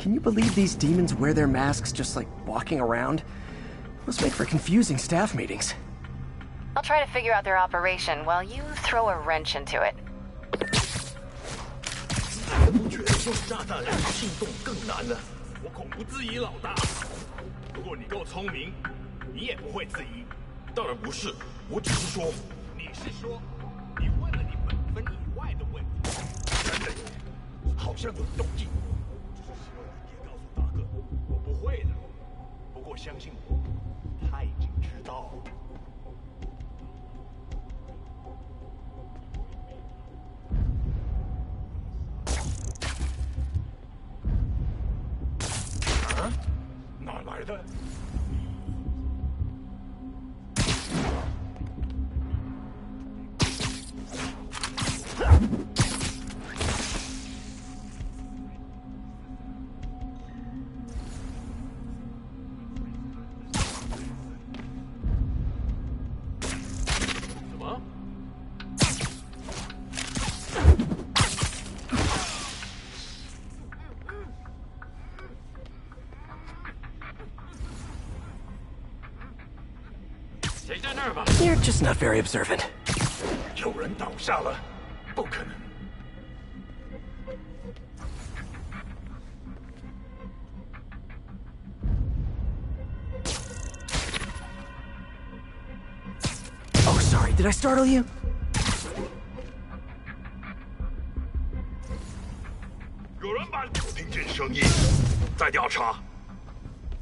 Can you believe these demons wear their masks just like walking around? Must make for confusing staff meetings. I'll try to figure out their operation while you throw a wrench into it. 不觉得用炸弹来进洞更难了？我恐不质疑老大。如果你够聪明，你也不会质疑。当然不是，我只是说，你是说，你问了你本分以外的问题。真的有，好像有动静。只是希望你别告诉大哥，我不会的。不过相信我，他已经知道了。 哪来的？什么？ 谁在那儿吧？ You're just not very observant. 有人倒下了，不可能。Oh, sorry. Did I startle you? 有人把听见声音，在调查。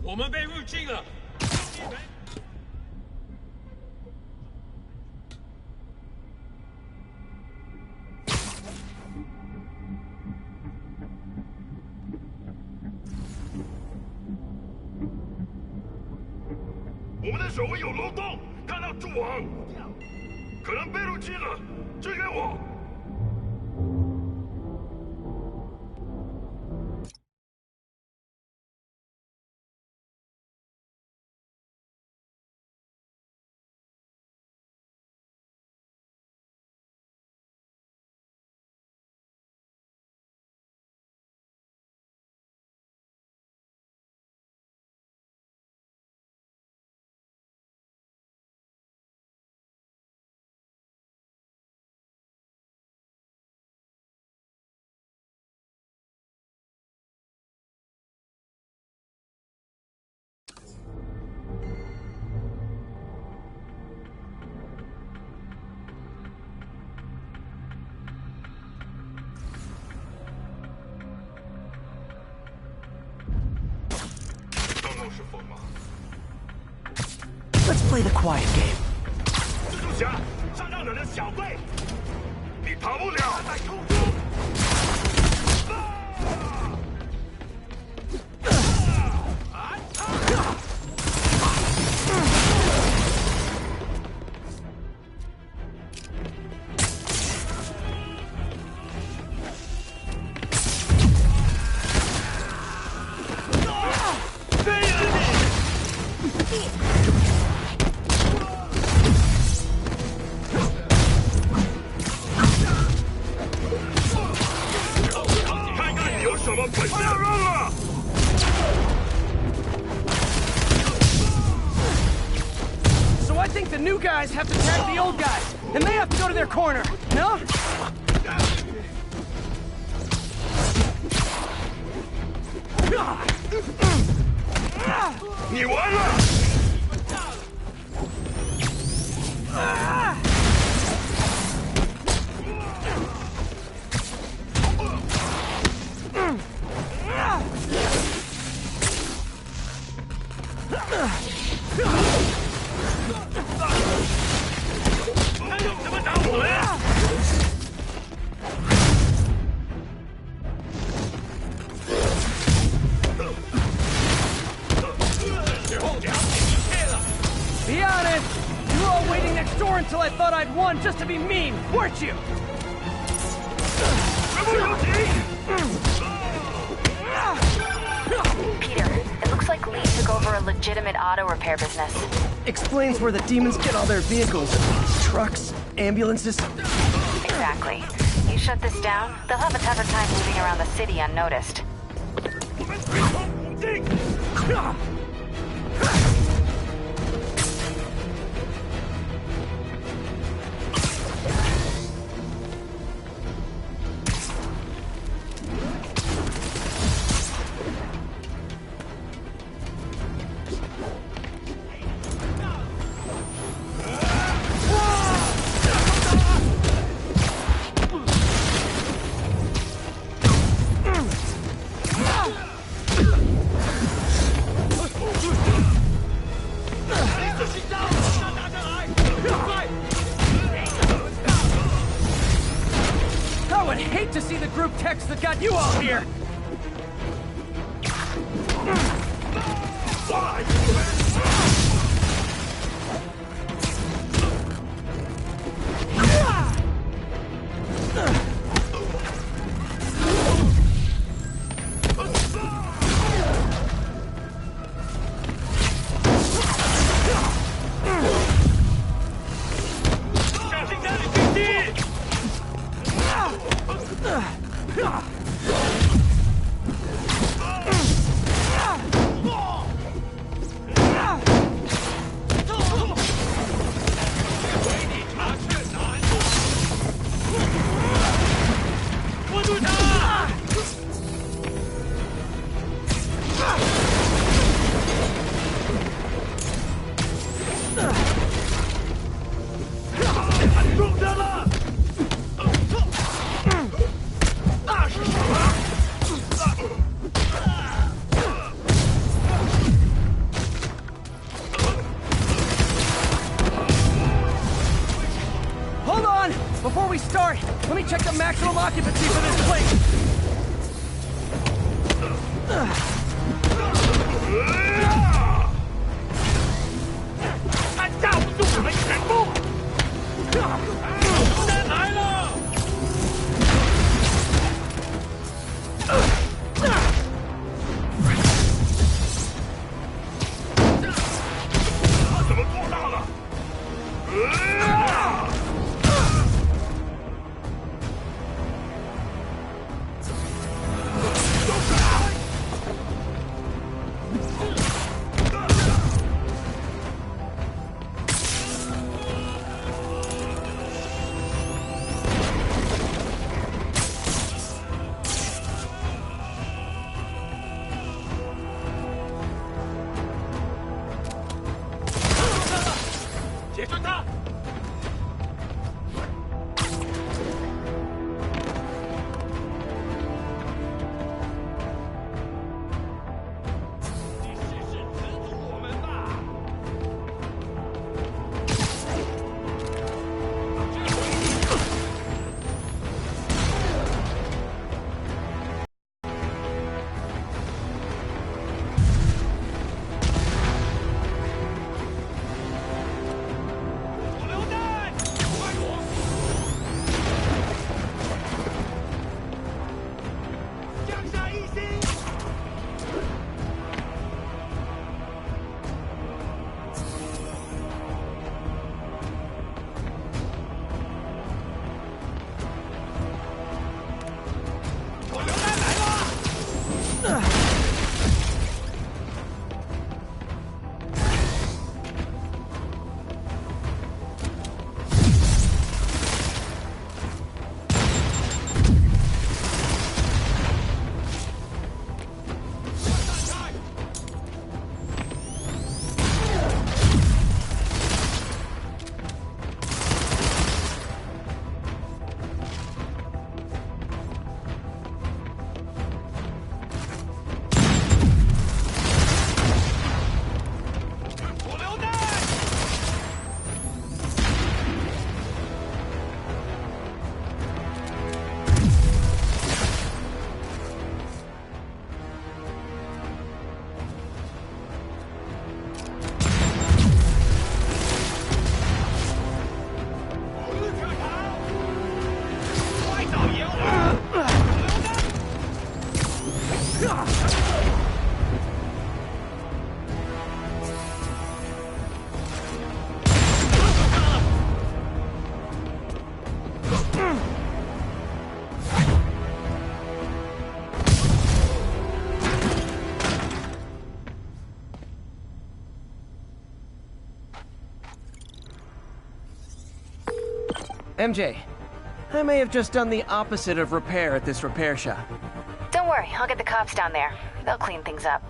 我们被入侵了。 我们的守卫有漏洞，看到蛛网，可能被入侵了，支援我。Let's play the quiet game. 蜘蛛侠，杀掉你的小队，你跑不了。在空中。So I think the new guys have to tag the old guys, and they have to go to their corner. No? 你完了！他用什么打我呀？时候了解一切了。Be honest, you were all waiting next door until I thought I'd won just to be mean, weren't you? 全部有请。 Peter, it looks like Lee took over a legitimate auto repair business. Explains where the demons get all their vehicles. Trucks, ambulances. Exactly. You shut this down, they'll have a tougher time moving around the city unnoticed. 进！ I would hate to see the group text that got you all here! Before we start, let me check the maximum occupancy for this place. 他架不住我们全部！人来了！他怎么做到了？ Spider-boyyy, MJ, I may have just done the opposite of repair at this repair shop. Don't worry, I'll get the cops down there. They'll clean things up.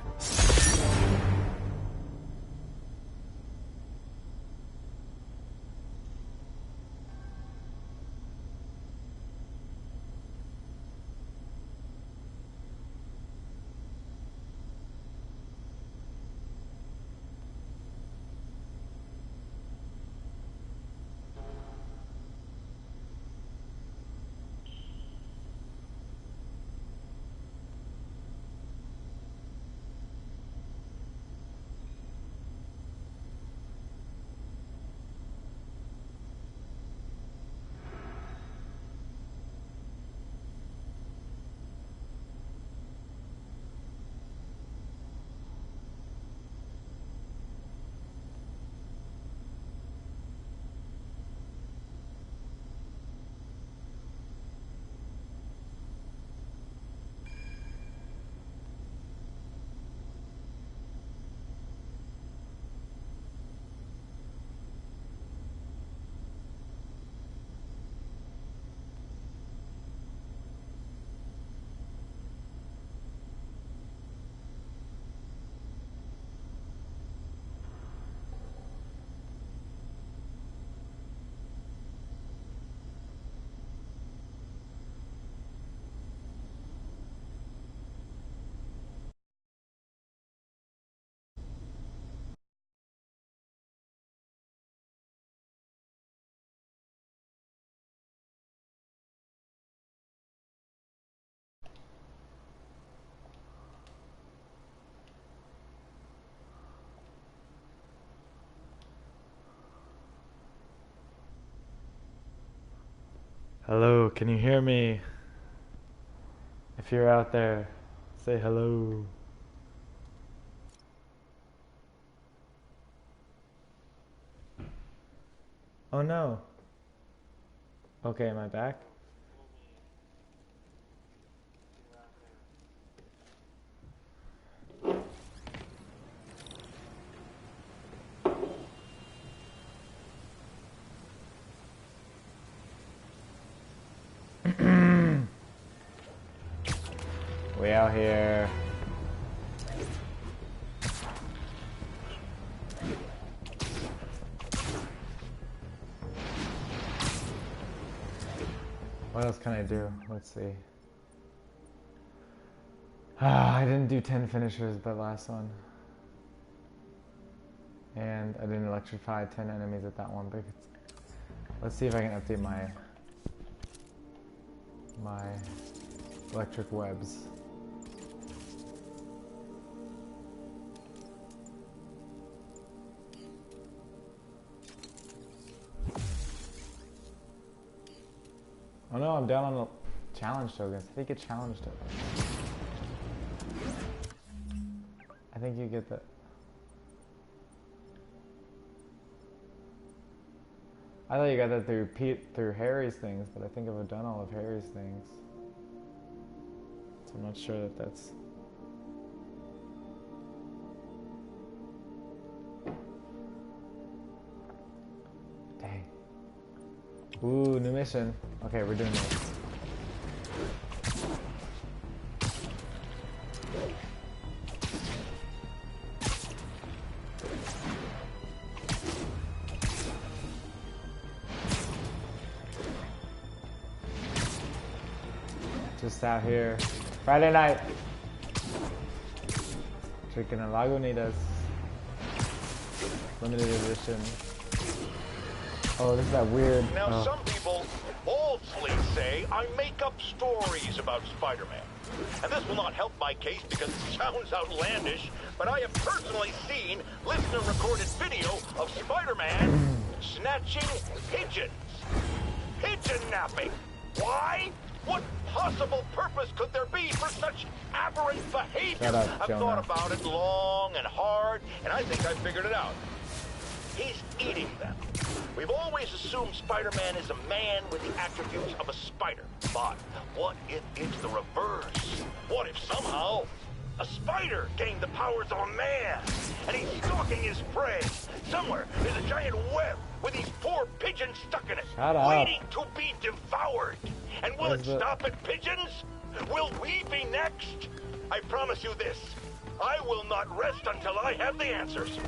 Hello, can you hear me? If you're out there, say hello. Oh no. Okay, am I back? We out here. What else can I do? Let's see. I didn't do 10 finishers that last one. And I didn't electrify 10 enemies at that one, but let's see if I can update my electric webs. Oh no, I'm down on the challenge tokens. I think you get challenge tokens. I think you get that. I thought you got that through Harry's things, but I think I've done all of Harry's things. So I'm not sure that that's... Dang. Ooh, new mission. Okay, we're doing this. Just out here. Friday night. Drinking a Lagunitas. Limited edition. Oh, this is that weird. Now, some people falsely say I make up stories about Spider-Man. And this will not help my case because it sounds outlandish, but I have personally seen listener-recorded video of Spider-Man snatching pigeons. Pigeon napping. Why? What possible purpose could there be for such aberrant behavior? I've thought about it long and hard, and I think I figured it out. He's eating them. We've always assumed Spider-Man is a man with the attributes of a spider. But what if it's the reverse? What if somehow a spider gained the powers of a man, and he's stalking his prey? Somewhere there's a giant web with these poor pigeon stuck in it, Shut up. waiting to be devoured. And will Where's it the- stop at pigeons? Will we be next? I promise you this. I will not rest until I have the answers.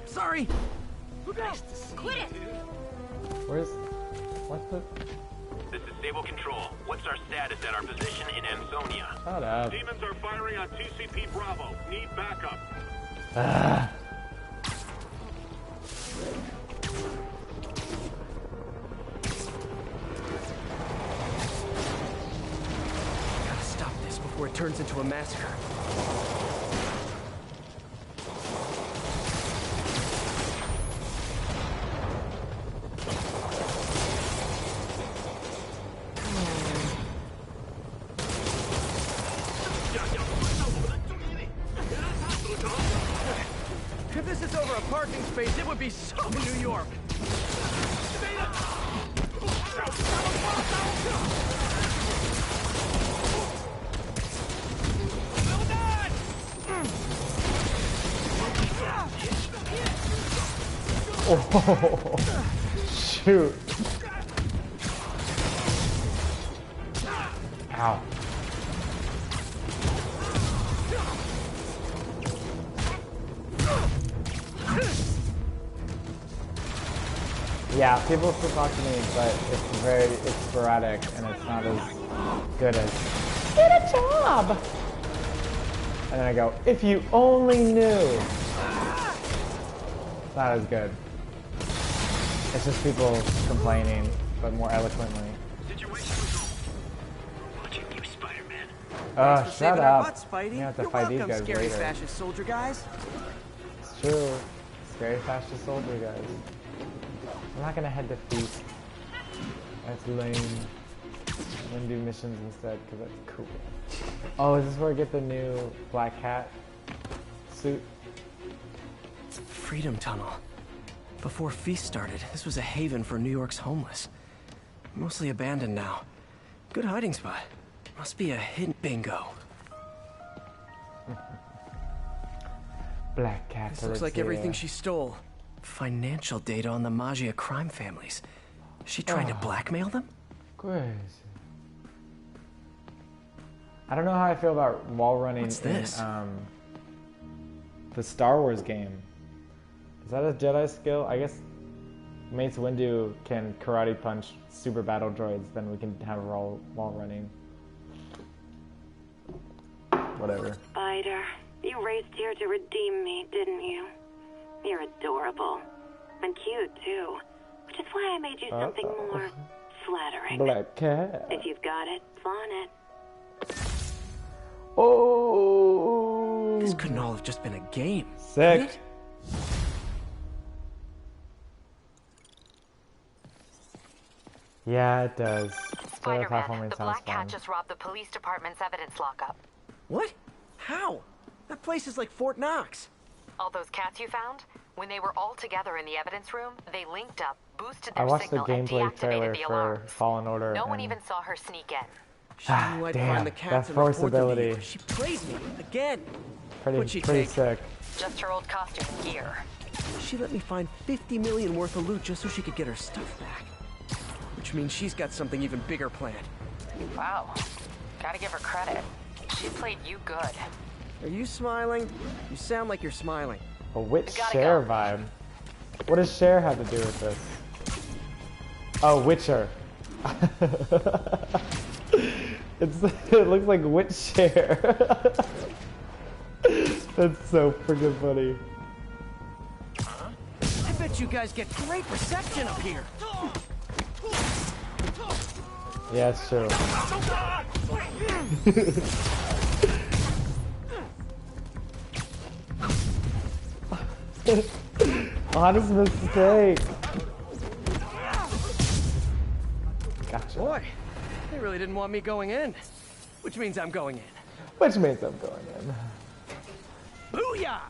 Sorry. Quit it! Where's... What's the... This is Stable Control. What's our status at our position in Ansonia? Shut up. Demons are firing on TCP Bravo. Need backup. Ah. Gotta stop this before it turns into a massacre. If this is over a parking space, it would be so New York. Oh, shoot. Ow. Yeah, people still talk to me, but it's sporadic and it's not as good as get a job. And then I go, if you only knew. It's not as good. It's just people complaining, but more eloquently. Watching you, Spider-Man. Thanks for Shut saving our up. butts, Spidey. You have to You're fight these welcome, guys scary later. fascist soldier guys. It's true. Scary fascist soldier guys. I'm not gonna head to feast. That's lame. I'm gonna do missions instead because that's cool. Oh, is this where I get the new Black Cat suit? Freedom Tunnel. Before Feast started, this was a haven for New York's homeless. Mostly abandoned now. Good hiding spot. Must be a hidden bingo. Black Cat. This looks like everything she stole. Financial data on the Maggia crime families. Is she trying to blackmail them? Crazy. I don't know how I feel about wall running What's this? in the Star Wars game. Is that a Jedi skill? I guess Mace Windu can karate punch super battle droids, then we can have wall running. Whatever. Spider, you raced here to redeem me, didn't you? You're adorable. And cute, too. Which is why I made you something more flattering. Black Cat. If you've got it, flaunt it. Oh! This couldn't all have just been a game. Sick. could it? Yeah, it does. Spider-Man, Platforming the sounds Black Cat fun. just robbed the police department's evidence lockup. What? How? That place is like Fort Knox. All those cats you found? When they were all together in the evidence room, they linked up, boosted I their watched the signal, and gameplay trailer deactivated the for alarms. Fallen Order. No one and even saw her sneak in. She knew I'd damn, find the that cats and force report them to ability. you. She plays me again. pretty What'd she pretty take? sick. Just her old costume and gear. She let me find 50 million worth of loot just so she could get her stuff back. Which means she's got something even bigger planned. Wow. Gotta give her credit. She played you good. Are you smiling? You sound like you're smiling. A witch Gotta share go. vibe. What does share have to do with this? Oh, Witcher. It looks like witch share. That's so freaking funny. I bet you guys get great reception up here. Yeah, it's true. Honest mistake. Gotcha. Boy, they really didn't want me going in. Which means I'm going in. Which means I'm going in. Booyah!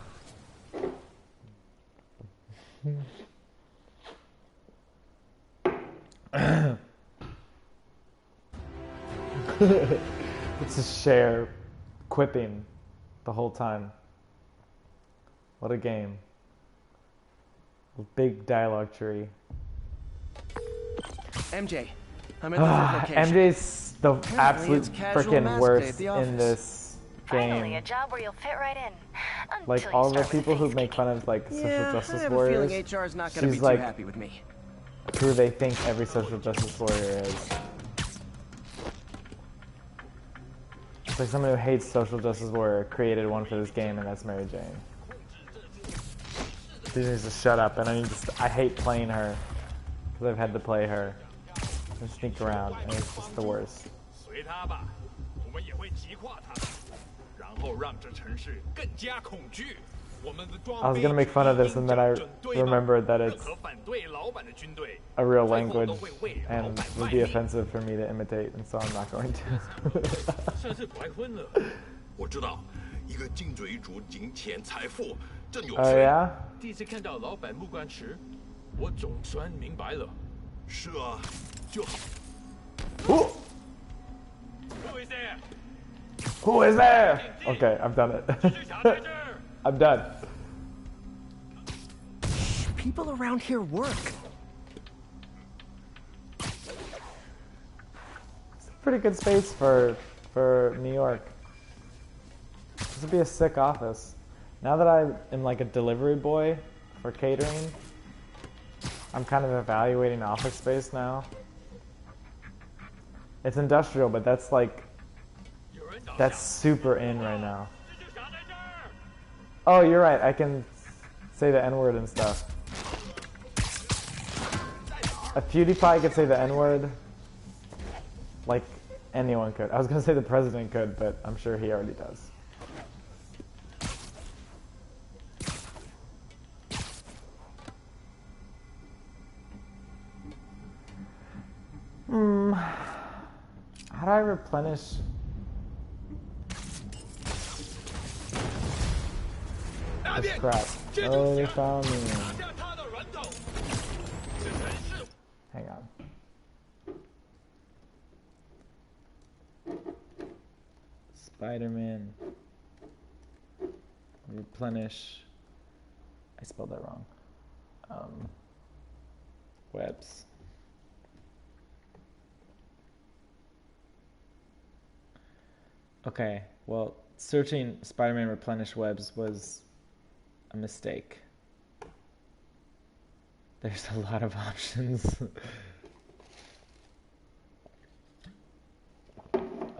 It's a share quipping the whole time. What a game. Big dialogue tree. MJ, I'm in the fourth location. MJ's the Apparently absolute it's casual freaking mask day worst at the in office. this Finally, a game. job where you'll fit right in. Like Until all you the start with people who face make kicking. fun of like social Yeah, I justice have a warriors. feeling HR's not gonna be She's too like happy with me. who they think every social justice warrior is. It's like someone who hates social justice warrior created one for this game, and that's Mary Jane. She needs to shut up, and I hate playing her because I've had to play her and sneak around, and it's just the worst. 随他吧，我们也会击垮他，然后让这城市更加恐惧。我们的装备 I was gonna make fun of this, and then I 准对吗 remembered that 任 it's 何反对老板的军队 a real 最后都 language 会为老 and 板 would 卖 be 命。 offensive for me to imitate, and so I'm not going to. 算是怀婚了。我知道，一个金嘴主金钱财富正有 Oh 趣。 yeah? 第一次看到老板目光时，我总算明白了。是啊，就好。 Ooh! Who is there? Who is there? Okay, I've done it. 蜘蛛侠在这儿。 I'm done. People around here work. It's a pretty good space for New York. This would be a sick office. Now that I am like a delivery boy for catering, I'm kind of evaluating office space now. It's industrial, but that's like, that's super in right now. Oh, you're right. I can say the N-word and stuff. A PewDiePie could say the N-word like anyone could. I was gonna say the president could, but I'm sure he already does. How do I replenish? This crap. Oh, they found me. 拿下他的人头。这城市 Hang on. Spider-Man. Replenish. I spelled that wrong. Webs. Okay, well, searching Spider-Man replenish webs was a mistake. There's a lot of options.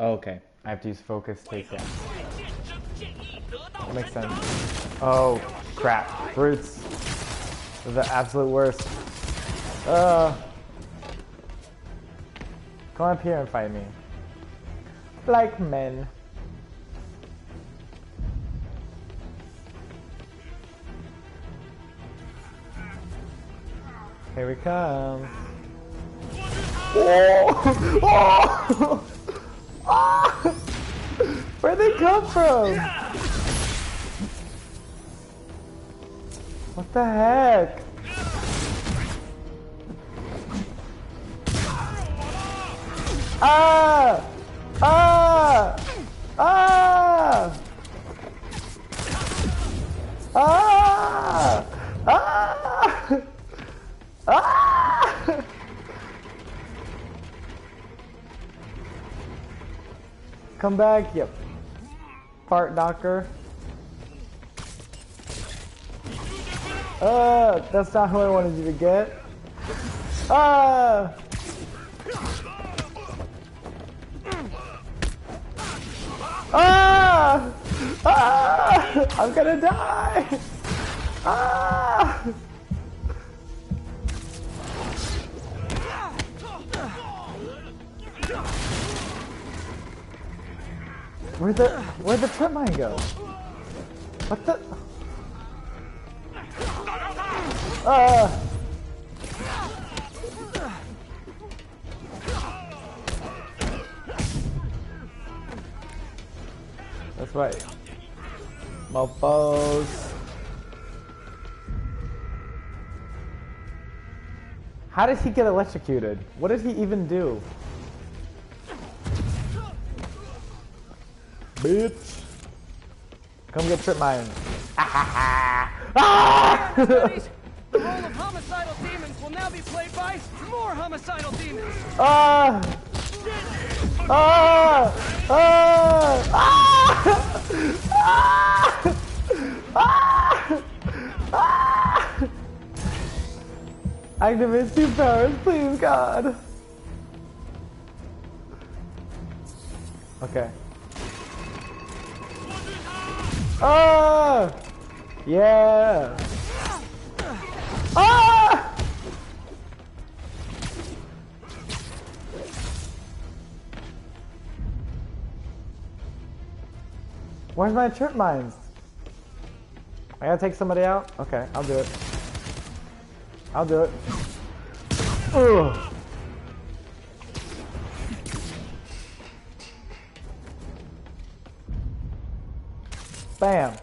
Okay, I have to use focus take that. That makes sense. Oh, crap. Brutes. They're the absolute worst. Come up here and fight me. Like men. Here we come. Oh! Oh! Ah! Where'd they come from? What the heck? Ah! Ah! Ah! Ah! Ah! Ah! Come back, yep. Fart knocker. That's not who I wanted you to get. Ah! Ah! Ah! I'm gonna die! Ah! Where'd the trip mine go? What the? That's right. Mofos. How did he get electrocuted? What did he even do? Bitch. Come get trip mine. Buddies, the role of homicidal demons will now be played by more homicidal demons. Ah! Ah! Ah! Ah! Ah! Ah! Activate 2 powers, please, God. Okay. Ah! Yeah! Ah! Where's my trip mines? I gotta take somebody out? Okay, I'll do it. I'll do it. Ugh. Bam.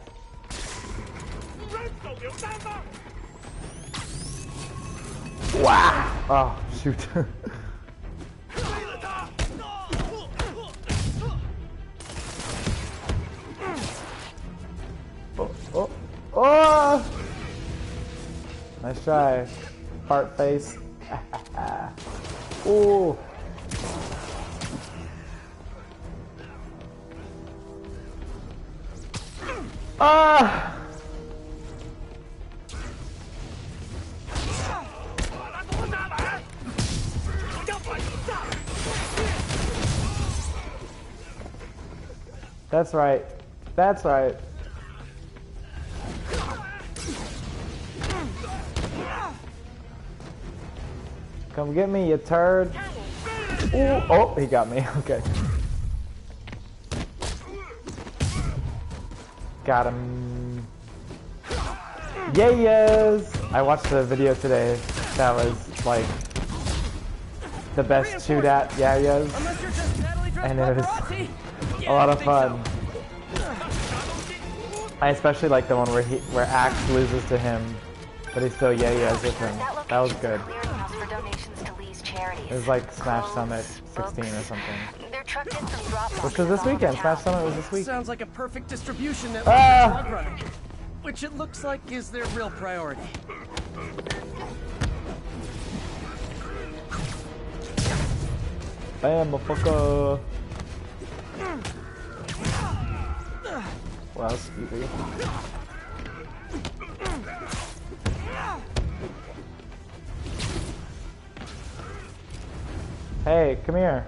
Wow. Oh, shoot. Oh. Oh! Nice try. Fart face. Ooh. Ah! That's right. That's right. Come get me, you turd. Ooh. Oh, he got me. Okay. Got him. Yes! I watched the video today. That was like the best shoot at yayas. And it was a lot of fun. I especially like the one where Axe loses to him, but he still yayas with him. That was good. It was like Smash Summit 16 or something. Which was this weekend. Smash Summit was this week. Sounds like a perfect distribution network for drug running, which it looks like is their real priority. Bam, motherfucker. Wow, Stevie. Hey, come here.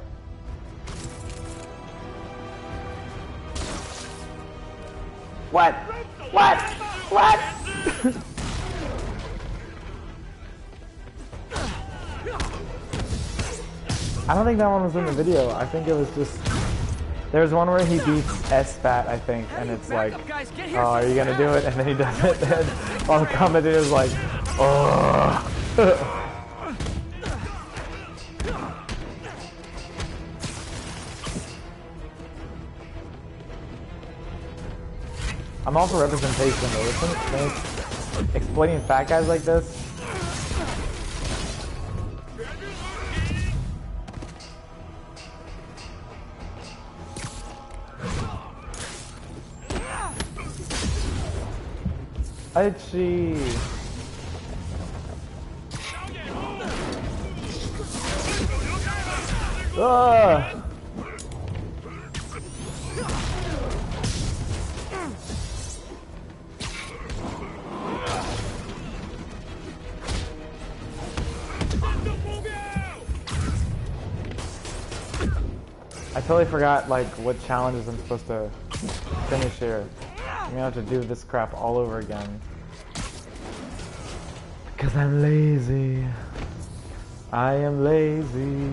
What? What? What? I don't think that one was in the video. I think it was just... There's one where he beats S-Fat, I think, and it's like, oh, are you gonna do it? And then he does it, and all the commentators like, oh. I'm all for representation, though. Isn't exploiting fat guys like this? Itchy. Ah. I totally forgot like what challenges I'm supposed to finish here. I'm gonna have to do this crap all over again. Because I'm lazy. I am lazy.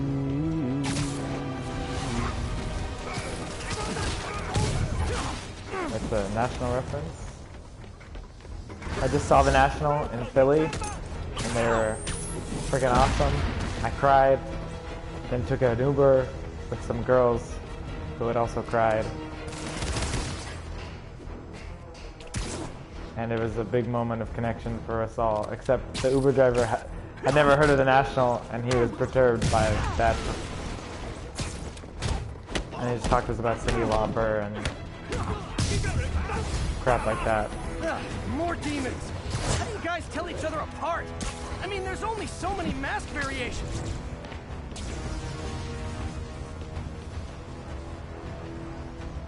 That's a national reference. I just saw the National in Philly, and they were freaking awesome. I cried, then took an Uber with some girls who had also cried. And it was a big moment of connection for us all, except the Uber driver had never heard of the National, and he was perturbed by that. And he just talked to us about Cyndi Lauper and crap like that. Ugh, more demons. How do you guys tell each other apart? I mean, there's only so many mask variations.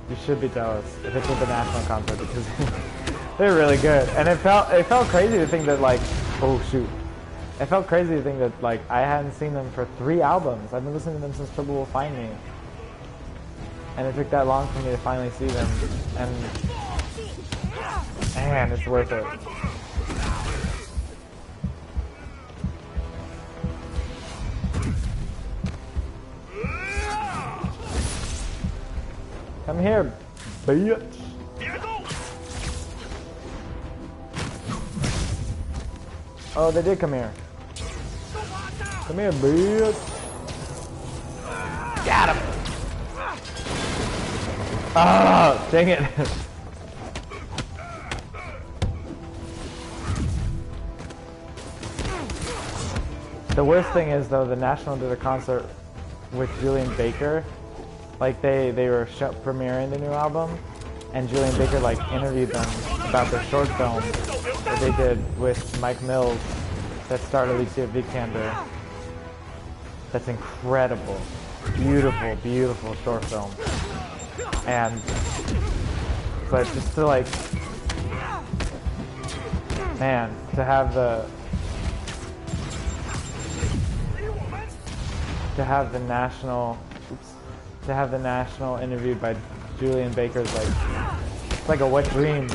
You should be jealous if it's with the national concert because they're really good. And it felt crazy to think that like, oh shoot. It felt crazy to think that like I hadn't seen them for 3 albums. I've been listening to them since Trouble Will Find Me. And it took that long for me to finally see them. And man, it's worth it. Come here, bitch. Oh, they did come here. Come here, bitch. Got him. Ah, dang it. The worst thing is though, the National did a concert with Julian Baker. Like they were premiering the new album, and Julian Baker like interviewed them about their short film that they did with Mike Mills that starred Alicia Vikander. That's incredible, beautiful, beautiful short film. And but just to like, man, to have the National. To have the National interviewed by Julian Baker's like, it's like a wet dream.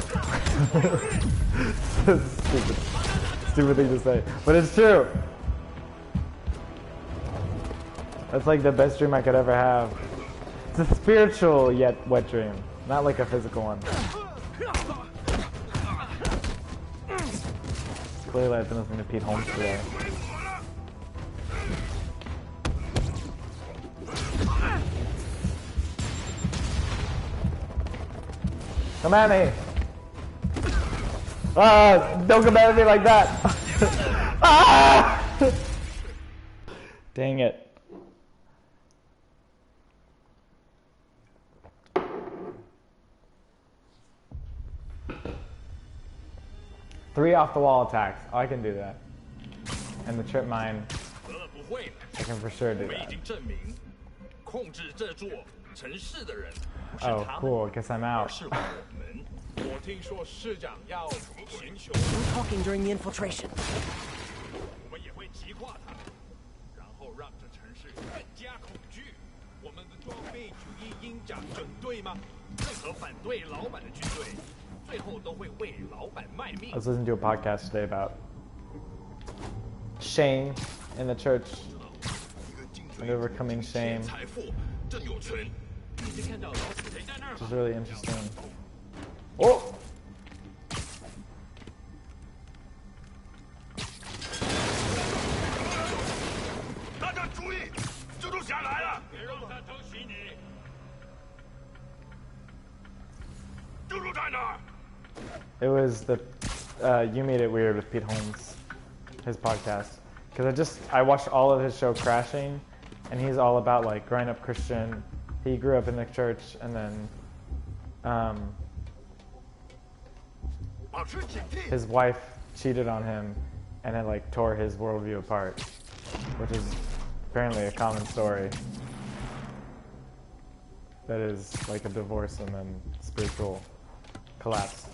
Stupid thing to say, but it's true. That's like the best dream I could ever have. It's a spiritual yet wet dream, not like a physical one. Clearly I've been listening to Pete Holmes today. Come at me! Ah! Don't come at me like that! Ah! Dang it. Three off-the-wall attacks. Oh, I can do that. And the trip mine, I can for sure do that. Oh, cool. I guess I'm out. I'm talking during the infiltration. I was listening to a podcast today about shame in the church and overcoming shame. Which is really interesting. Oh! It was the You Made It Weird with Pete Holmes, his podcast. Because I watched all of his show Crashing, and he's all about like growing up Christian. He grew up in the church, and then his wife cheated on him, and it like tore his worldview apart, which is apparently a common story. That is like a divorce and then spiritual collapse.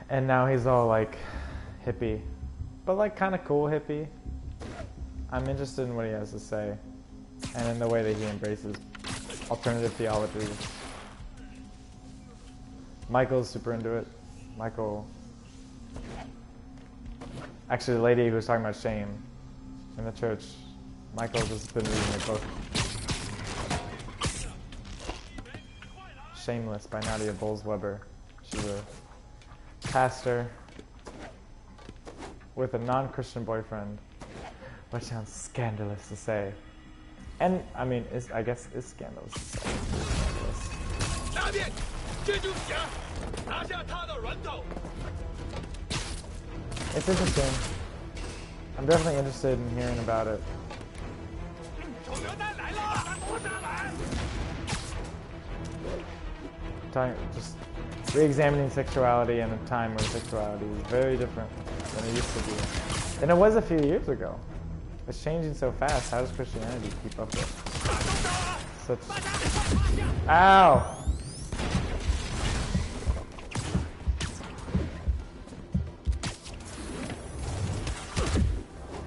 And now he's all like hippie, but like kind of cool hippie. I'm interested in what he has to say, and in the way that he embraces alternative theology. Michael's super into it. Michael, actually the lady who was talking about shame in the church, Michael's just been reading a book, Shameless by Nadia Bolz-Weber. She's a pastor with a non-Christian boyfriend, which sounds scandalous to say. And, I mean, I guess it's scandalous to say. It's interesting. I'm definitely interested in hearing about it. Just re-examining sexuality in a time when sexuality is very different than it used to be. And it was a few years ago. It's changing so fast. How does Christianity keep up with such... Ow!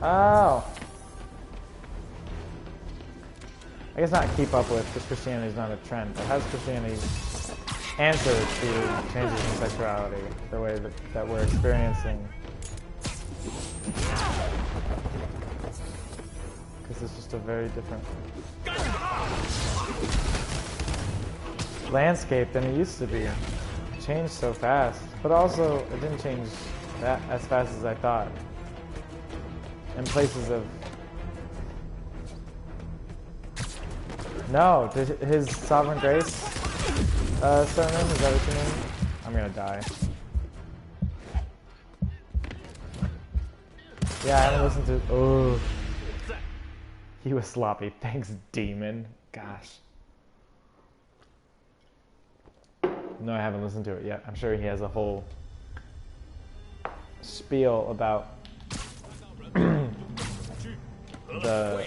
Ow! I guess not keep up with, because Christianity is not a trend, but how does Christianity answer to changes in sexuality, the way that we're experiencing? Because it's just a very different landscape than it used to be. It changed so fast, but also it didn't change that as fast as I thought. In places of... No, did his Sovereign Grace sermon, is that what you mean? I'm gonna die. Yeah, I haven't listened to... Oh. He was sloppy. Thanks, demon. Gosh. No, I haven't listened to it yet. I'm sure he has a whole spiel about the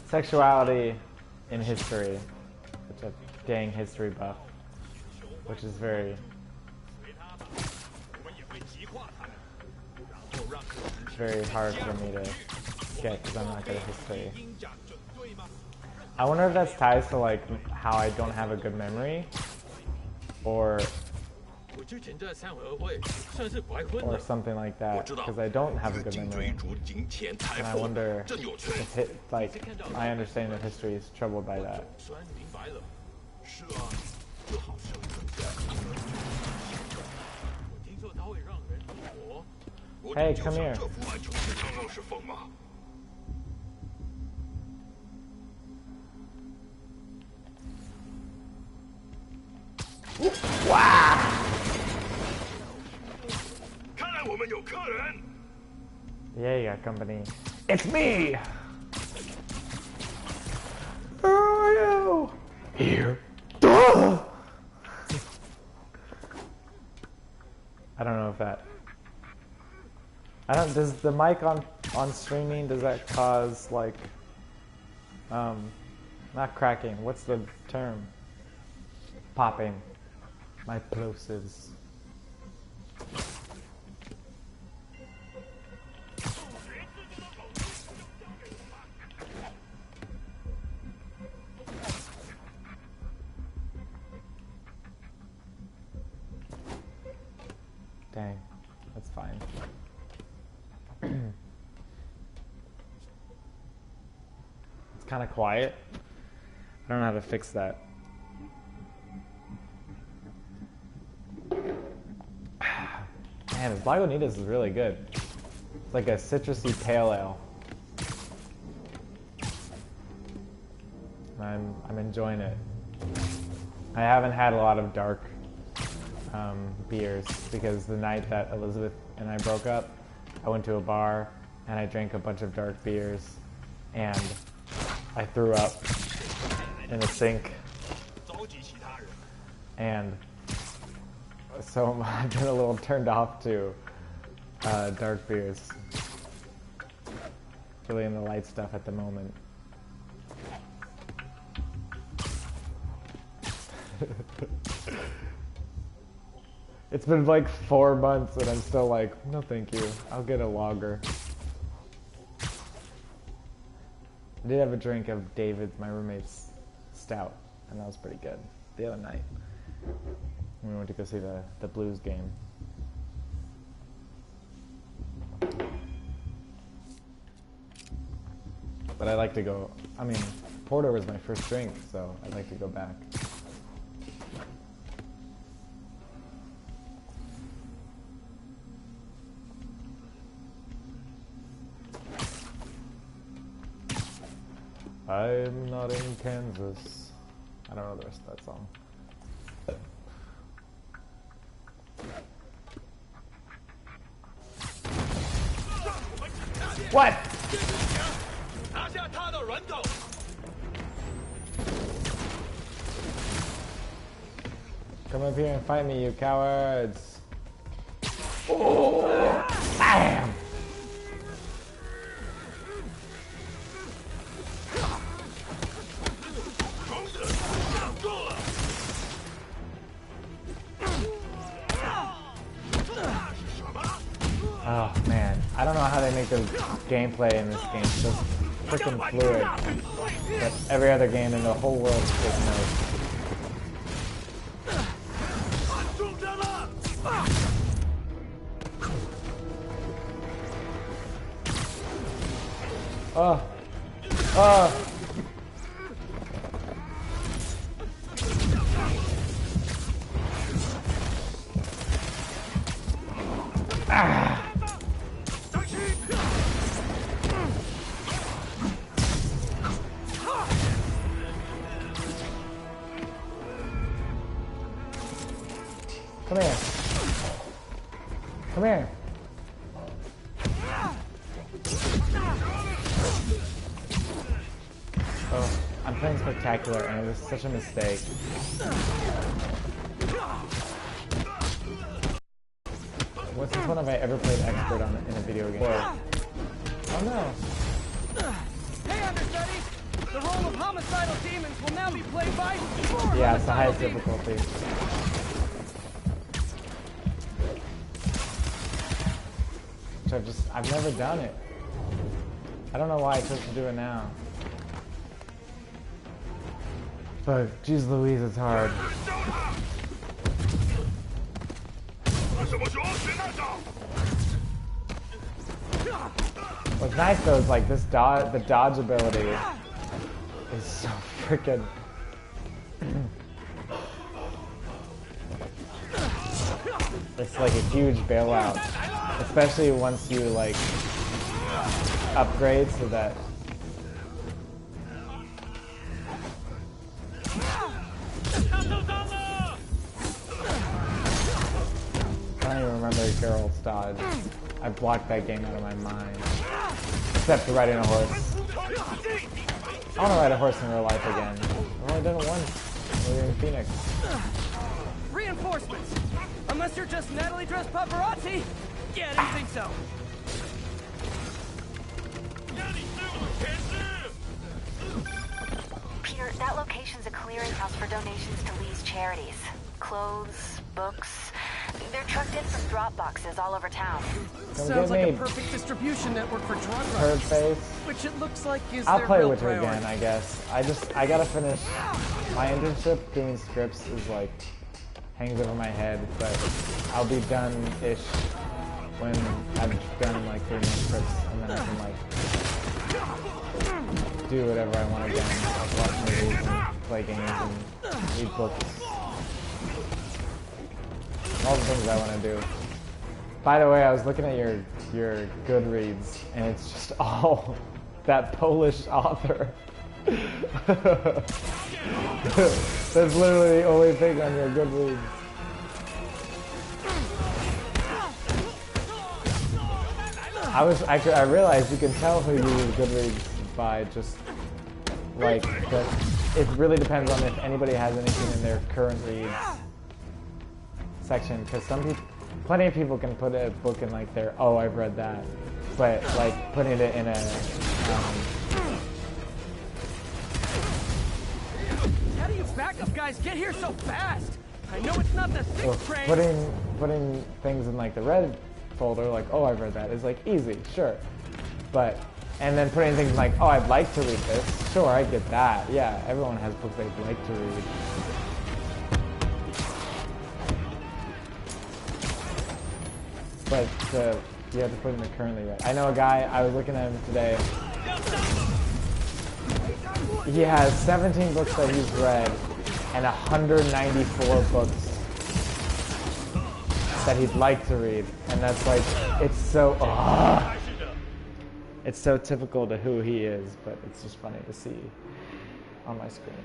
sexuality in history, which a dang history buff, which is very hard for me to get because I'm not good at history. I wonder if that's ties to like how I don't have a good memory, or something like that, because I don't have a good memory. And I wonder if my understanding of history is troubled by that. Hey, come here. Wow! Yeah, you got company. It's me! Where are you? Here. Duh! I don't know if that... does the mic on streaming, does that cause like, not cracking, what's the term? Popping. My plosives. Dang, that's fine. It's kind of quiet. I don't know how to fix that. Man, this Lagunitas is really good. It's like a citrusy pale ale. I'm enjoying it. I haven't had a lot of dark beers because the night that Elizabeth and I broke up, I went to a bar and I drank a bunch of dark beers and I threw up in the sink. And so I've been a little turned off to dark beers. Really in the light stuff at the moment. It's been like 4 months and I'm still like, no thank you, I'll get a lager. I did have a drink of David's, my roommate's stout, and that was pretty good the other night. We went to go see the Blues game. But I like to go, I mean, Porter was my first drink, so I'd like to go back. I'm not in Kansas. I don't know the rest of that song. What? Come up here and fight me, you cowards. Oh, bam! Oh man, I don't know how they make the gameplay in this game so freaking fluid. But every other game in the whole world just knows. Oh. Oh. Ah. Come here. Come here. Oh, I'm playing Spectacular and it was such a mistake. What's this one have I ever played expert on in a video game? Whoa. Oh no. Hey, understudy! The role of homicidal demons will now be played by 4 Yeah, it's the highest demons. difficulty. Which I've never done it. I don't know why I chose to do it now. But, geez Louise, it's hard. What's nice though is like this the dodge ability is so freaking. It's like a huge bailout, especially once you like upgrade so that. I don't even remember Geralt's dodge. I blocked that game out of my mind. Except for riding a horse. I want to ride a horse in real life again. I've only done it once. We were in Phoenix. Reinforcements! Unless you're just Natalie dressed paparazzi? Yeah, I didn't think so. Peter, that location's a clearinghouse for donations to Lee's charities. Clothes, books. They're trucked in from drop boxes all over town. Sounds like a perfect distribution network for drug Bird runners. face. Which it looks like is I'll their play real with her priority. again, I guess. I gotta finish my internship doing scripts is like hangs over my head, but I'll be done-ish when I've done like 3 more scripts, and then I can like do whatever I want again. Watch movies and play games and read books. All the things I want to do. By the way, I was looking at your Goodreads, and it's just all that Polish author. That's literally the only thing on your Goodreads. I realized you can tell who uses Goodreads by just like it really depends on if anybody has anything in their current reads section, because plenty of people can put a book in like their I've read that, but like putting it in a How do you backup guys get here so fast? I know it's not the 6th train. putting things in like the red folder, like I've read that, is like easy, sure, but and then putting things like I'd like to read this, sure, I get that, yeah, everyone has books they'd like to read. But you have to put in the currently read. I know a guy, I was looking at him today. He has 17 books that he's read and 194 books that he'd like to read. And that's like, it's so typical to who he is, but it's just funny to see on my screen.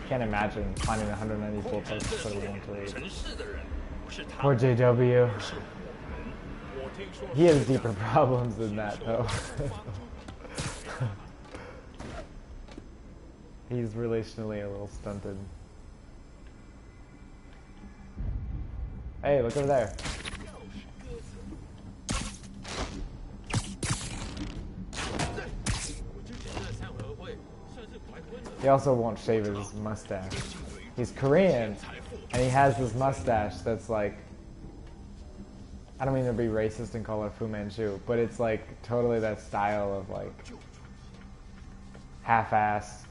Can't imagine finding 194 books that we want to read. Poor JW. He has deeper problems than that, though. He's relationally a little stunted. Hey, look over there. He also won't shave his mustache. He's Korean, and he has this mustache that's like, I don't mean to be racist and call it Fu Manchu, but it's like totally that style of like half-assed,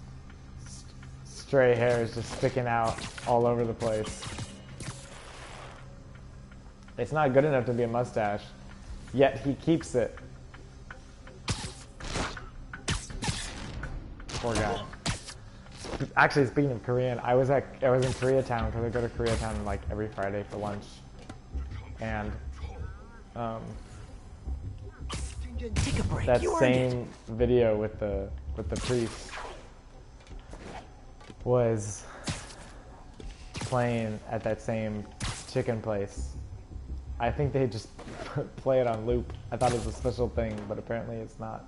stray hairs just sticking out all over the place. It's not good enough to be a mustache, yet he keeps it. Poor guy. Actually, speaking of Korean, I was in Koreatown because I go to Koreatown like every Friday for lunch, and Take a break. that same video with the priest was playing at that same chicken place. I think they just play it on loop. I thought it was a special thing, but apparently it's not.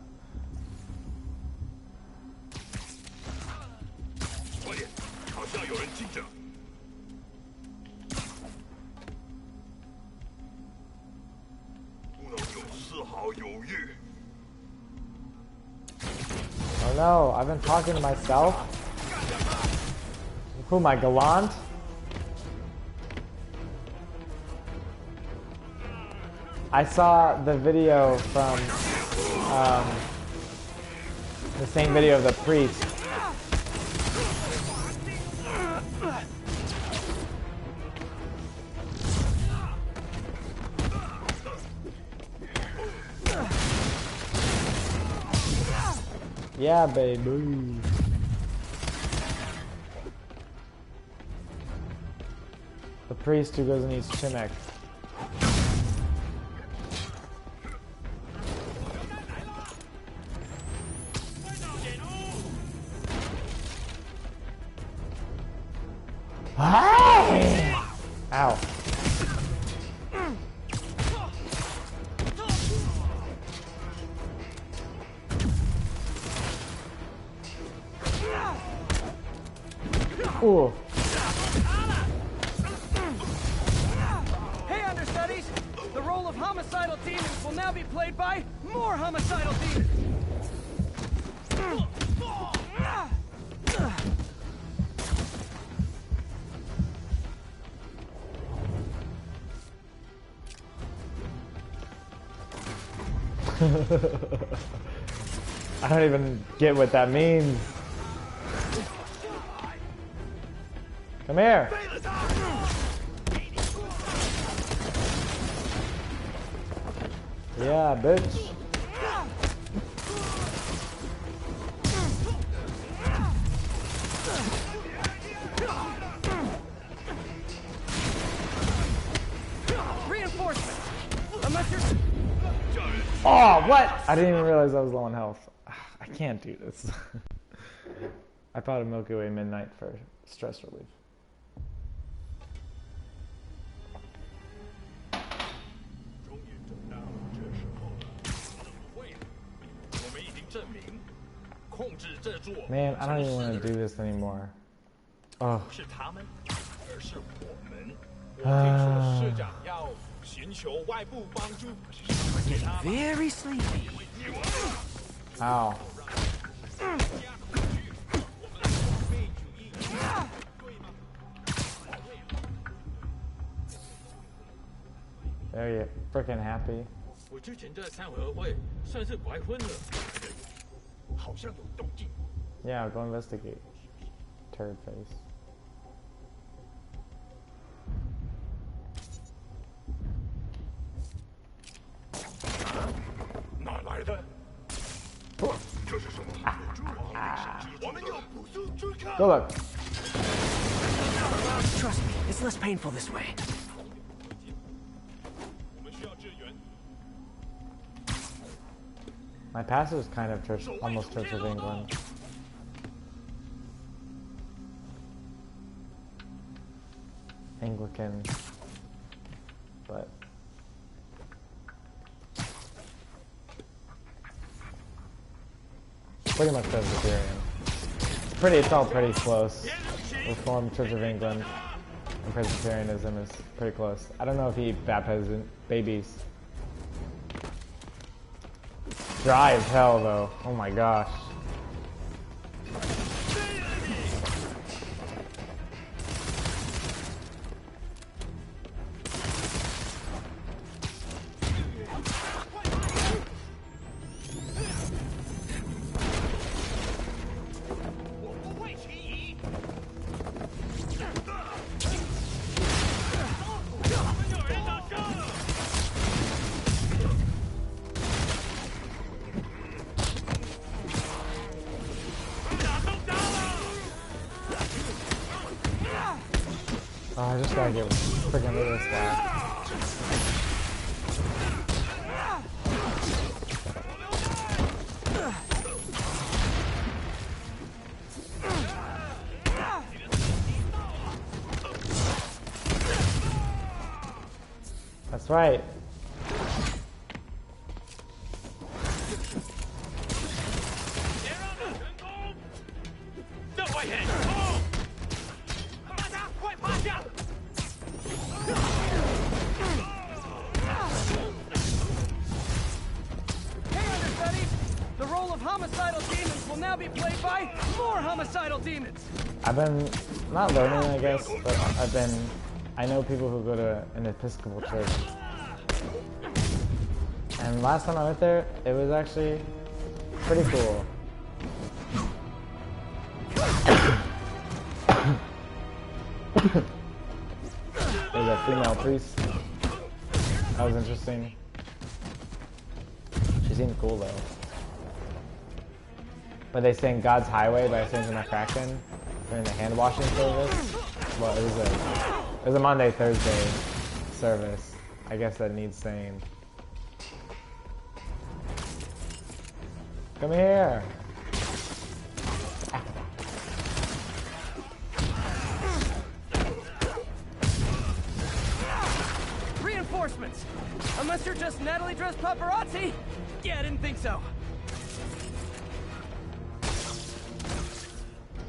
Oh no, I've been talking to myself? Who am I, Gallant? I saw the video from, the same video of the priest. Yeah, baby. The priest who goes and eats Chimek. Ow. Ooh. Hey, understudies! The role of homicidal demons will now be played by more homicidal demons! I don't even get what that means. Come here. Yeah, bitch. Reinforcement! Unless you're... Oh, what? I didn't even realize I was low on health. I can't do this. I thought of Milky Way Midnight for stress relief. Man, I don't even want to do this anymore. Oh. Very sleepy. Ow. There you freaking happy. Yeah, I'll go investigate. Turd face. Go look. Trust me, it's less painful this way. My pastor is kind of church, almost Church of England. Anglican, but pretty much Presbyterian. It's all pretty close. Reformed Church of England and Presbyterianism is pretty close. I don't know if he baptizes babies. Dry as hell though. Oh my gosh. Oh, I just gotta get freaking rid of this guy. That's right. I've been not learning, I guess, but I know people who go to an Episcopal church. And last time I went there, it was actually pretty cool. There's a female priest. That was interesting. She seemed cool though. But they sang God's Highway by Saints of McCracken during the hand washing service. Well, it was a Monday, Thursday service. I guess that needs saying. Come here. Reinforcements! Unless you're just Natalie dressed paparazzi? Yeah, I didn't think so.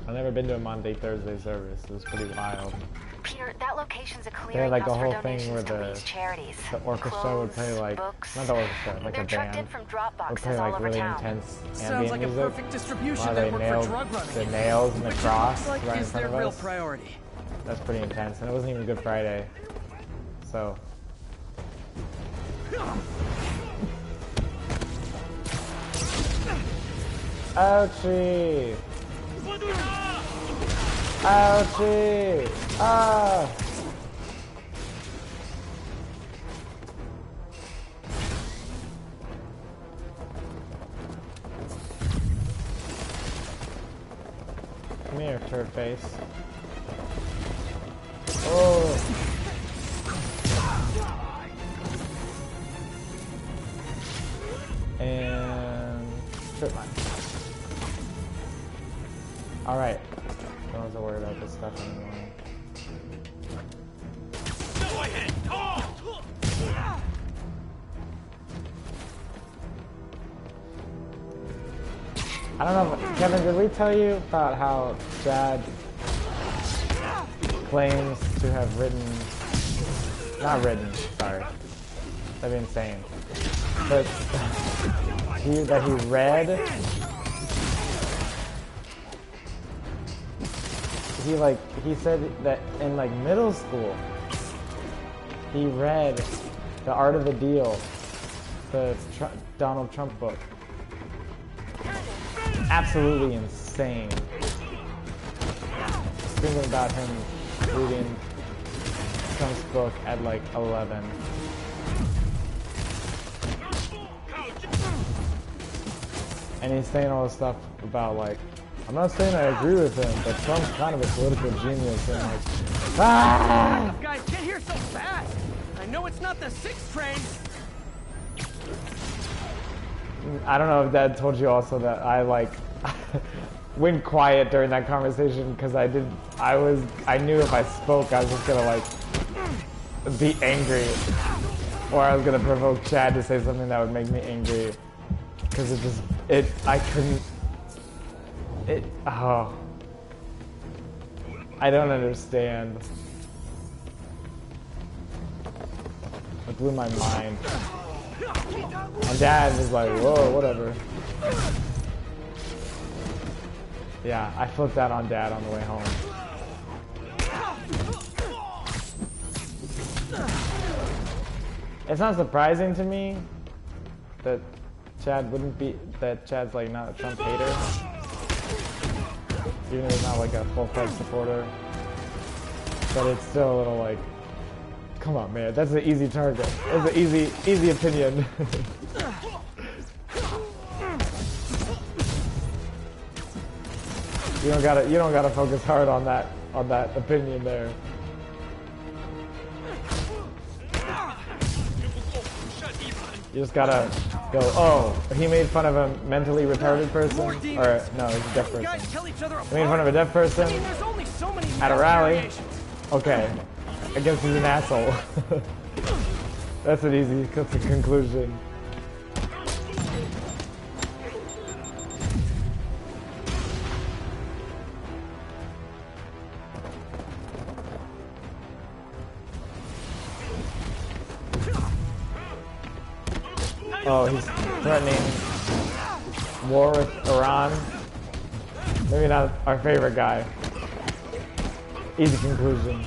I've never been to a Monday, Thursday service. It was pretty wild. Peter, that location's a They had like a clearinghouse whole for thing donations where to Lee's charities. the orchestra would play like, books. not the orchestra, like They're a trucked band in from drop would boxes play all like over really town. intense Sounds ambient like a music perfect distribution while they network for nailed drug running. the nails and the cross Like right in is front their of real us. priority. That's pretty intense, and it wasn't even Good Friday. So. Ouchie! Ouchie! Ah! Come here, turd face. Oh! And strip mine. Alright. Don't have to worry about this stuff anymore. I don't know, Kevin, did we tell you about how Chad claims to have not written, sorry. That'd be insane. But that he read, he said that in like middle school, he read The Art of the Deal, the Donald Trump book. Absolutely insane. Thinking about him reading Trump's book at like 11. And he's saying all this stuff about like, I'm not saying I agree with him, but Trump's kind of a political genius and like, ah! Guys, get here so fast! I know it's not the 6th train! I don't know if Dad told you also that I like went quiet during that conversation because I knew if I spoke I was just gonna like be angry, or I was gonna provoke Chad to say something that would make me angry, because I couldn't Oh. I don't understand. It blew my mind. My dad was like, whoa, whatever. Yeah, I flipped out on Dad on the way home. It's not surprising to me that Chad's like not a Trump hater. Even though he's not like a full-fledged supporter. But it's still a little like, come on man, that's an easy target. That's an easy opinion. You don't gotta focus hard on that opinion there. You just gotta go, oh, he made fun of a mentally retarded person? Or, no, he's a deaf person. He made fun of a deaf person at a rally? Okay. I guess he's an asshole. That's an easy conclusion. Oh, he's threatening war with Iran. Maybe not our favorite guy. Easy conclusion.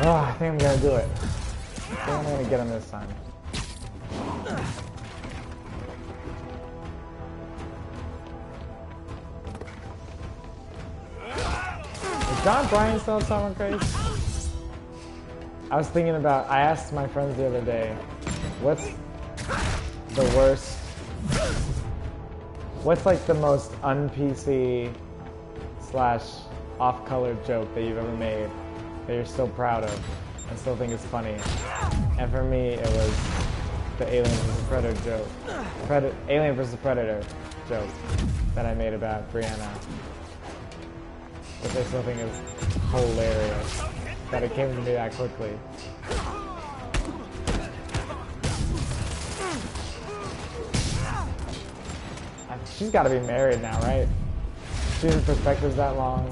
Oh, I think I'm gonna do it. I think I'm gonna get him this time. John Bryan still have Summer Grace? I was thinking about, I asked my friends the other day, what's the worst, what's like the most un-PC / off-color joke that you've ever made that you're still proud of and still think is funny? And for me, it was the Alien vs. Predator joke. Alien vs. Predator joke that I made about Brianna. Which I still think is hilarious that it came to me that quickly. She's got to be married now, right? She's in Perspectives that long.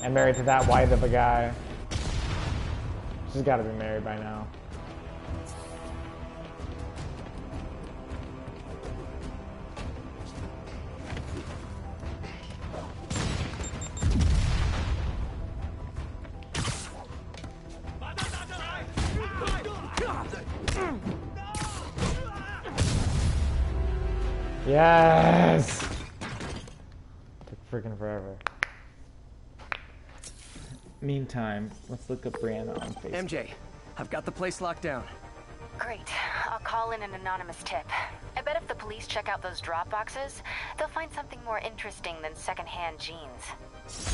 And married to that white of a guy. She's got to be married by now. Yes! Took freaking forever. Meantime, let's look up Brianna on Facebook. MJ, I've got the place locked down. Great. I'll call in an anonymous tip. I bet if the police check out those drop boxes, they'll find something more interesting than secondhand jeans.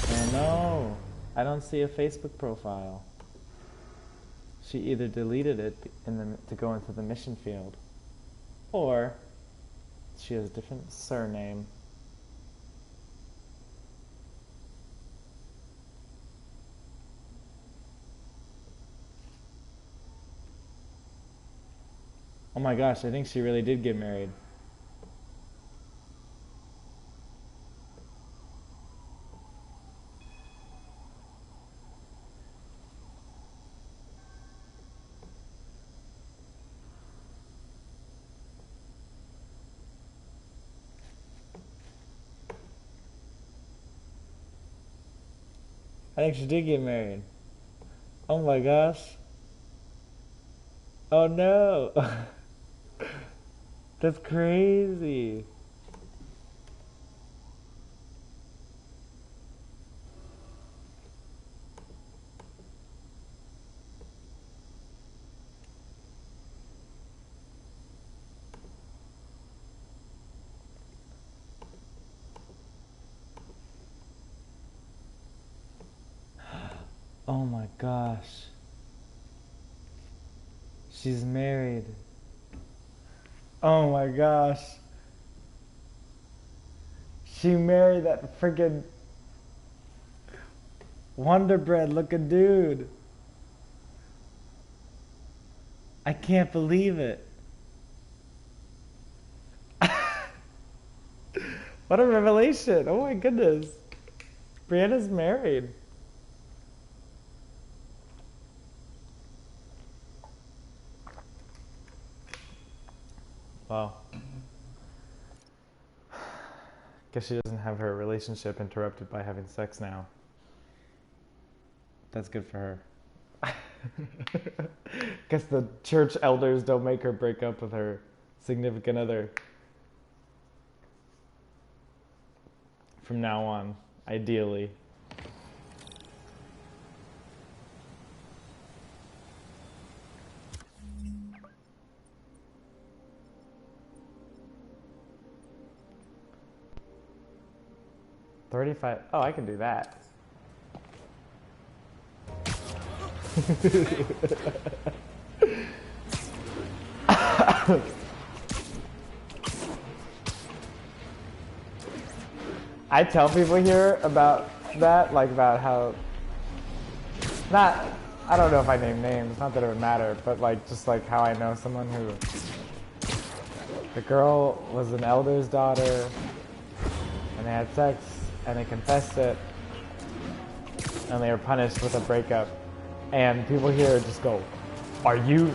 I know. I don't see a Facebook profile. She either deleted it to go into the mission field, or she has a different surname. Oh my gosh, I think she really did get married. I think she did get married. Oh my gosh. Oh no. That's crazy. Oh my gosh. She's married. Oh my gosh. She married that freaking... Wonder Bread looking dude. I can't believe it. What a revelation. Oh my goodness. Brianna's married. Wow. Guess she doesn't have her relationship interrupted by having sex now. That's good for her. Guess the church elders don't make her break up with her significant other. From now on, ideally. $35. Oh, I can do that. I tell people here about that, like about how, not, I don't know if I name names, not that it would matter, but like just like how I know someone who, the girl was an elder's daughter, and they had sex, and they confessed it, and they were punished with a breakup. And people here just go, "Are you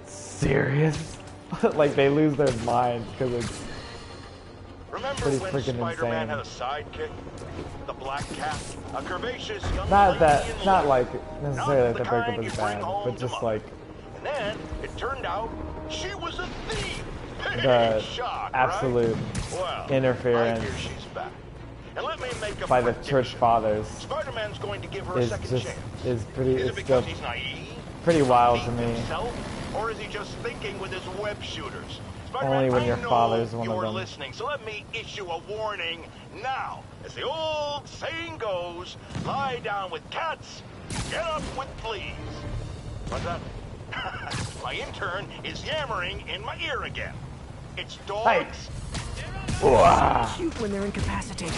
serious?" Like they lose their minds because it's pretty freaking Spider-Man insane. had a sidekick, the Black Cat, a curvaceous young Not that, lady in not love. like necessarily that the breakup kind is you bring bad, home but to just mother. like And then it turned out she was a thief. the Shock, absolute right? Well, I interference hear she's back. And let me make a by the prediction. church fathers Spider-Man's going to give her a is second just chance. is pretty. Is it It's because still he's naive? pretty wild to Beat me. himself? Or is he just thinking with his web shooters? Only when I your know father's one of you're them. listening, so let me issue a warning now. As the old saying goes, lie down with cats, get up with fleas. What's that? My intern is yammering in my ear again. It's dogs. Shoot when they're incapacitated.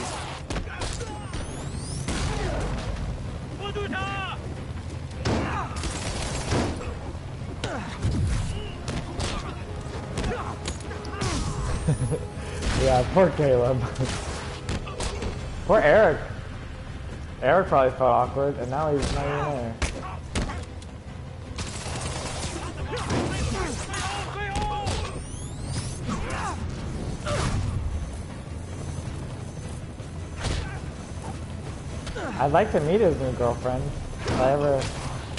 Yeah, poor Caleb. Poor Eric. Eric probably felt awkward, and now he's not even there. I'd like to meet his new girlfriend. If I ever,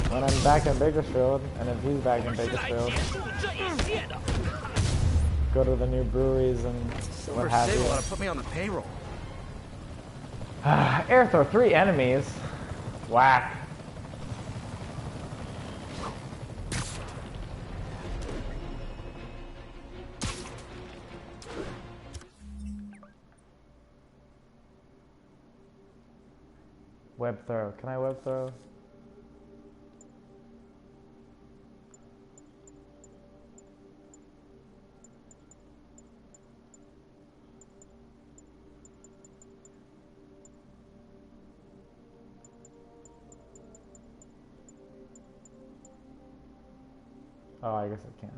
when I'm back in Bakersfield, and if he's back in Bakersfield, go to the new breweries and what have you. Want to put me on the payroll. Air throw 3 enemies. Whack. Web throw. Can I web throw? Oh, I guess I can.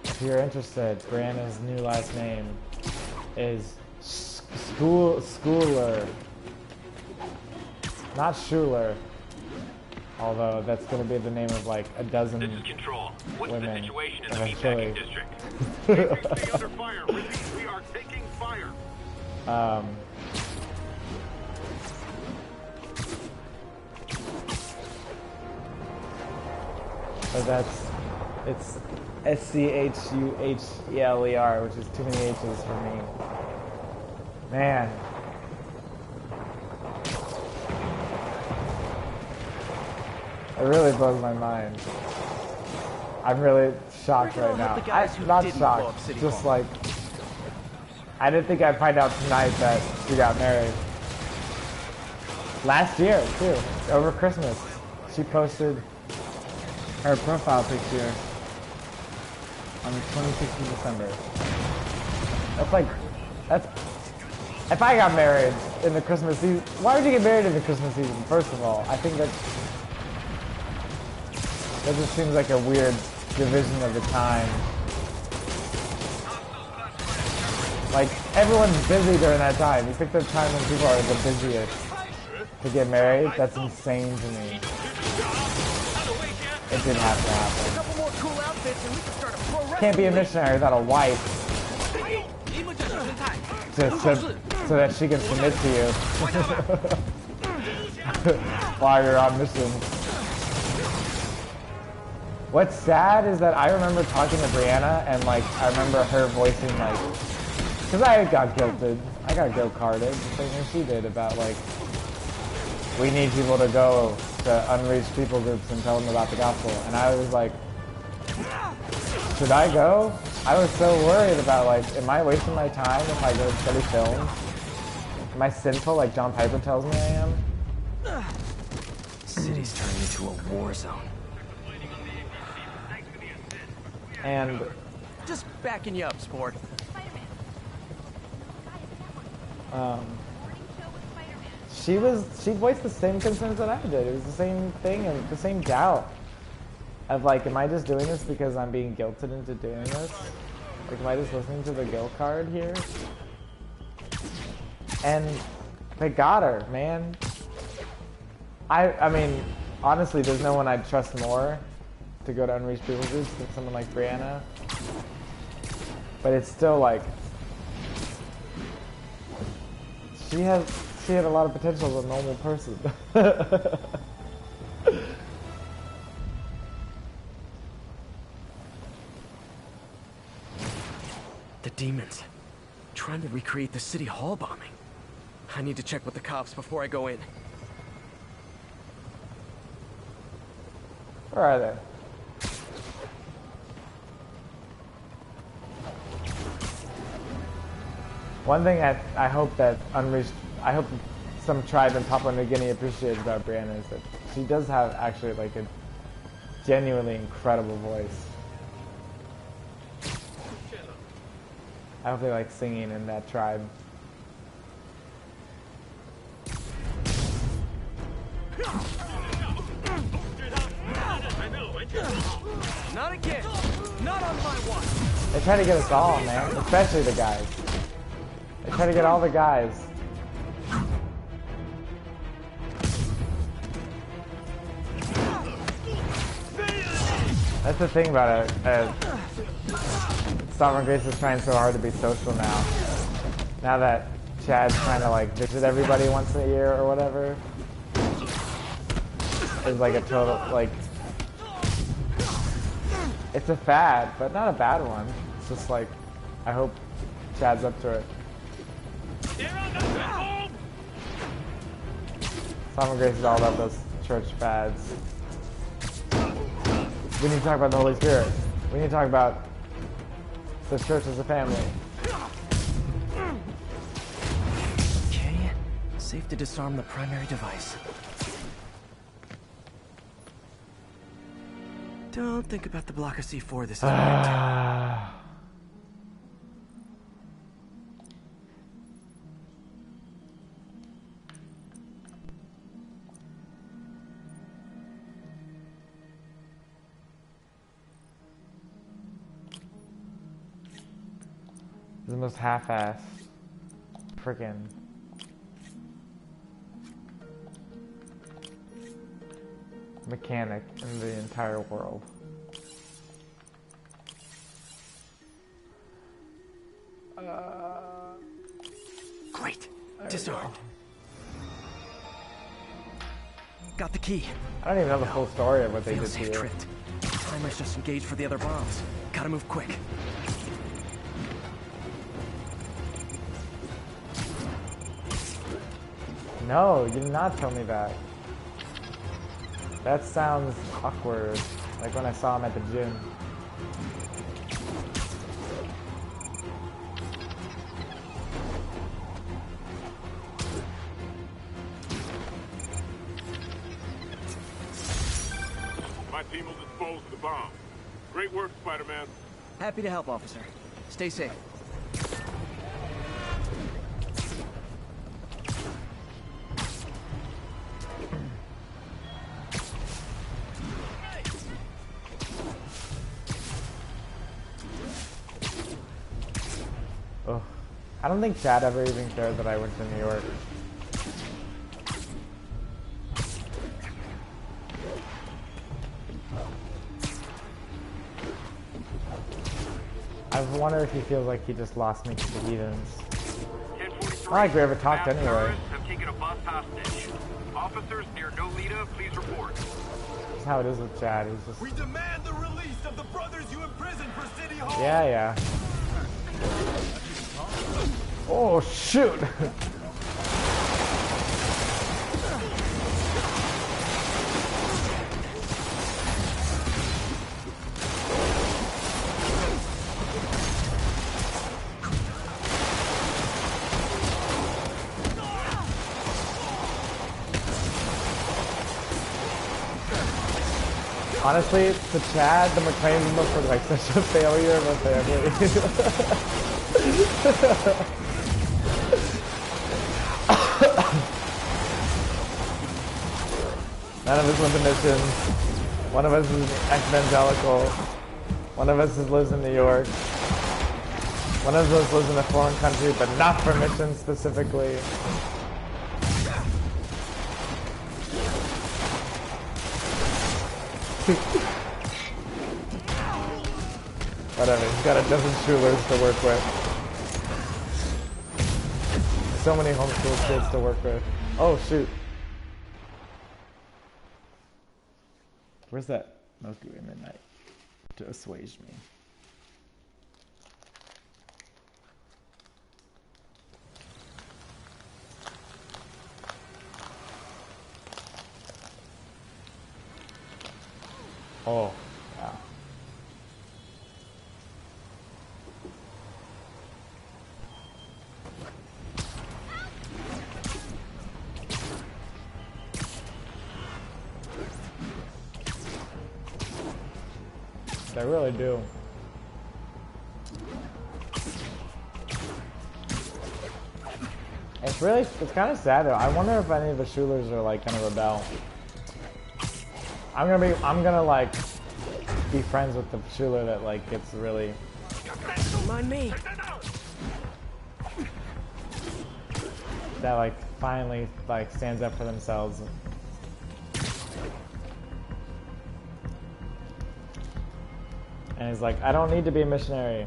If you're interested, Brianna's new last name is Schooler. Not Schuler. Although that's going to be the name of like a dozen This is Control. What's women the situation in the eventually. meatpacking district? Be under fire. Repeat, we are taking fire. But it's SCHUHELER, which is too many H's for me. Man. It really blows my mind. I'm really shocked Where right can I now. help the guys who Not didn't blow up shocked, City just Hall? like, I didn't think I'd find out tonight that she got married. Last year, too, over Christmas. She posted her profile picture on the 26th of December. That's like, that's, if I got married in the Christmas season, why would you get married in the Christmas season, first of all? I think that just seems like a weird division of the time. Like, everyone's busy during that time. You pick the time when people are the busiest to get married? That's insane to me. It didn't have to happen. Can't be a missionary without a wife. So that she can submit to you while you're on mission. What's sad is that I remember talking to Brianna and like I remember her voicing like, because I got guilted, I got guilt carded, the same thing she did about like, we need people to go to unreached people groups and tell them about the gospel. And I was like, should I go? I was so worried about like, am I wasting my time if I go study film? Am I sinful like John Piper tells me I am? City's turning into a war zone. And just backing you up, sport. She voiced the same concerns that I did. It was the same thing and the same doubt of like, am I just doing this because I'm being guilted into doing this? Like, am I just listening to the guilt card here? And they got her, man. I mean, honestly, there's no one I'd trust more to go to unreached people groups than someone like Brianna. But it's still like, she had a lot of potential as a normal person. The demons. Trying to recreate the city hall bombing. I need to check with the cops before I go in. Where are they? One thing I hope that I hope some tribe in Papua New Guinea appreciates about Brianna is that she does have actually like a genuinely incredible voice. I hope they like singing in that tribe. Not again! Not on my watch! They try to get us all, man. Especially the guys. They try to get all the guys. That's the thing about it. Sovereign Grace is trying so hard to be social now. Now that Chad's trying to like visit everybody once a year or whatever. It's like a total, like, it's a fad, but not a bad one. It's just like, I hope Chad's up to it. Sovereign Grace is all about those church fads. We need to talk about the Holy Spirit. We need to talk about the church as a family. Okay, safe to disarm the primary device. Don't think about the block of C4 this time. The most half-assed freaking mechanic in the entire world. Great. Disarmed. Got the key. I don't even know the full story of what they did to you. Tripped. Timer's just engaged for the other bombs. Gotta move quick. No, you did not tell me that. That sounds awkward. Like when I saw him at the gym. My team will dispose of the bomb. Great work, Spider-Man. Happy to help, officer. Stay safe. Ugh. I don't think Chad ever even cared that I went to New York. I wonder if he feels like he just lost me to the heathens. Not like we ever talked anyway. Have taken a bus hostage. Officers near Nolita, please report. That's how it is with Chad. He's just... We demand the release of the brothers you imprisoned for City Hall! Yeah, yeah. Oh, shoot! Honestly, to Chad, the McClanes look like such a failure of a family. None of us went to missions. One of us is evangelical. One of us lives in New York. One of us lives in a foreign country, but not for missions specifically. Whatever, he's got a dozen Schulers to work with. So many homeschool kids to work with. Oh, shoot. Where's that Milky Way Midnight to assuage me? Oh, yeah. They really do. It's kind of sad though. I wonder if any of the Schulers are like gonna rebel. I'm gonna like be friends with the Schuler that like gets really. Don't mind me. That like finally like stands up for themselves. And he's like, I don't need to be a missionary.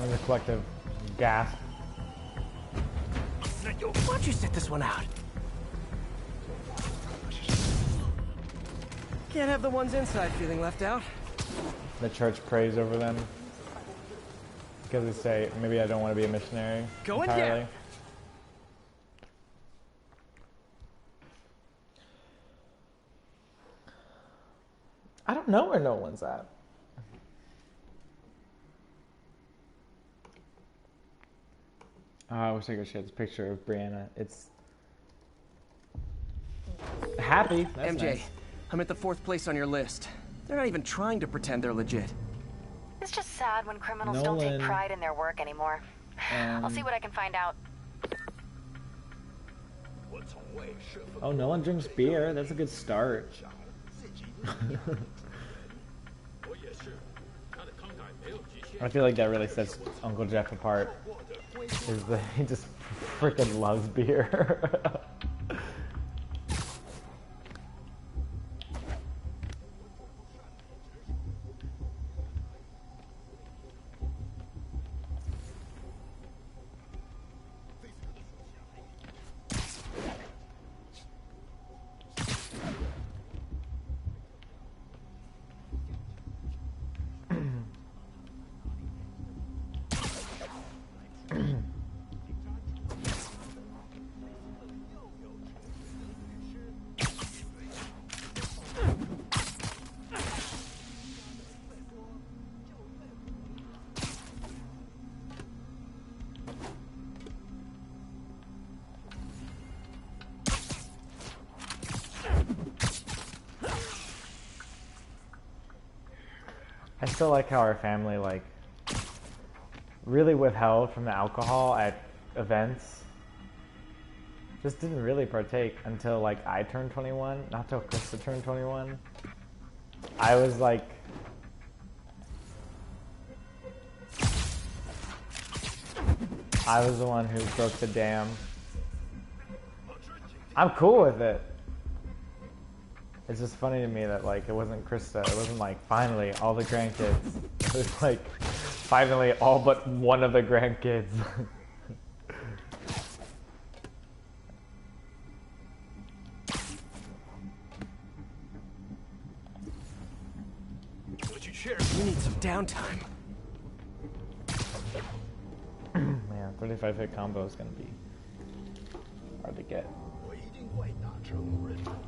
And the collective gasp. Why don't you sit this one out? Can't have the ones inside feeling left out. The church prays over them. Because they say, maybe I don't want to be a missionary. Go in entirely. there. I don't know where Nolan's at. Oh, I wish I could share this picture of Brianna. It's happy. That's MJ, nice. I'm at the 4th place on your list. They're not even trying to pretend they're legit. It's just sad when criminals don't take pride in their work anymore. I'll see what I can find out. Oh, Nolan drinks beer. That's a good start. I feel like that really sets Uncle Jeff apart. Is that he just freaking loves beer. I still like how our family like really withheld from the alcohol at events. Just didn't really partake until like I turned 21, not till Krista turned 21. I was like, I was the one who broke the dam. I'm cool with it. It's just funny to me that like it wasn't Krista. It wasn't like finally all the grandkids. It was like finally all but one of the grandkids. You need some downtime. Man, 35 hit combo is gonna be hard to get.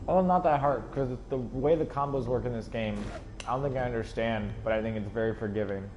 Well, not that hard, because the way the combos work in this game, I don't think I understand, but I think it's very forgiving.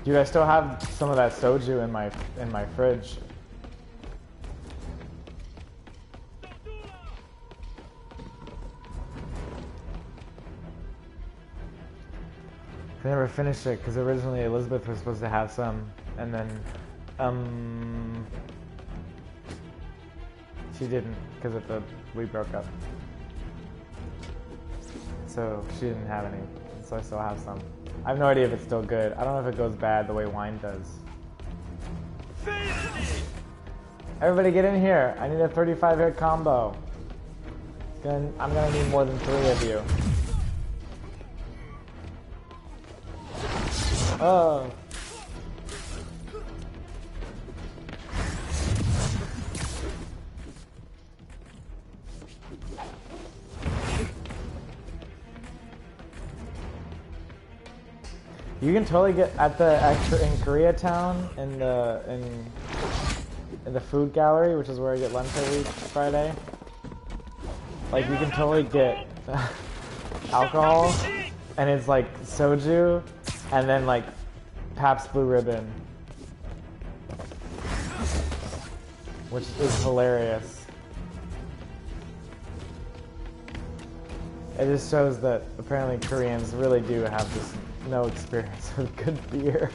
Dude, I still have some of that soju in my fridge. I never finished it because originally Elizabeth was supposed to have some, and then she didn't because we broke up. So she didn't have any, so I still have some. I have no idea if it's still good. I don't know if it goes bad the way wine does. Everybody get in here. I need a 35 hit combo. I'm gonna need more than 3 of you. Oh. You can totally get at the in Koreatown in the food gallery, which is where I get lunch every Friday. Like you can totally get alcohol, and it's like soju, and then like Pabst Blue Ribbon, which is hilarious. It just shows that apparently Koreans really do have this no experience with good beer.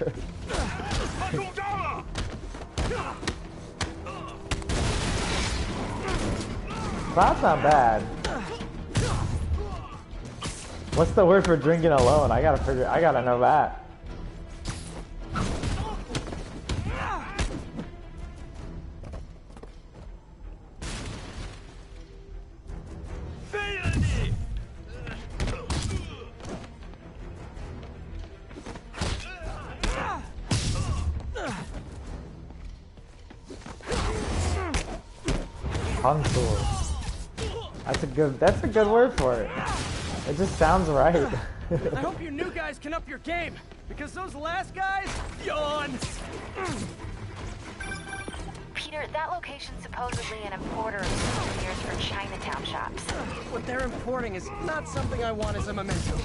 That's not bad. What's the word for drinking alone? I gotta know that. Contour. That's a good word for it. It just sounds right. I hope you new guys can up your game, because those last guys, yawn. Peter, that location's supposedly an importer of souvenirs for Chinatown shops. What they're importing is not something I want as a memento.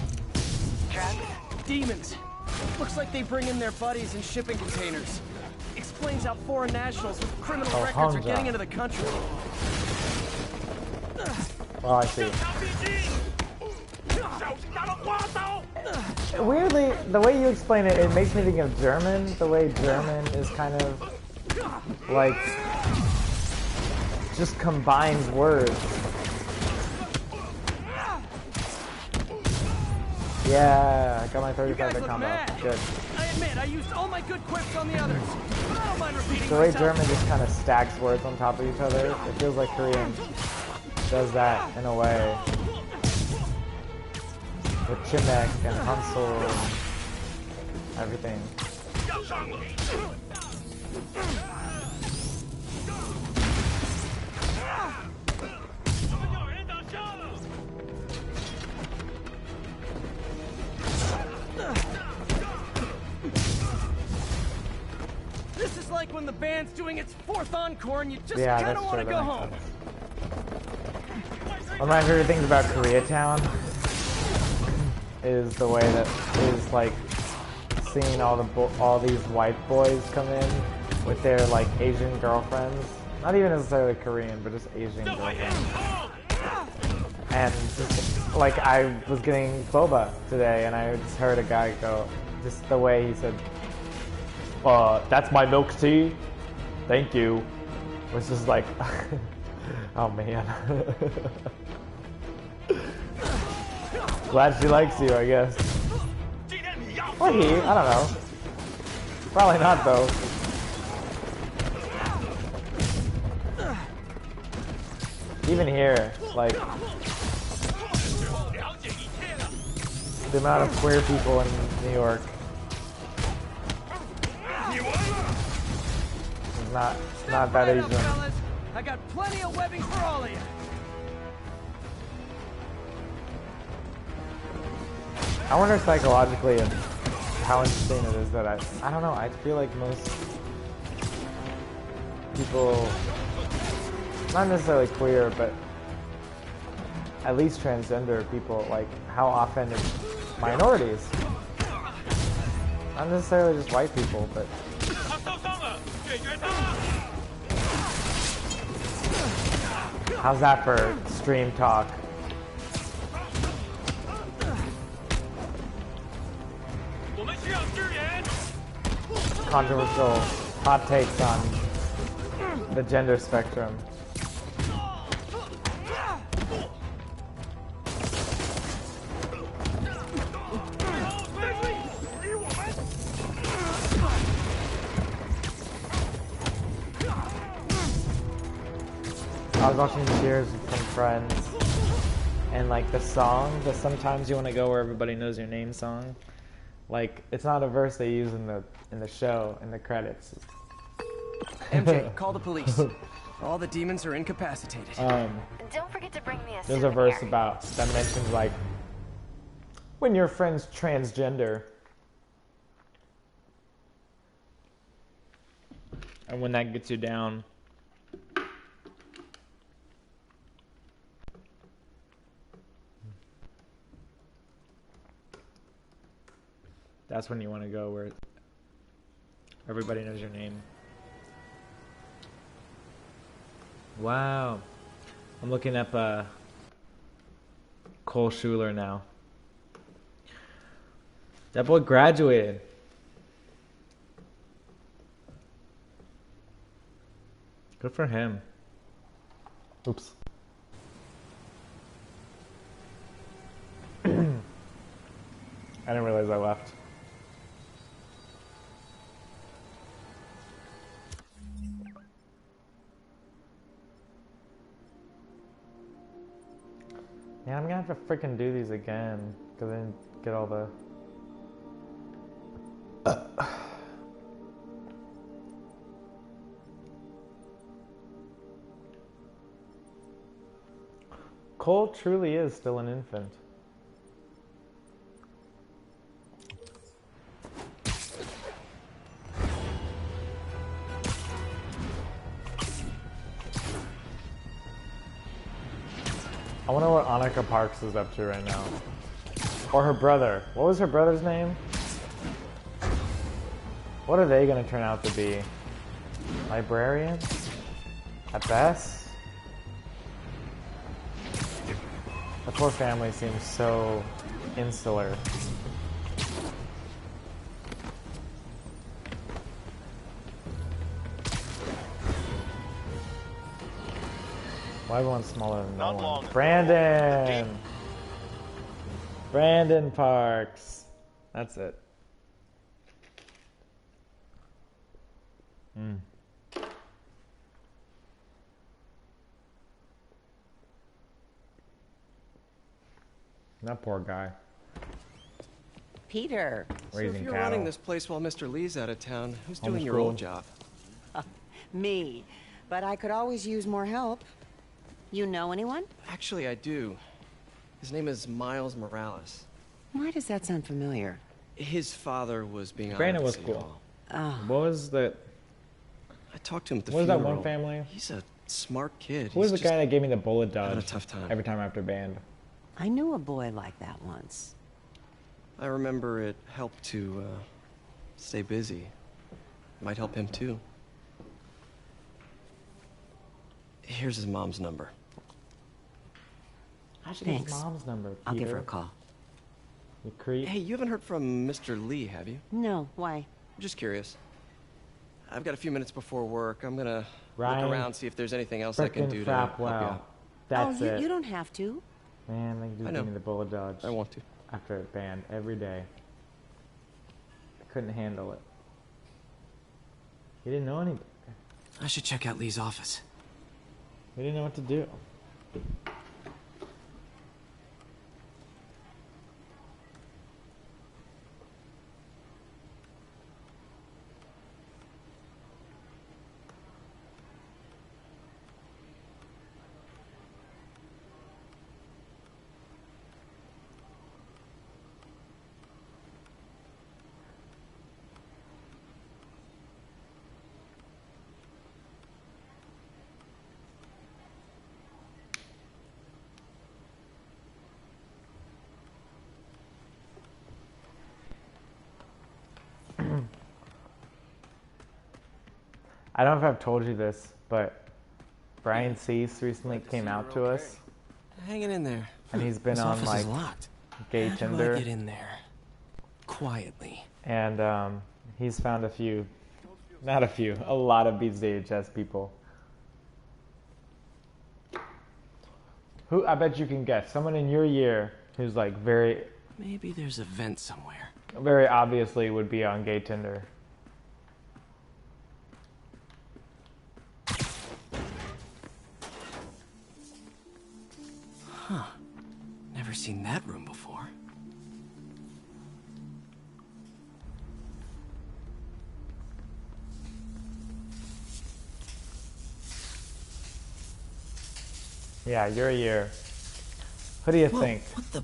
Drugs? Demons. Looks like they bring in their buddies in shipping containers. Explains how foreign nationals with criminal records are getting into the country. Oh, I see. Weirdly, the way you explain it, it makes me think of German. The way German is kind of like just combines words. Yeah, I got my 35 hit combo. Good. I admit, I used all my good quips on the others, but I don't mind repeating The way myself. German just kind of stacks words on top of each other, it feels like Korean does that in a way. With Chimek and Hansel and everything. like when the band's doing its 4th encore and you just Yeah, kind that's of want to true. go That home. makes sense. One of my favorite things about Koreatown is the way that is like seeing all these white boys come in with their like Asian girlfriends. Not even necessarily Korean, but just Asian girlfriends. And just, like I was getting boba today, and I just heard a guy go, just the way he said, "That's my milk tea, thank you," was just like, oh man. Glad she likes you, I guess. Or he, I don't know. Probably not though. Even here, like, the amount of queer people in New York is not that Asian. Fellas. I got plenty of webbing for all of you. I wonder psychologically how interesting it is that I don't know, I feel like most people, not necessarily queer, but at least transgender people, like how often it's minorities. Not necessarily just white people, but how's that for stream talk? Controversial hot takes on the gender spectrum. I was watching Cheers with some friends, and like the song, the "Sometimes You Want to Go Where Everybody Knows Your Name" song, like it's not a verse they use in the show in the credits. MJ, call the police. All the demons are incapacitated. Don't forget to bring me a There's a verse souvenir. about that mentions like when your friend's transgender, and when that gets you down. That's when you want to go where everybody knows your name. Wow. I'm looking up Cole Schuler now. That boy graduated. Good for him. Oops. I didn't realize I left. Yeah, I'm gonna have to freaking do these again because I didn't get all the. Cole truly is still an infant. I wonder what Annika Parks is up to right now. Or her brother. What was her brother's name? What are they gonna turn out to be? Librarians? At best? The poor family seems so insular. Why everyone's smaller than no one? Brandon! Brandon Parks. That's it. That poor guy. Peter. So if Raising you're cattle. running this place while Mr. Lee's out of town, who's doing your Homeschool. old job? Me. But I could always use more help. You know anyone? Actually, I do. His name is Miles Morales. Why does that sound familiar? His father was being Brandon honored was at City cool. Hall. Oh, What was the... talked to him at the What was funeral. that one family? He's a smart kid. Who was the He's guy that gave me the bullet having dodge a tough time. every time after band? I knew a boy like that once. I remember it helped to stay busy. Might help him too. Here's his mom's number. I should get his Thanks. mom's number, Peter. I'll give her a call. You creep. Hey, you haven't heard from Mr. Lee, have you? No, why? Just curious. I've got a few minutes before work. I'm gonna Ryan, look around, see if there's anything else I can Frickin' do to help you Frapwell. out. That's oh, it. you don't have to. Man, they just I know. give me the bullet dodge. I want to. After a band every day. I couldn't handle it. He didn't know anything. I should check out Lee's office. He didn't know what to do. I don't know if I've told you this, but Brian Cease recently came out to us, Hanging in there. and he's been This on office like is locked. gay How do I Tinder, get in there quietly? and he's found a lot of Beats DHS people. Who, I bet you can guess, someone in your year who's like very, Maybe there's a vent somewhere. very obviously would be on gay Tinder. Huh. Never seen that room before. Yeah, your year. Who do you Whoa, think? what the?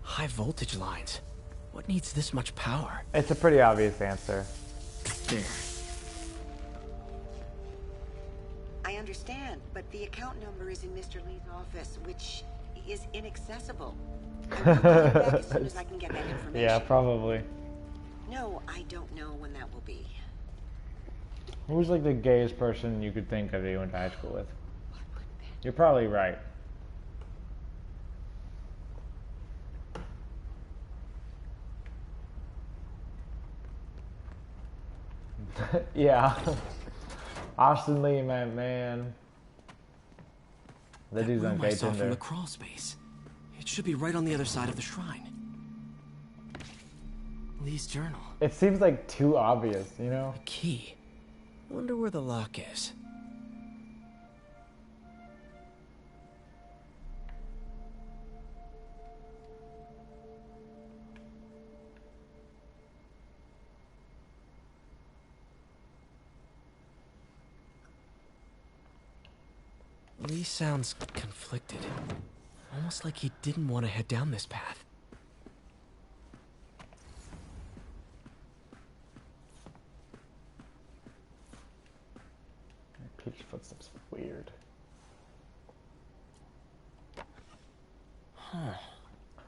High voltage lines. What needs this much power? It's a pretty obvious answer. There. I understand, but the account number is in Mr. Lee's office, which is inaccessible. I will call you back as soon as I can get that information. Yeah, probably. No, I don't know when that will be. Who's like the gayest person you could think of that you went to high school with? What would that? You're probably right. Yeah. Austin Lee, man. The dude's on room I gay saw from Tinder. the crawl space. It should be right on the other side of the shrine. Lee's journal. It seems like too obvious, you know? A key. Wonder where the lock is. Lee sounds conflicted. Almost like he didn't want to head down this path. Peter's footsteps weird. Huh.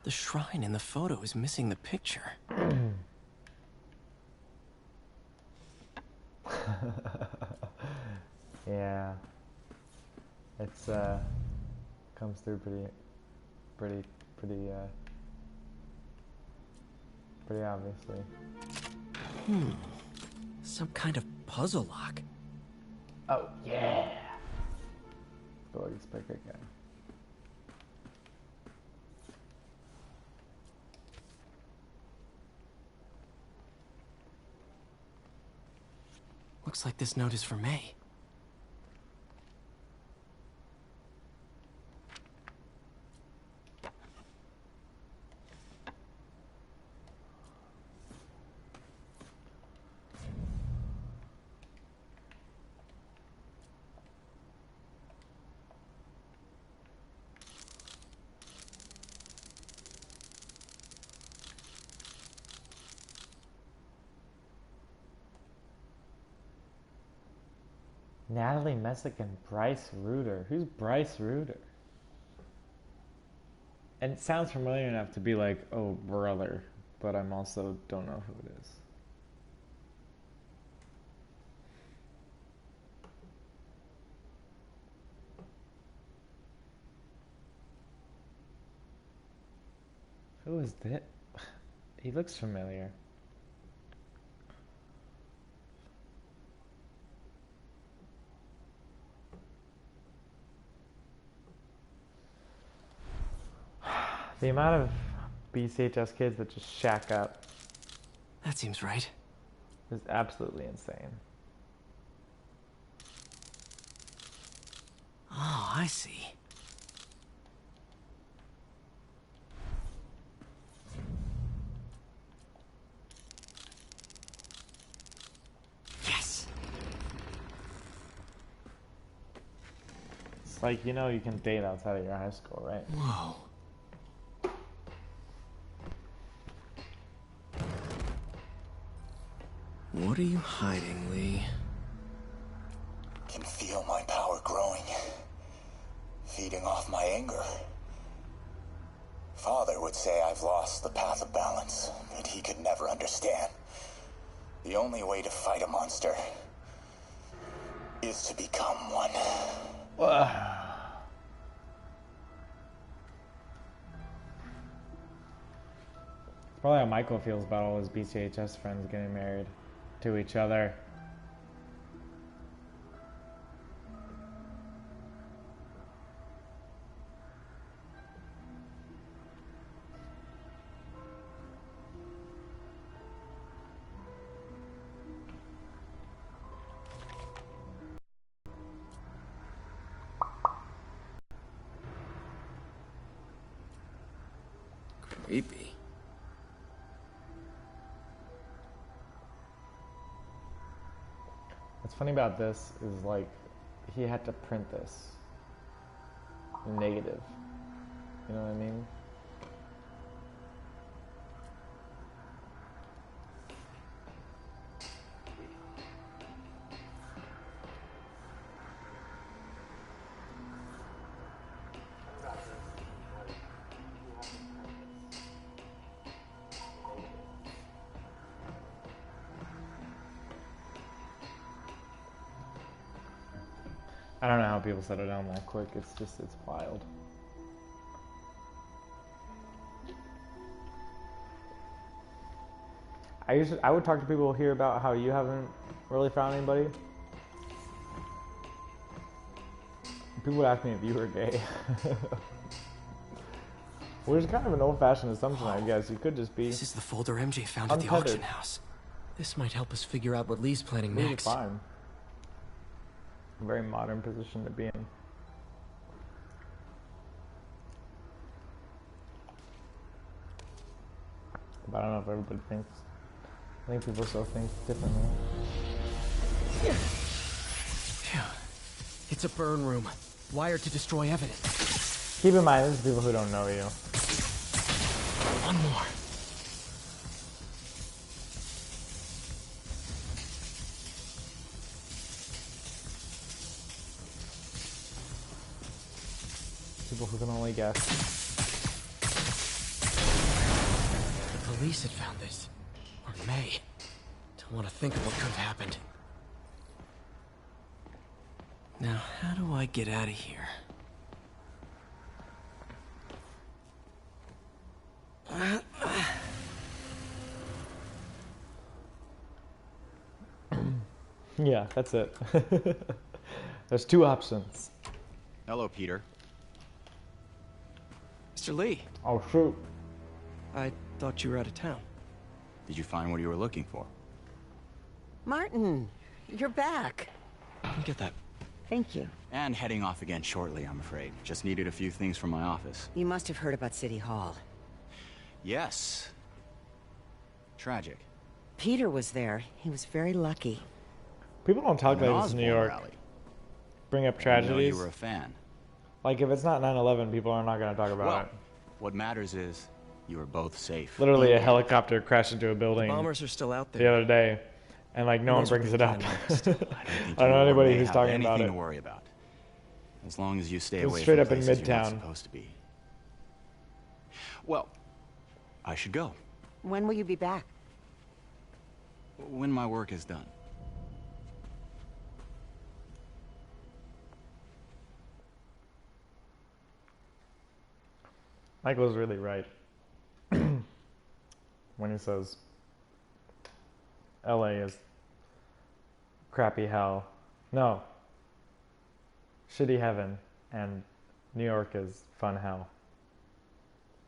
The shrine in the photo is missing the picture. Yeah. It's comes through pretty obviously. Some kind of puzzle lock. Oh yeah. The Lucky Spiker guy. Looks like this note is for May. Natalie Messick and Bryce Reuter. Who's Bryce Reuter? And it sounds familiar enough to be like, oh, brother. But I'm also don't know who it is. Who is that? He looks familiar. The amount of BCHS kids that just shack up That seems right. is absolutely insane. Oh, I see. Yes! It's like, you know, you can date outside of your high school, right? Whoa. What are you hiding, Lee? Can feel my power growing, feeding off my anger. Father would say I've lost the path of balance, but he could never understand. The only way to fight a monster is to become one. It's probably how Michael feels about all his BCHS friends getting married to each other. Creepy. What's funny about this is, like, he had to print this negative. You know what I mean? I don't know how people settle down that quick. It's wild. I would talk to people here about how you haven't really found anybody. People would ask me if you were gay. Which is kind of an old-fashioned assumption, I guess. You could just be. This is the folder MJ found at the untethered. auction house. This might help us figure out what Lee's planning Really next. fine. A very modern position to be in. But I don't know if everybody thinks. I think people still think differently. Phew. It's a burn room, wired to destroy evidence. Keep in mind, this is people who don't know you. One more. People who can only guess. The police had found this. Or may. Don't want to think of what could have happened. Now, how do I get out of here? Yeah, that's it. There's two options. Hello, Peter. Mr. Lee, Oh, shoot. I thought you were out of town. Did you find what you were looking for? Martin, you're back. Let me get that. Thank you. And heading off again shortly, I'm afraid. Just needed a few things from my office. You must have heard about City Hall. Yes. Tragic. Peter was there. He was very lucky. People don't talk An like this in New Osborne York. rally. Bring up I know tragedies. you were a fan. Like, if it's not 9/11, people are not going to talk about Well, it. what matters is you were both safe. Literally, a helicopter crashed into a building Bombers are still out the there. other day. and like no one brings it up. I think don't know you anybody may who's have talking about anything it. to worry about. As long as you stay It was away straight from up in places you're not Midtown. supposed to be. Well, I should go. When will you be back? When my work is done. Michael's really right when he says LA is crappy hell. No. Shitty heaven, and New York is fun hell.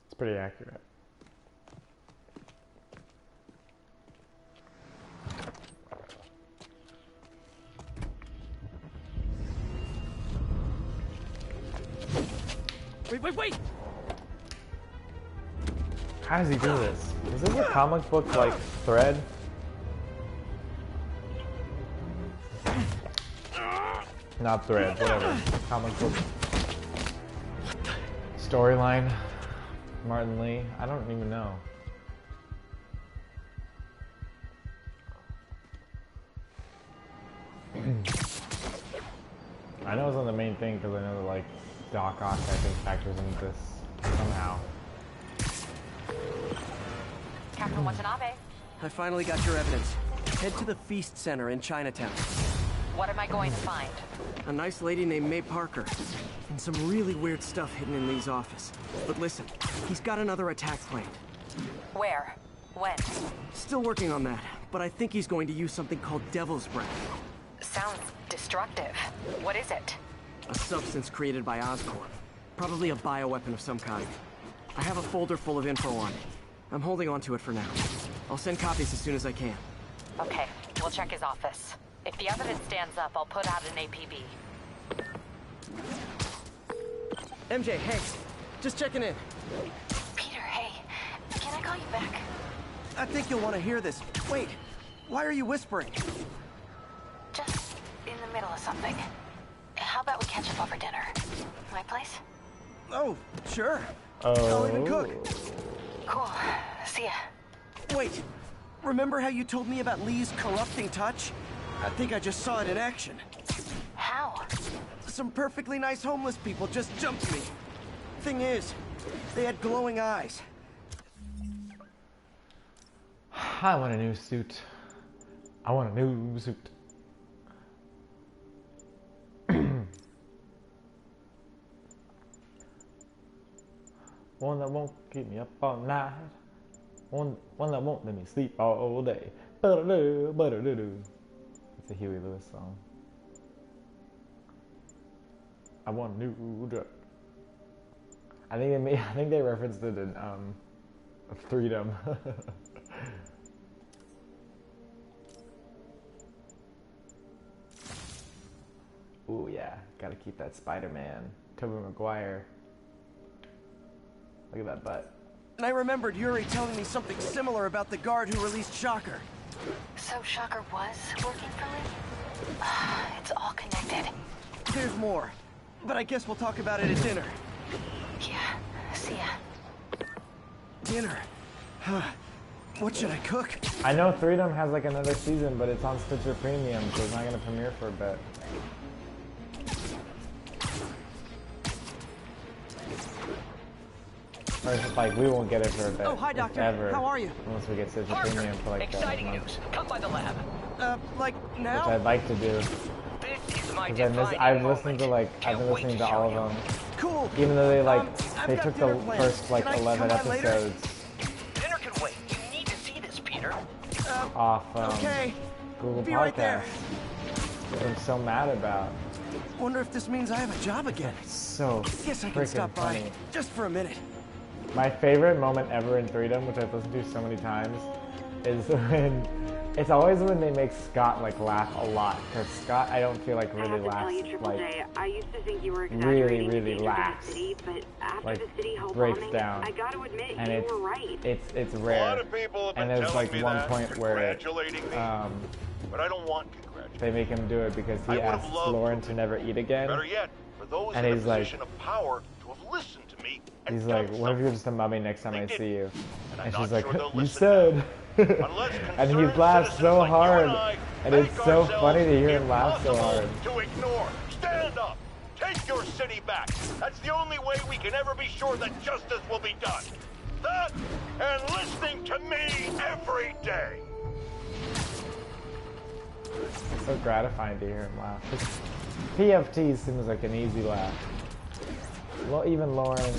It's pretty accurate. Wait! How does he do this? Is this a comic book like thread? Not thread, whatever. Comic book storyline. Martin Lee. I don't even know. I know it's not the main thing because I know that like Doc Ock I think factors into this somehow. Captain Watanabe, I finally got your evidence. Head to the Feast Center in Chinatown. what am I going to find? A nice lady named May Parker. And some really weird stuff hidden in Lee's office. But listen, he's got another attack planned. Where? When? Still working on that, but I think he's going to use something called Devil's Breath. Sounds destructive. What is it? A substance created by Oscorp. Probably a bioweapon of some kind. I have a folder full of info on it. I'm holding on to it for now. I'll send copies as soon as I can. Okay, we'll check his office. If the evidence stands up, I'll put out an APB. MJ, hey, just checking in. Peter, hey, can I call you back? I think you'll want to hear this. Wait, why are you whispering? Just in the middle of something. How about we catch up over dinner? My place? Oh, sure. I'll even cook. Cool. See ya. Wait, remember how you told me about Lee's corrupting touch? I think I just saw it in action. How? Some perfectly nice homeless people just jumped me. Thing is, they had glowing eyes. I want a new suit. I want a new suit. One that won't keep me up all night. One that won't let me sleep all day. It's a Huey Lewis song. I want a new drug. I think they referenced it in Freedom. Ooh yeah, gotta keep that Spider-Man. Tobey Maguire. Look at that butt. And I remembered Yuri telling me something similar about the guard who released Shocker. So Shocker was working for Lee? It's all connected. There's more, but I guess we'll talk about it at dinner. Yeah, see ya. Dinner? What should I cook? I know Freedom has like another season, but it's on Stitcher Premium, so it's not gonna premiere for a bit. Or it's just like we won't get it for a bit. Oh, hi, Doctor. Ever, How are you? Unless we get Stitcher Premium for like Exciting month. news. Come by the lab. Like now? Which I'd like to do. This is my Because I've listened to like, I've been listening to all of them. Cool. Even though they like, I've they got took dinner the plans. first like Can I 11 come by later? episodes Dinner can wait. You need to see this, Peter. off Okay. Google Be right there. Podcasts. Which I'm so mad about. Wonder if this means I have a job again. So Guess I can freaking stop by funny. just for a minute. My favorite moment ever in Freedom, which I've listened to so many times, is when it's always when they make Scott like laugh a lot. Because Scott, I don't feel like really laughs like I used to think you were really, exaggerating really the laughs. city, but after Like the city hall breaks bombing, down. I gotta admit And you were right. it's A rare. lot of people have And been there's telling like me one that, point where congratulating me, but I don't want congratulations. they make him do it because I he would've asks loved Lauren to never eat again. Better yet, for those And in a he's like, position of power to have listened to me. He's like, what if you're just a mummy next time I see you? And she's like, sure you said. And he laughs so hard. And it's so funny to hear him laugh so hard. To ignore. Stand up. Take your city back. That's the only way we can ever be sure that justice will be done. That and listening to me every day. It's so gratifying to hear him laugh. PFT seems like an easy laugh. Even Lauren,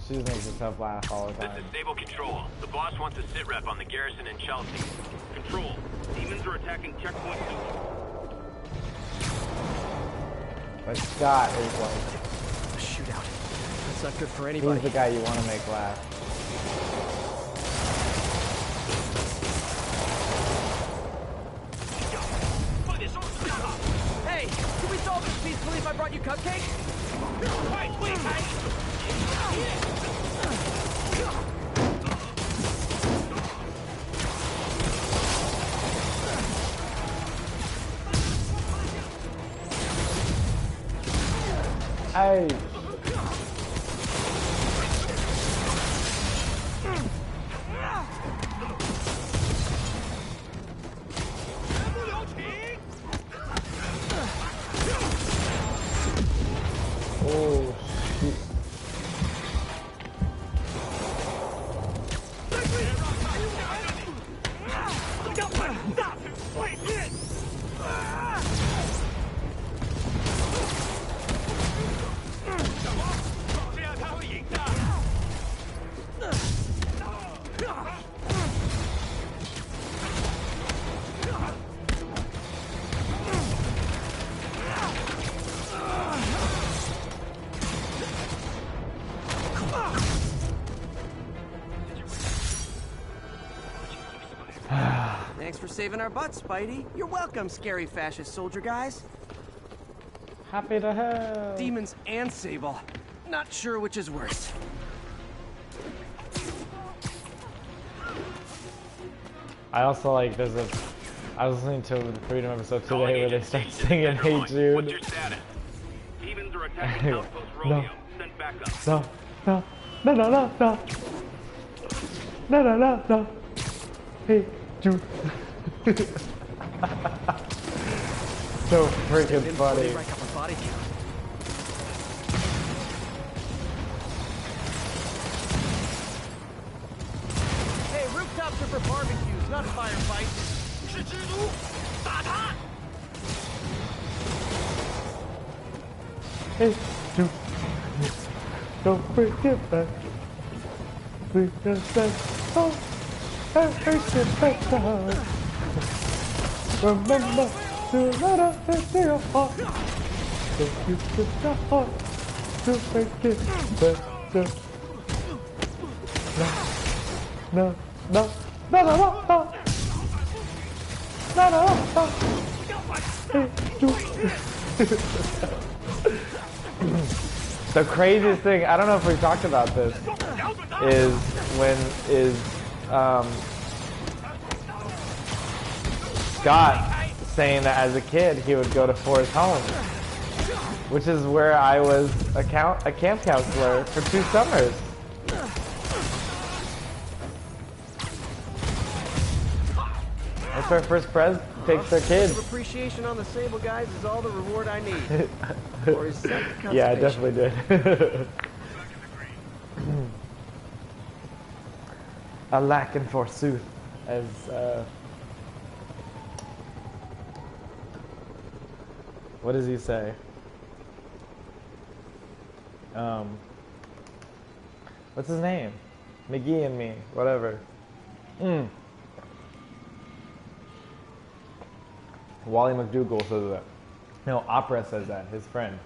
she just makes herself laugh all the time. This is Stable Control. The boss wants a sit rep on the garrison in Chelsea. Control. Demons are attacking checkpoint 2. But Scott is like A shootout. That's not good for anybody. he's the guy you want to make laugh. Hey, can we solve this peacefully if I brought you cupcakes? Hey. Oh, shit. Thanks for saving our butts, Spidey. You're welcome, scary fascist soldier guys. Happy to help. Demons and Sable. Not sure which is worse. I also like I was listening to the Freedom episode today where they start singing Hey Jude. What's your status? Demons are attacking Outpost Romeo. Send back up. No. Hey Jude. So freaking funny. Rack up a body count. Hey, rooftops are for barbecues, not firefights. Hey Jude. Don't forget that. We just said, oh, everything better. Remember to let us into your heart. Don't you put your heart to make it better. No. The craziest thing, I don't know if we talked about this, is Scott saying that as a kid he would go to Forest Home, which is where I was a camp counselor for 2 summers. That's where First Pres takes their kids. Appreciation on the Sable guys is all the reward I need. Or is that yeah, I definitely did. A lacking forsooth, as what does he say? What's his name? McGee and me, whatever. Wally McDougal says that. No, Opera says that, his friend.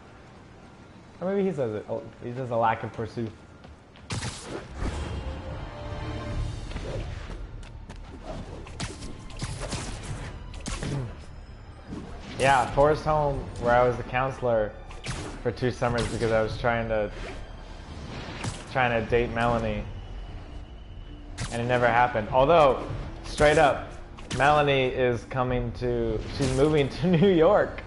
Or maybe he says it. Oh, he says a lack of pursuit. Yeah, Forest Home, where I was the counselor for 2 summers because I was trying to date Melanie, and it never happened. Although, straight up, Melanie is she's moving to New York.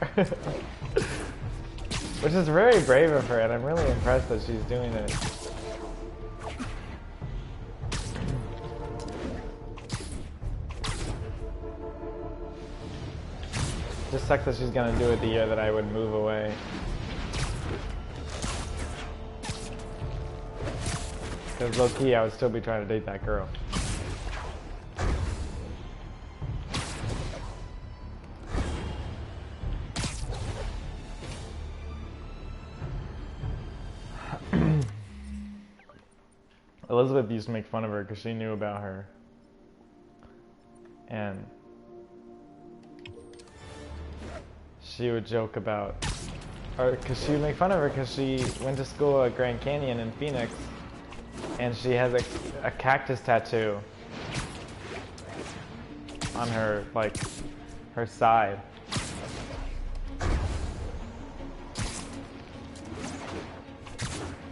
Which is very brave of her, and I'm really impressed that she's doing it. Just sucks that she's gonna do it the year that I would move away. Because low-key, I would still be trying to date that girl. Elizabeth used to make fun of her because she knew about her. And she would joke about, or because she would make fun of her because she went to school at Grand Canyon in Phoenix, and she has a cactus tattoo on her, like, her side.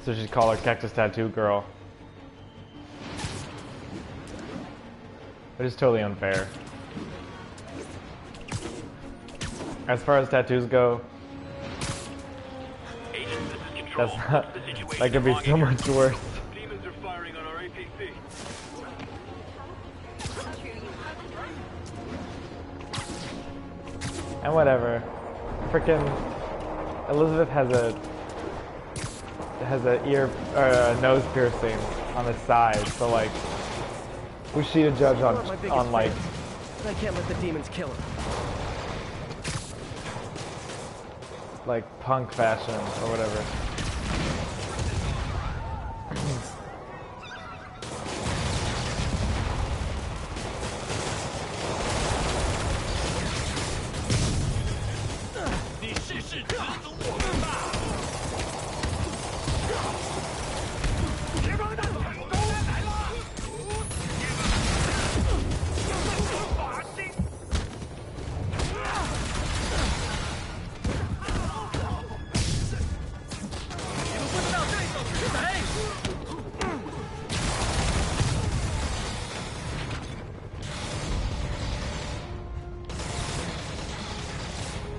So she'd call her Cactus Tattoo Girl. Which is totally unfair. As far as tattoos go, that's not, that could be so much worse. Demons are firing on our APC. And whatever. Frickin' Elizabeth has a ear or a nose piercing on the side, so like, who's she to judge on like? I can't let the demons kill her. Like punk fashion or whatever.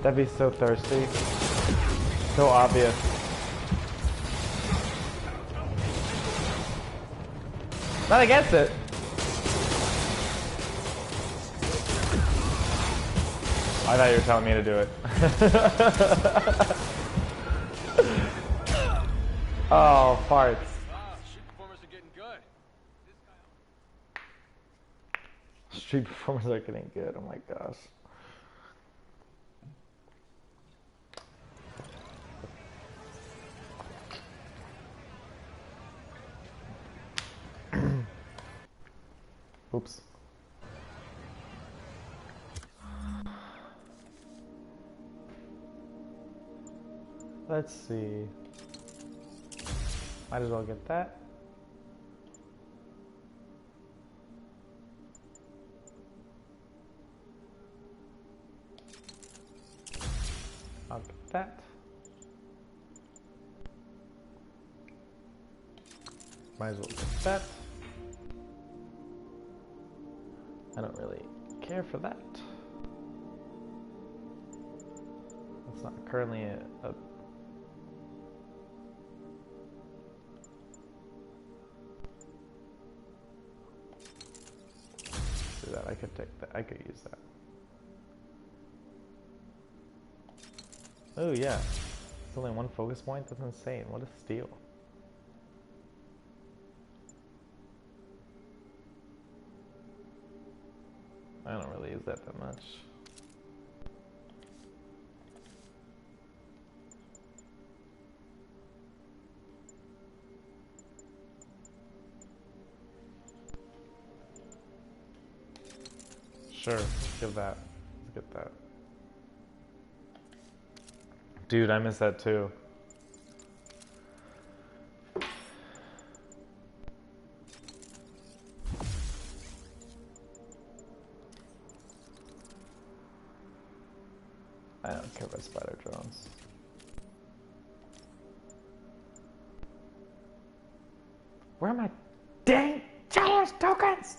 That'd be so thirsty. So obvious. Not against it. I thought you were telling me to do it. Oh, farts. Street performers are getting good. Oh my gosh. Oops. Let's see. Might as well get that. I'll get that. Might as well get that. I don't really care for that. It's not currently a do that. I could take that. I could use that. Oh yeah, it's only one focus point. That's insane. What a steal. I don't really use that much. Sure, let's give that. Let's get that. Dude, I miss that too. I don't care about spider drones. Where are my dang challenge tokens?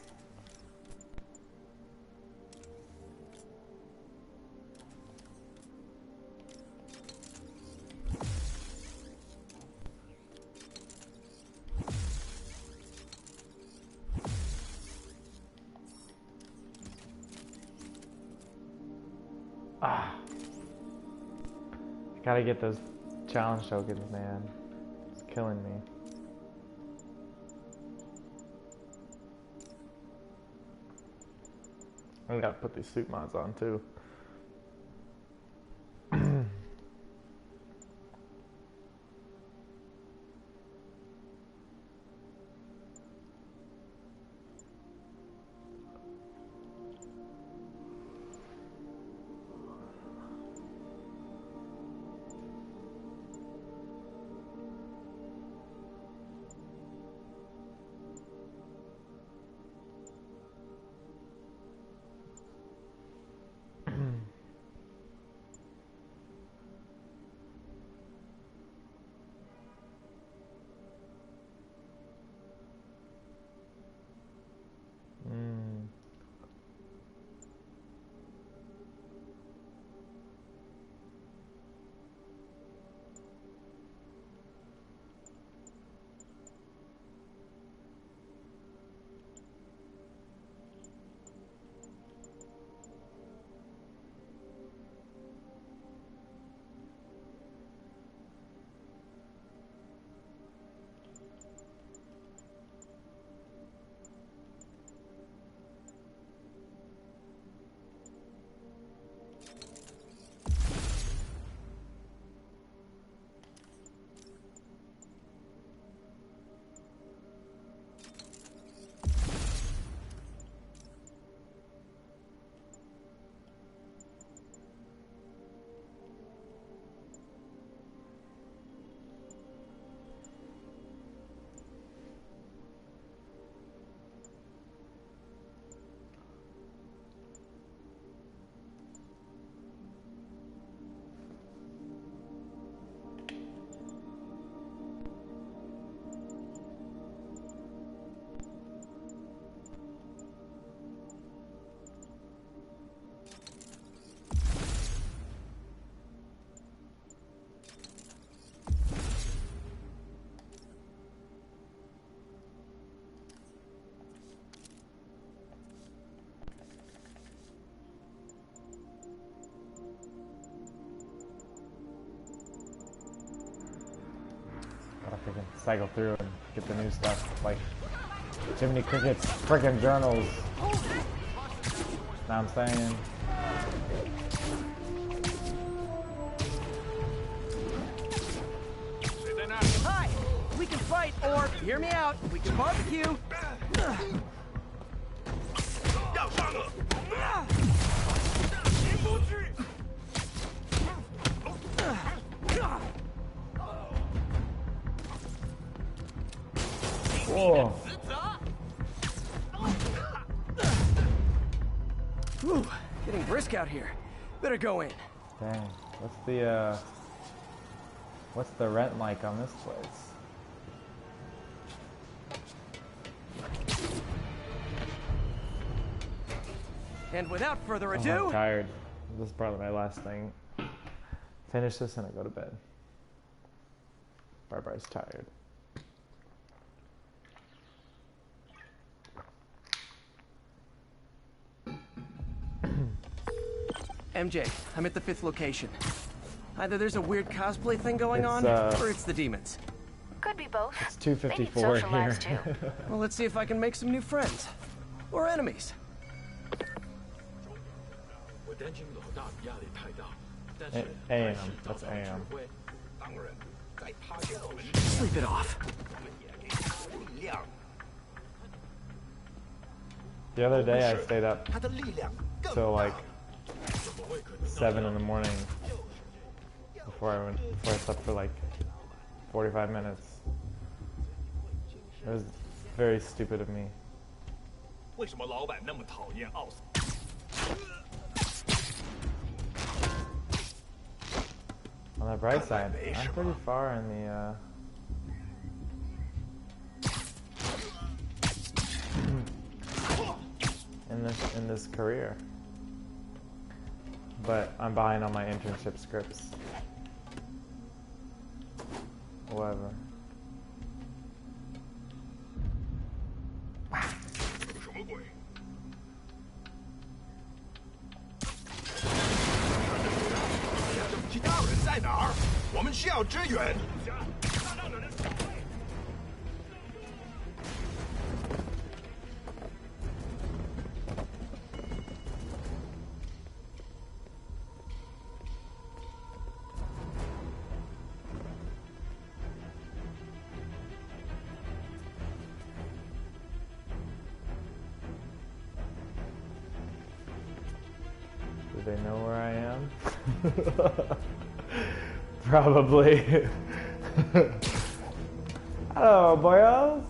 Ah. I gotta get those challenge tokens, man. It's killing me. I gotta put these suit mods on too. Freaking cycle through and get the new stuff, like Jiminy Cricket's freaking journals. Know what I'm saying? Hi! We can fight, or, hear me out, we can barbecue! Whoa. Whew, getting brisk out here. Better go in. Dang. What's the rent like on this place? And without further I'm ado... tired. This is probably my last thing. Finish this and I go to bed. Barbara's tired. MJ, I'm at the 5th location. Either there's a weird cosplay thing going on, or it's the demons. Could be both. It's 2:54 social lives too. Well, let's see if I can make some new friends. Or enemies. AM. That's AM. Sleep it off. The other day I stayed up till like 7 in the morning before I slept for like 45 minutes. It was very stupid of me. On the bright side, I'm pretty far in the in this career, but I'm behind on my internship scripts. Whatever. 在哪儿？我们需要支援。 Do they know where I am? Probably. Hello, boyos.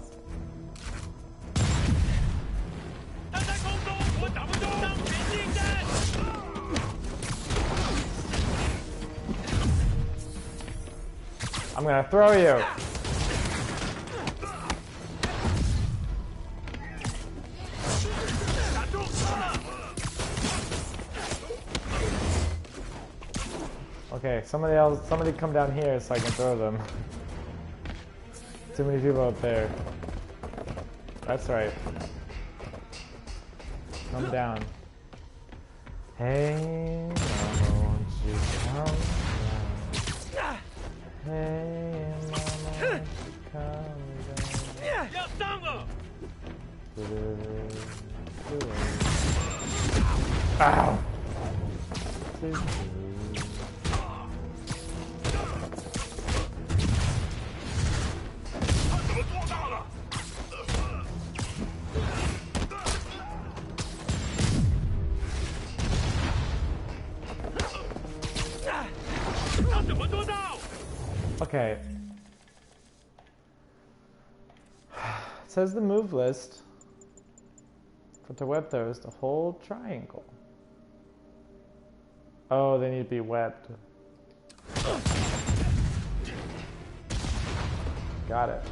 I'm gonna throw you. Okay, somebody come down here so I can throw them. Too many people up there. That's right. Come down. Hey, mama, won't you come down? Hey, mama, won't you come down? Ow! Okay. It says the move list for to web throws to hold triangle. Oh, they need to be webbed. Got it.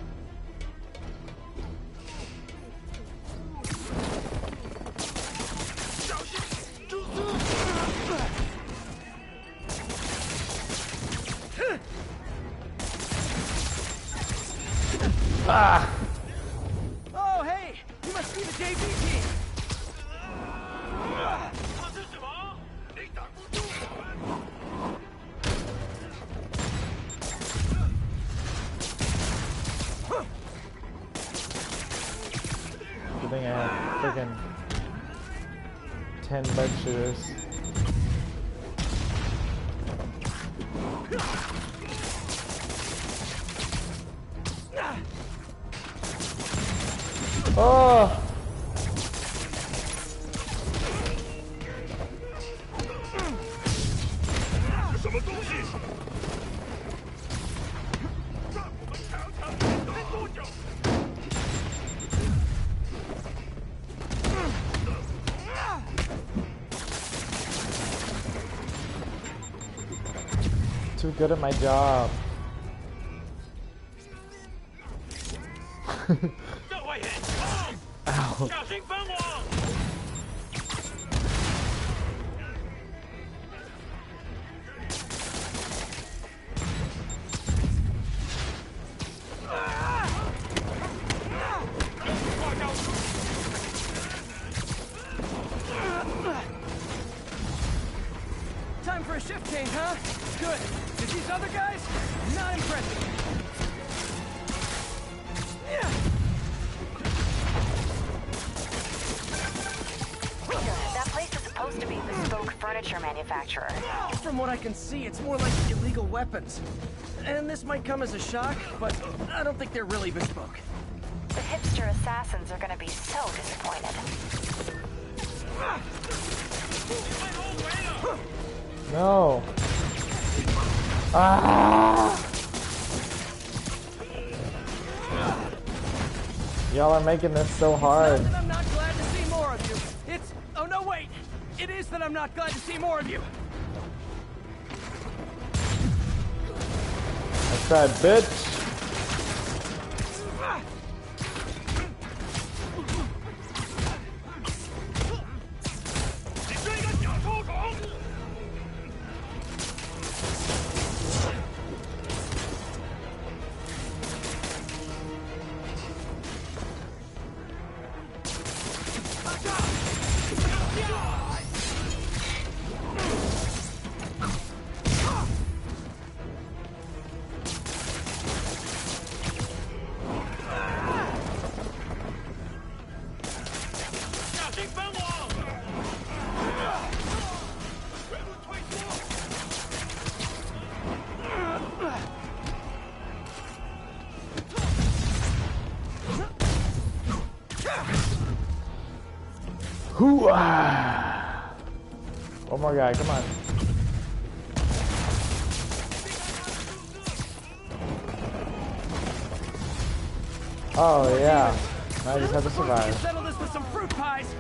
Ah! Oh, hey! You must be the JV team! Good thing I have freaking 10 bed shooters. Oh! Too good at my job. Ow. Time for a shift change, huh? Good. Did these other guys? Not impressive. That place is supposed to be a bespoke furniture manufacturer. From what I can see, it's more like illegal weapons. And this might come as a shock, but I don't think they're really bespoke. The hipster assassins are gonna be so disappointed. No. Ah! Y'all are making this so hard. It's not that I'm not glad to see more of you. It's... Oh, no, wait. It is that I'm not glad to see more of you. That's that bitch. Hoo-ah! One more guy, come on. Oh yeah, now I just have to survive. Settle this with some fruit pies.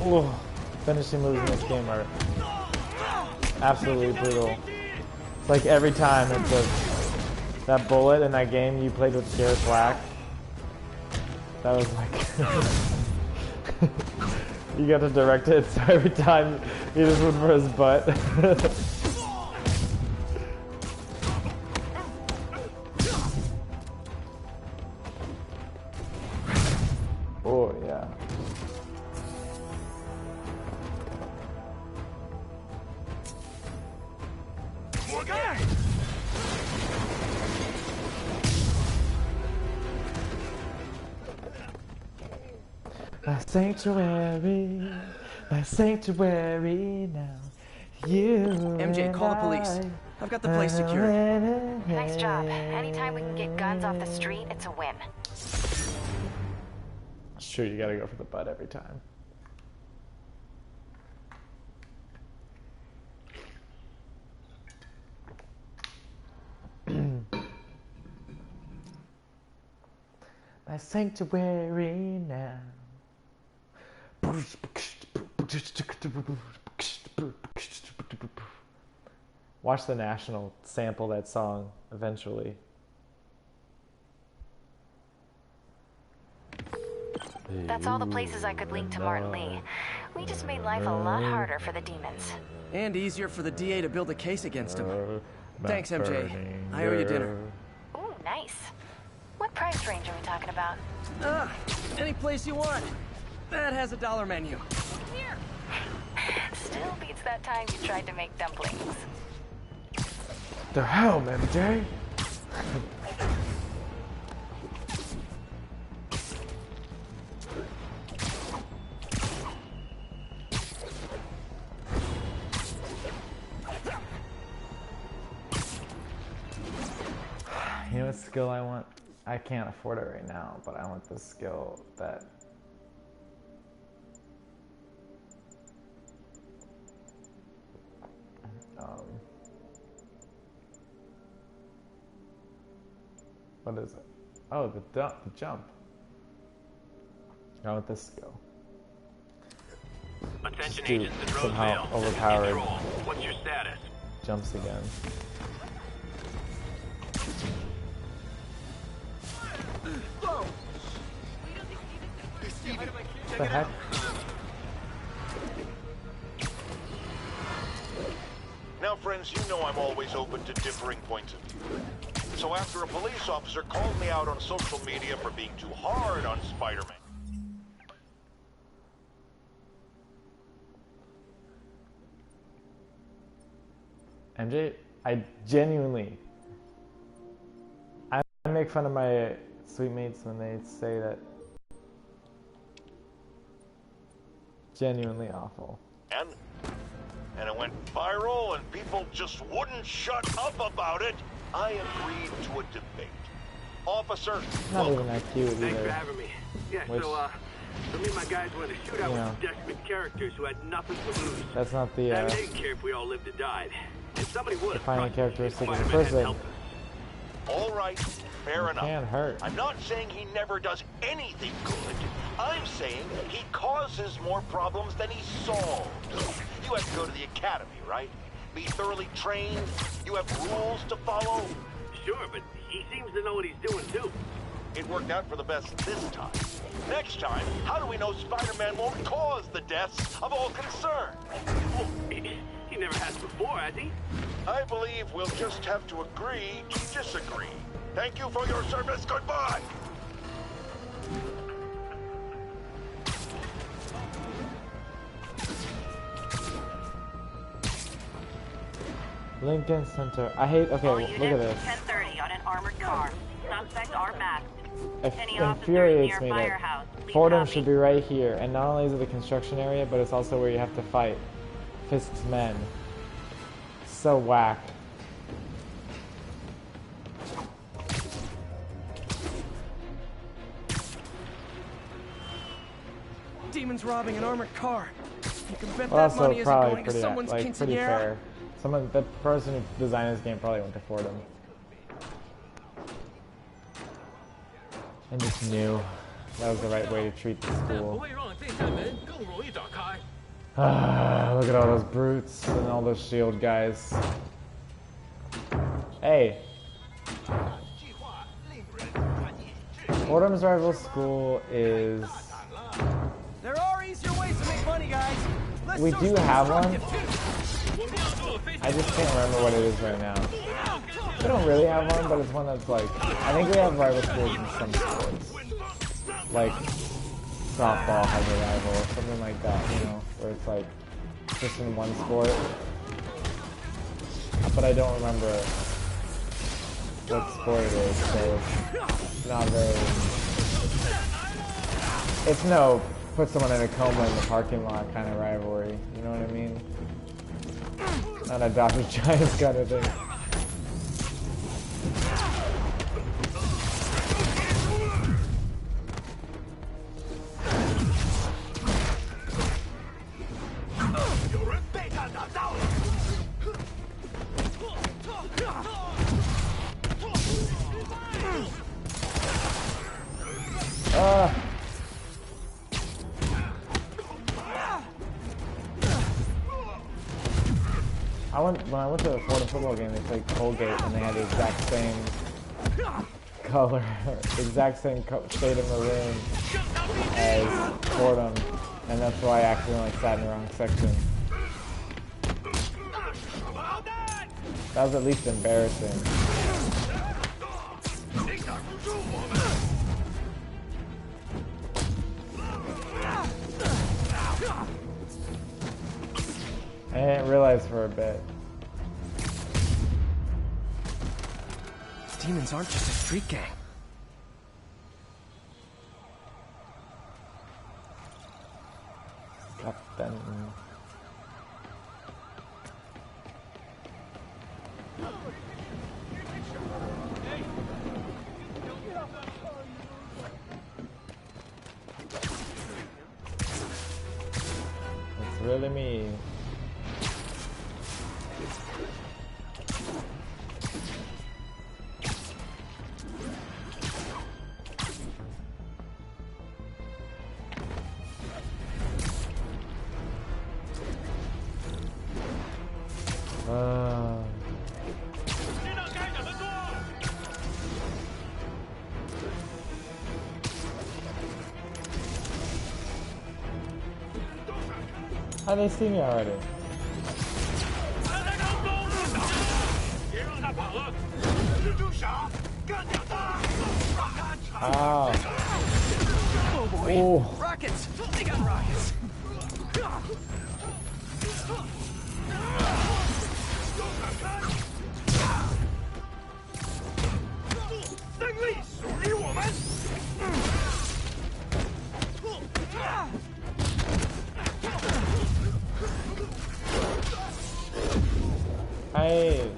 Oh, finishing moves in this game are absolutely brutal. It's like every time it's that bullet in that game you played with Garrett Black. That was like you got to direct it, so every time he just went for his butt. Oh yeah. My sanctuary now. You. MJ, call the police. I've got the place secured. Nice job. Anytime we can get guns off the street, it's a win. It's true, you gotta go for the butt every time. My sanctuary now. Watch the National sample that song eventually. That's all the places I could link to Martin Lee. We just made life a lot harder for the demons. And easier for the DA to build a case against him. Thanks, MJ. I owe you dinner. Ooh, nice. What price range are we talking about? Any place you want. That has a dollar menu. Here. Still beats that time you tried to make dumplings. The hell, MJ? You know what skill I want? I can't afford it right now, but I want the skill that what is it? Oh, the jump. I want this skill. Attention Dude, agents in somehow Rosedale. overpowered. Control. What's your status? Jumps again. What the heck? Now, friends, you know I'm always open to differing points of view. So after a police officer called me out on social media for being too hard on Spider-Man, MJ, I genuinely, I make fun of my sweet mates when they say that. Genuinely awful. and it went viral and people just wouldn't shut up about it, I agreed to a debate. Officer, Not even that cute either. Thanks for having me. Yeah, Which, so me and my guys went to shootout with some desperate characters who had nothing to lose. That's not the I mean, they didn't care if we all lived or died. If somebody would have defining characteristic of a Spider-Man had person. helped us. all right, fair enough. Can't hurt. I'm not saying he never does anything good. I'm saying he causes more problems than he solves. You have to go to the academy, right? Be thoroughly trained. You have rules to follow. Sure, but he seems to know what he's doing, too. It worked out for the best this time. Next time, how do we know Spider-Man won't cause the deaths of all concerned? Well, he never has before, has he? I believe we'll just have to agree to disagree. Thank you for your service. Goodbye. Lincoln Center. I hate. Okay, All look at units, this. 10:30 on an armored car. Suspects are masked. infuriates me that Fordham should be right here, and not only is it the construction area, but it's also where you have to fight Fisk's men. So whack. Demons robbing an armored car. You can bet Well, that money isn't probably going to someone's pretty quinceañera. fair. The person who designed this game probably went to Fordham. And just knew that was the right way to treat the school. Look at all those brutes and all those shield guys. Hey! Fordham's rival school is... There are easier ways to make money, guys. We do have one. I just can't remember what it is right now. We don't really have one, but it's one that's like... I think we have rival schools in some sports. Like, softball has a rival or something like that, you know? Where it's like, just in one sport. But I don't remember what sport it is, so it's not very... It's no put someone in a coma in the parking lot kind of rivalry, you know what I mean? Not a Dr. Giants kind of thing. When I went to a Florida football game, they played Colgate, and they had the exact same color, exact same shade of maroon as Fordham, and that's why I accidentally sat in the wrong section. That was at least embarrassing. I didn't realize for a bit. Demons aren't just a street gang. Captain. It's really me. How they see me already? Oh. Oh. Rockets! They got rockets! Hey.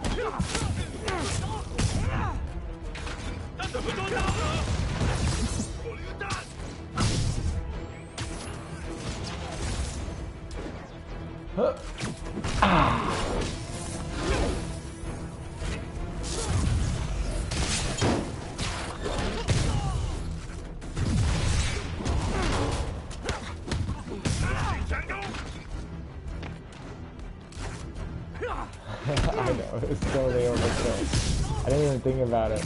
I know, it's totally overkill. I didn't even think about it.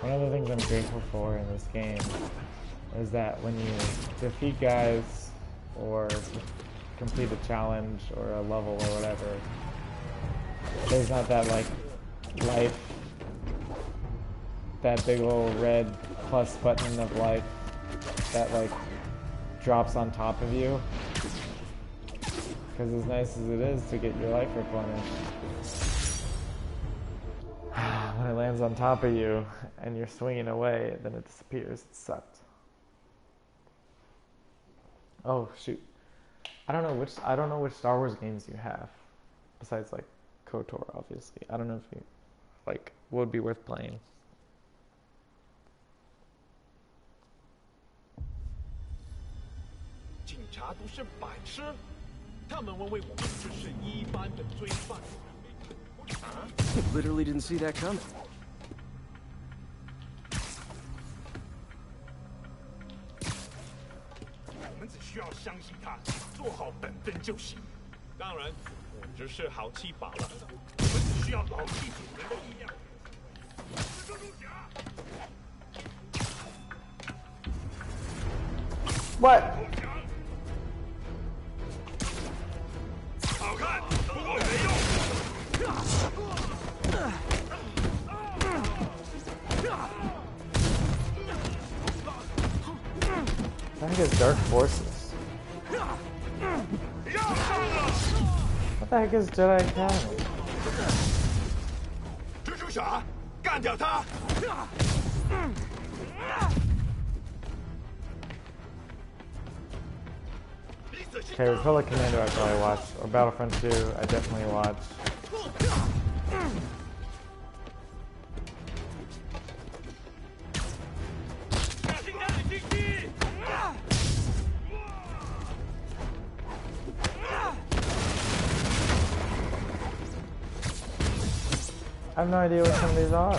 One of the things I'm grateful for in this game is that when you defeat guys or complete a challenge or a level or whatever, there's not that like life, that big old red plus button of life that like drops on top of you. Because as nice as it is to get your life replenished, when it lands on top of you and you're swinging away, then it disappears. It sucked. Oh shoot! I don't know which Star Wars games you have, besides like KOTOR, obviously. I don't know if you like would be worth playing. 警察都是白痴，他们认为我们只是一般的罪犯。Literally didn't see that coming. 我们只需要相信他，做好本分就行。当然，我只是好气罢了。我们只需要牢记主人的力量。蜘蛛侠。What? 好看，不过没用。I think it's Dark Forces. What the heck is Jedi Academy? 蜘蛛侠，干掉他！ Okay, Republic Commando I probably watched, or Battlefront 2 I definitely watched. I have no idea what some of these are. I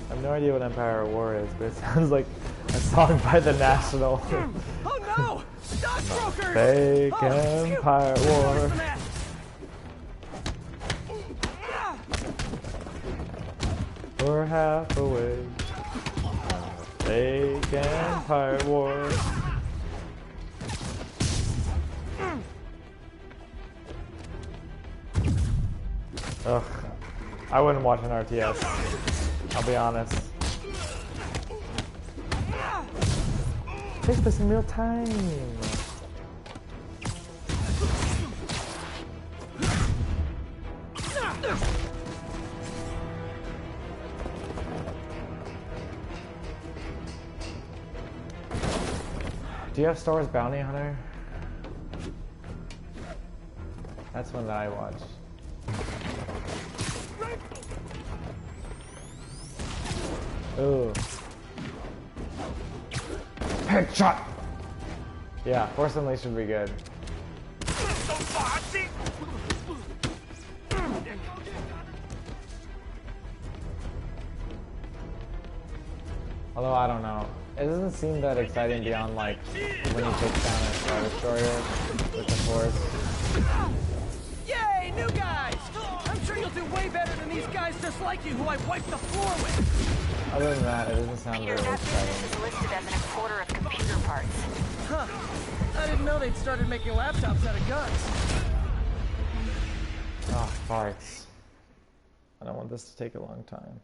have no idea what Empire at War is, but it sounds like a song by The National. Oh no! Stockbrokers! Fake Empire at War. We're half away. Fake Empire at War. Ugh. I wouldn't watch an RTS. I'll be honest. Take this in real time. Do you have Star Wars Bounty Hunter? That's one that I watched. Ooh. Headshot! Yeah, Force Unleashed should be good. Although, I don't know. It doesn't seem that exciting beyond, like, when you take down a Star Destroyer with the Force. Yay, new guys! I'm sure you'll do way better than these guys just like you who I wiped the floor with. Other than that, it doesn't sound Peter, really that business exciting. is listed as an importer of computer parts. Huh. I didn't know they'd started making laptops out of guns. Oh, farts. I don't want this to take a long time.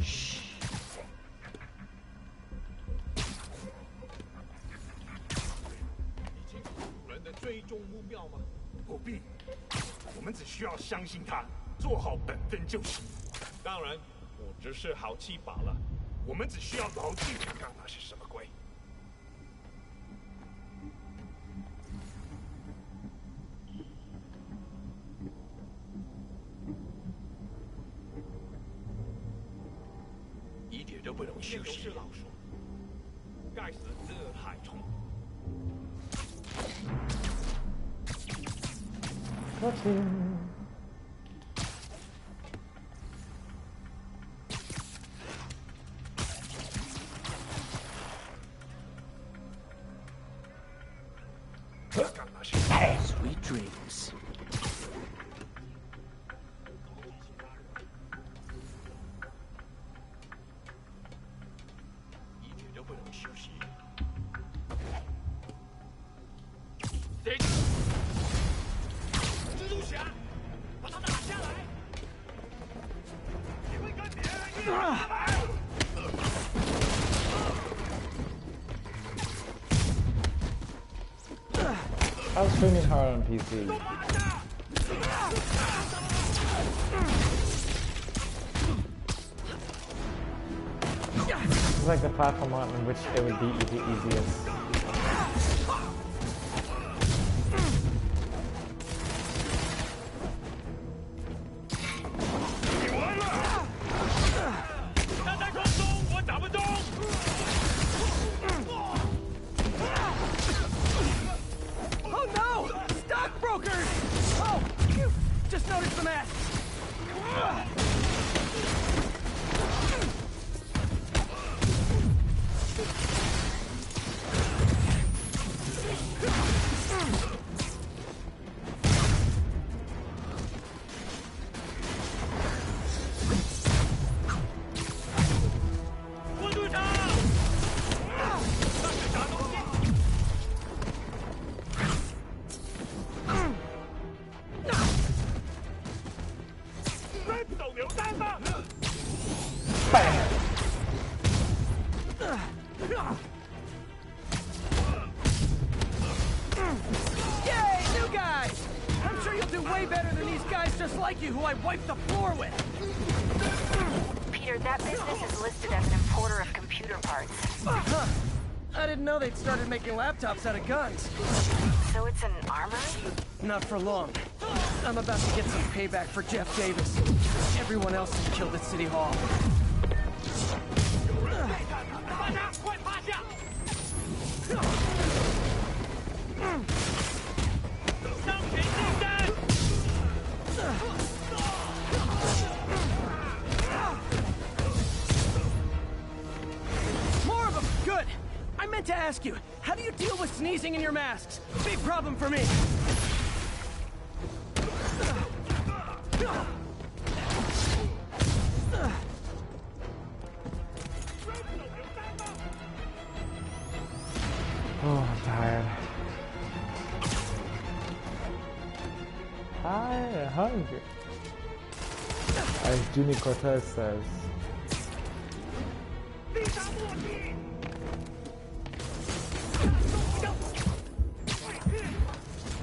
Shh. 追踪目标吗？不必，我们只需要相信他，做好本分就行。当然，我只是好气罢了。我们只需要牢记刚刚是什么鬼。一点都不能休息。该死的海虫！ Got him. Sweet dreams. 一点都不能休息。蜘蛛侠，把他打下来！你会跟别人一样吗？ I was streaming hard on PC. It's like the platform on which it would be the easiest. Just noticed the mask! Who I wiped the floor with! Peter, that business is listed as an importer of computer parts. Huh. I didn't know they'd started making laptops out of guns. So it's an armory? Not for long. I'm about to get some payback for Jeff Davis. Everyone else is killed at City Hall. I meant to ask you, how do you deal with sneezing in your masks? Big problem for me. Oh, I'm tired. I'm hungry. As Jimmy Cortez says.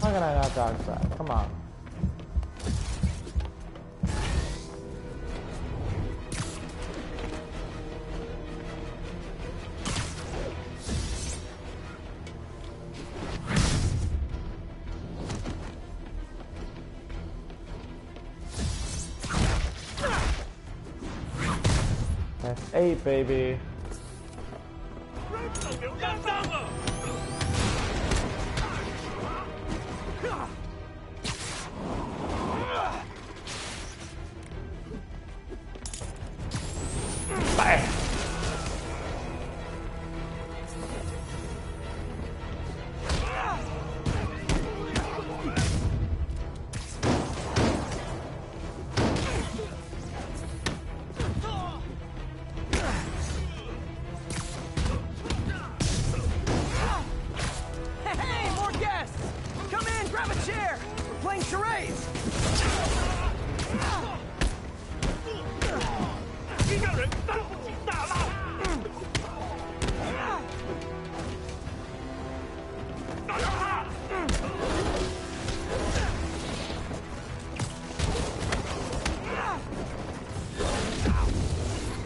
How can I not dodge that? Come on. That's 8, baby.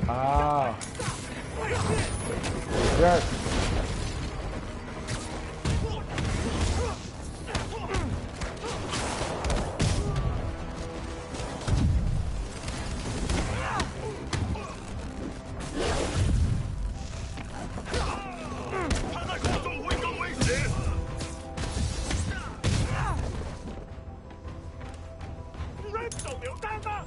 Ah. Jerk. 手榴弹吗？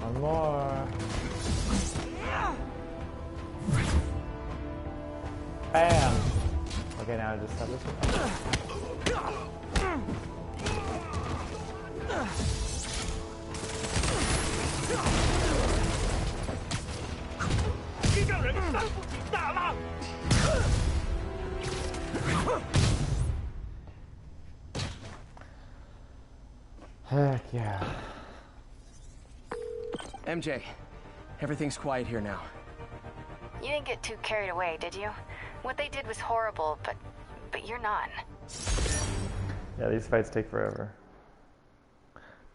One more. Bam! Okay, now I just have this one. 这让人伤不起大浪。 Heck yeah. MJ, everything's quiet here now. You didn't get too carried away, did you? What they did was horrible, but you're not. Yeah, these fights take forever.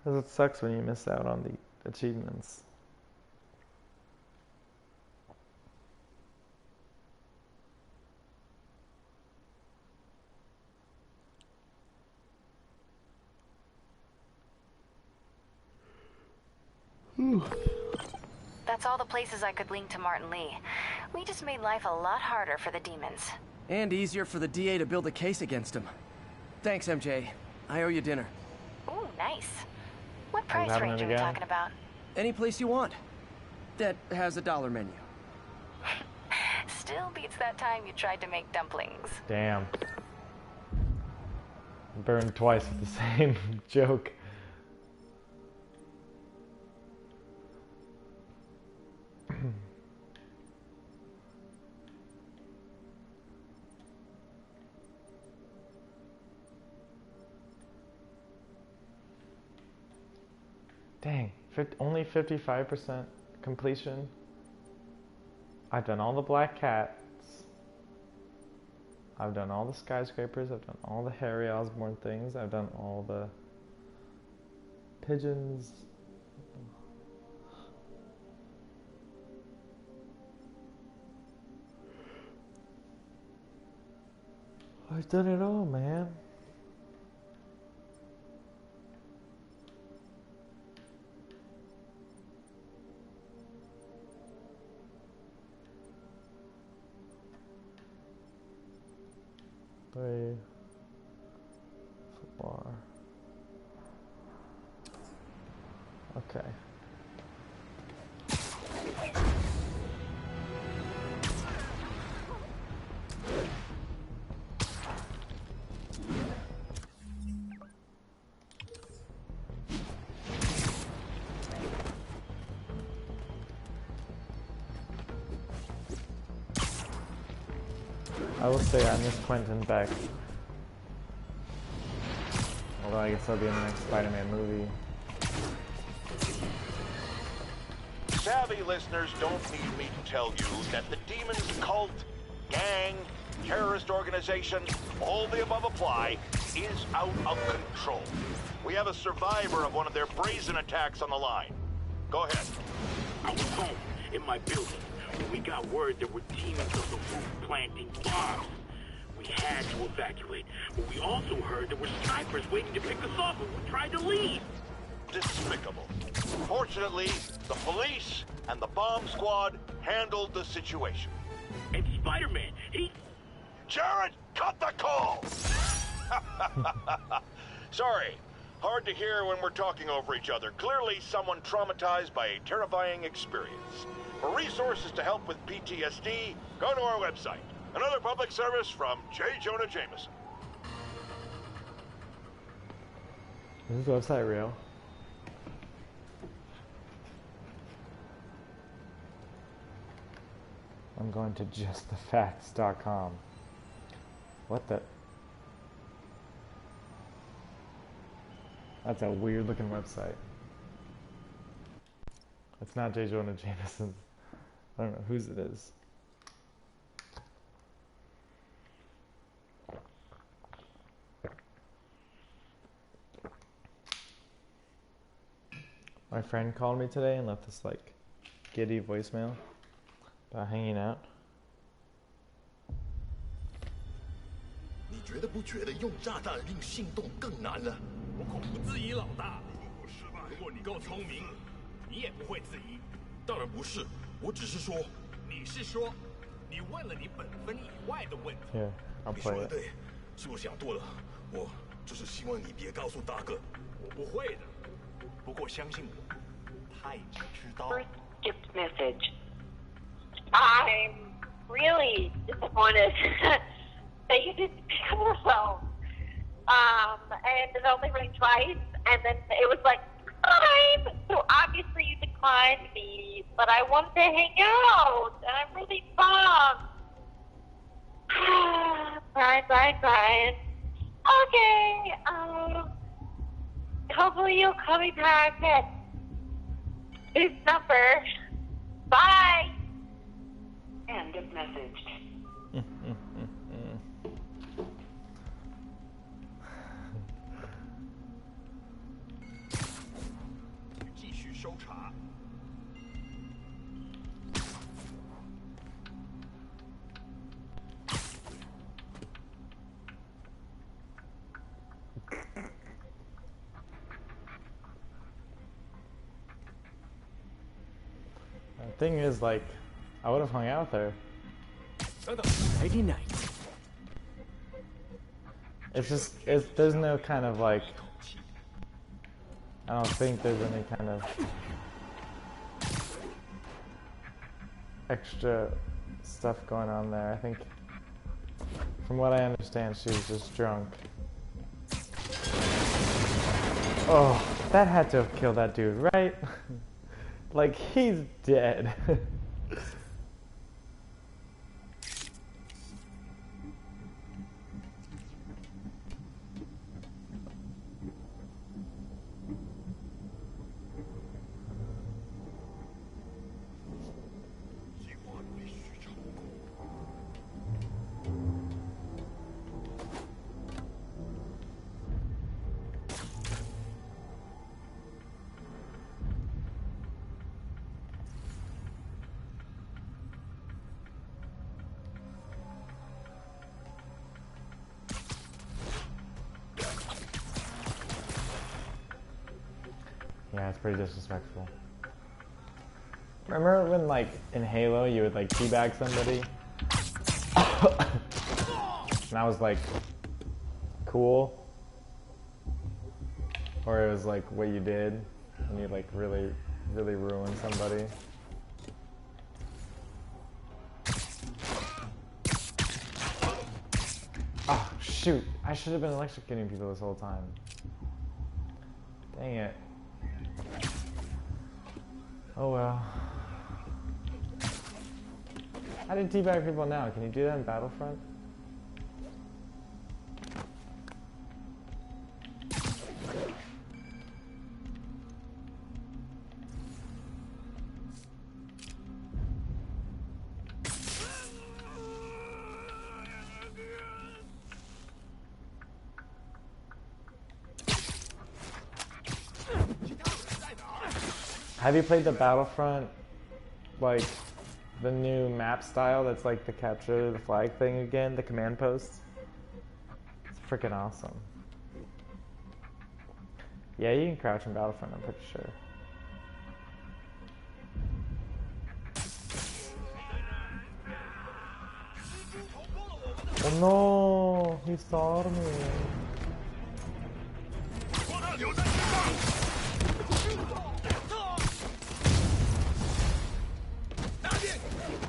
Because it sucks when you miss out on the achievements. That's all the places I could link to Martin Lee. We just made life a lot harder for the demons. And easier for the DA to build a case against him. Thanks, MJ. I owe you dinner. Ooh, nice. What price happening range are we again? talking about? Any place you want. That has a $1 menu. Still beats that time you tried to make dumplings. Damn. Burned twice with the same joke. Dang, only 55% completion. I've done all the black cats. I've done all the skyscrapers. I've done all the Harry Osborn things. I've done all the pigeons. I've done it all, man. Play football. Okay. I will say I miss Quentin Beck. Although I guess he'll be in the next Spider-Man movie. Savvy listeners don't need me to tell you that the Demon's cult, gang, terrorist organization, all the above apply, is out of control. We have a survivor of one of their brazen attacks on the line. Go ahead. I was home, in my building, when we got word there were demons on the roof planting bombs. We had to evacuate, but we also heard there were snipers waiting to pick us off when we tried to leave. Despicable. Fortunately, the police and the bomb squad handled the situation. And Spider-Man, he... Jared, cut the call! Sorry. Hard to hear when we're talking over each other. Clearly someone traumatized by a terrifying experience. For resources to help with PTSD, go to our website. Another public service from J. Jonah Jameson. Is this website real? I'm going to justthefacts.com. What the? That's a weird looking website. It's not J. Jonah Jameson's. I don't know whose it is. My friend called me today and left this like giddy voicemail about hanging out. 你觉得不觉得用炸弹令行动更难了？我恐不质疑老大。如果你够聪明，你也不会质疑。当然不是，我只是说，你是说，你问了你本分以外的问题。 Here, I'll 你说 play 的 it. 对，是我想多了。我就是希望你别告诉大哥，我不会的。不过相信我，他已经知道。 First skipped message. I'm really disappointed that you didn't pick up the phone. And it only rang twice, and then it was like, fine. So obviously you declined me, but I wanted to hang out, and I'm really bummed. Fine. Okay, hopefully you'll call me back at this number. Bye. End of message. 继续搜查。 The thing is, like, I would have hung out there. Nighty night. It's just, there's no kind of like, I don't think there's any kind of extra stuff going on there. I think, from what I understand, she was just drunk. Oh, that had to have killed that dude, right? Like, he's dead. Yeah, it's pretty disrespectful. Remember when, like, in Halo, you would, like, teabag somebody? And that was, like, cool? Or it was, like, what you did when you, like, really ruined somebody? Oh, shoot! I should have been electrocuting people this whole time. Dang it. Oh well. How do you teabag people now? Can you do that in Battlefront? Have you played the Battlefront, like, the new map style that's like the capture the flag thing again, the command posts? It's freaking awesome. Yeah, you can crouch in Battlefront, I'm pretty sure. Oh no, he saw me.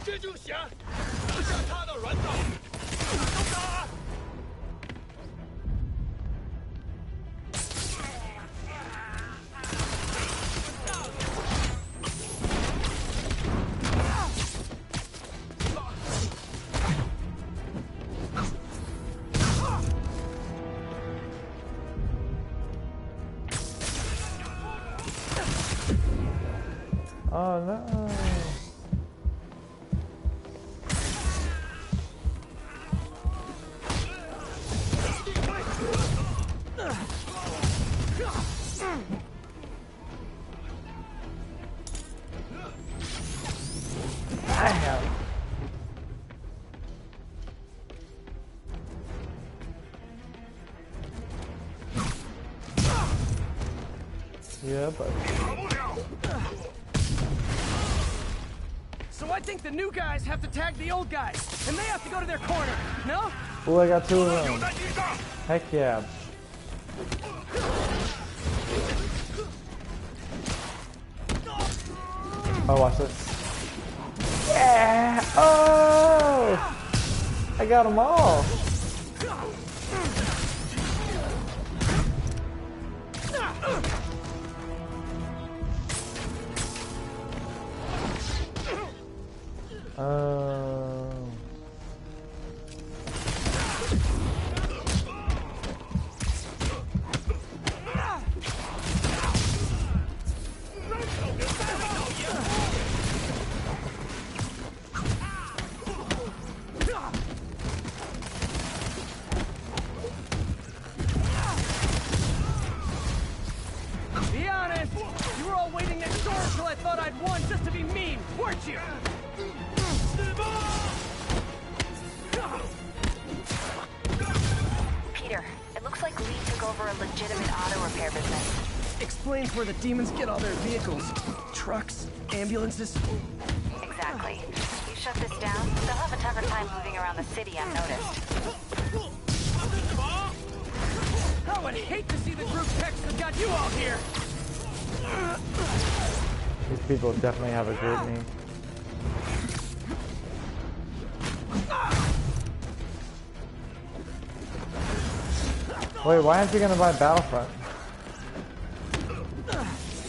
蜘蛛侠，拿下他的软岛，动他！ Oh no. Yeah, but 什么？ I think the new guys have to tag the old guys, and they have to go to their corner, no? Oh, I got 2 of them. Heck yeah. Oh, watch this. Yeah! Oh! I got them all. Be honest, you were all waiting next door until I thought I'd won just to be mean, weren't you? Peter, it looks like Lee took over a legitimate auto repair business. Explains where the demons get all their vehicles. Trucks, ambulances. Exactly. You shut this down, they'll have a tougher time moving around the city unnoticed. I would hate to see the group text that got you all here. These people definitely have a group name. Wait, why aren't you gonna buy Battlefront?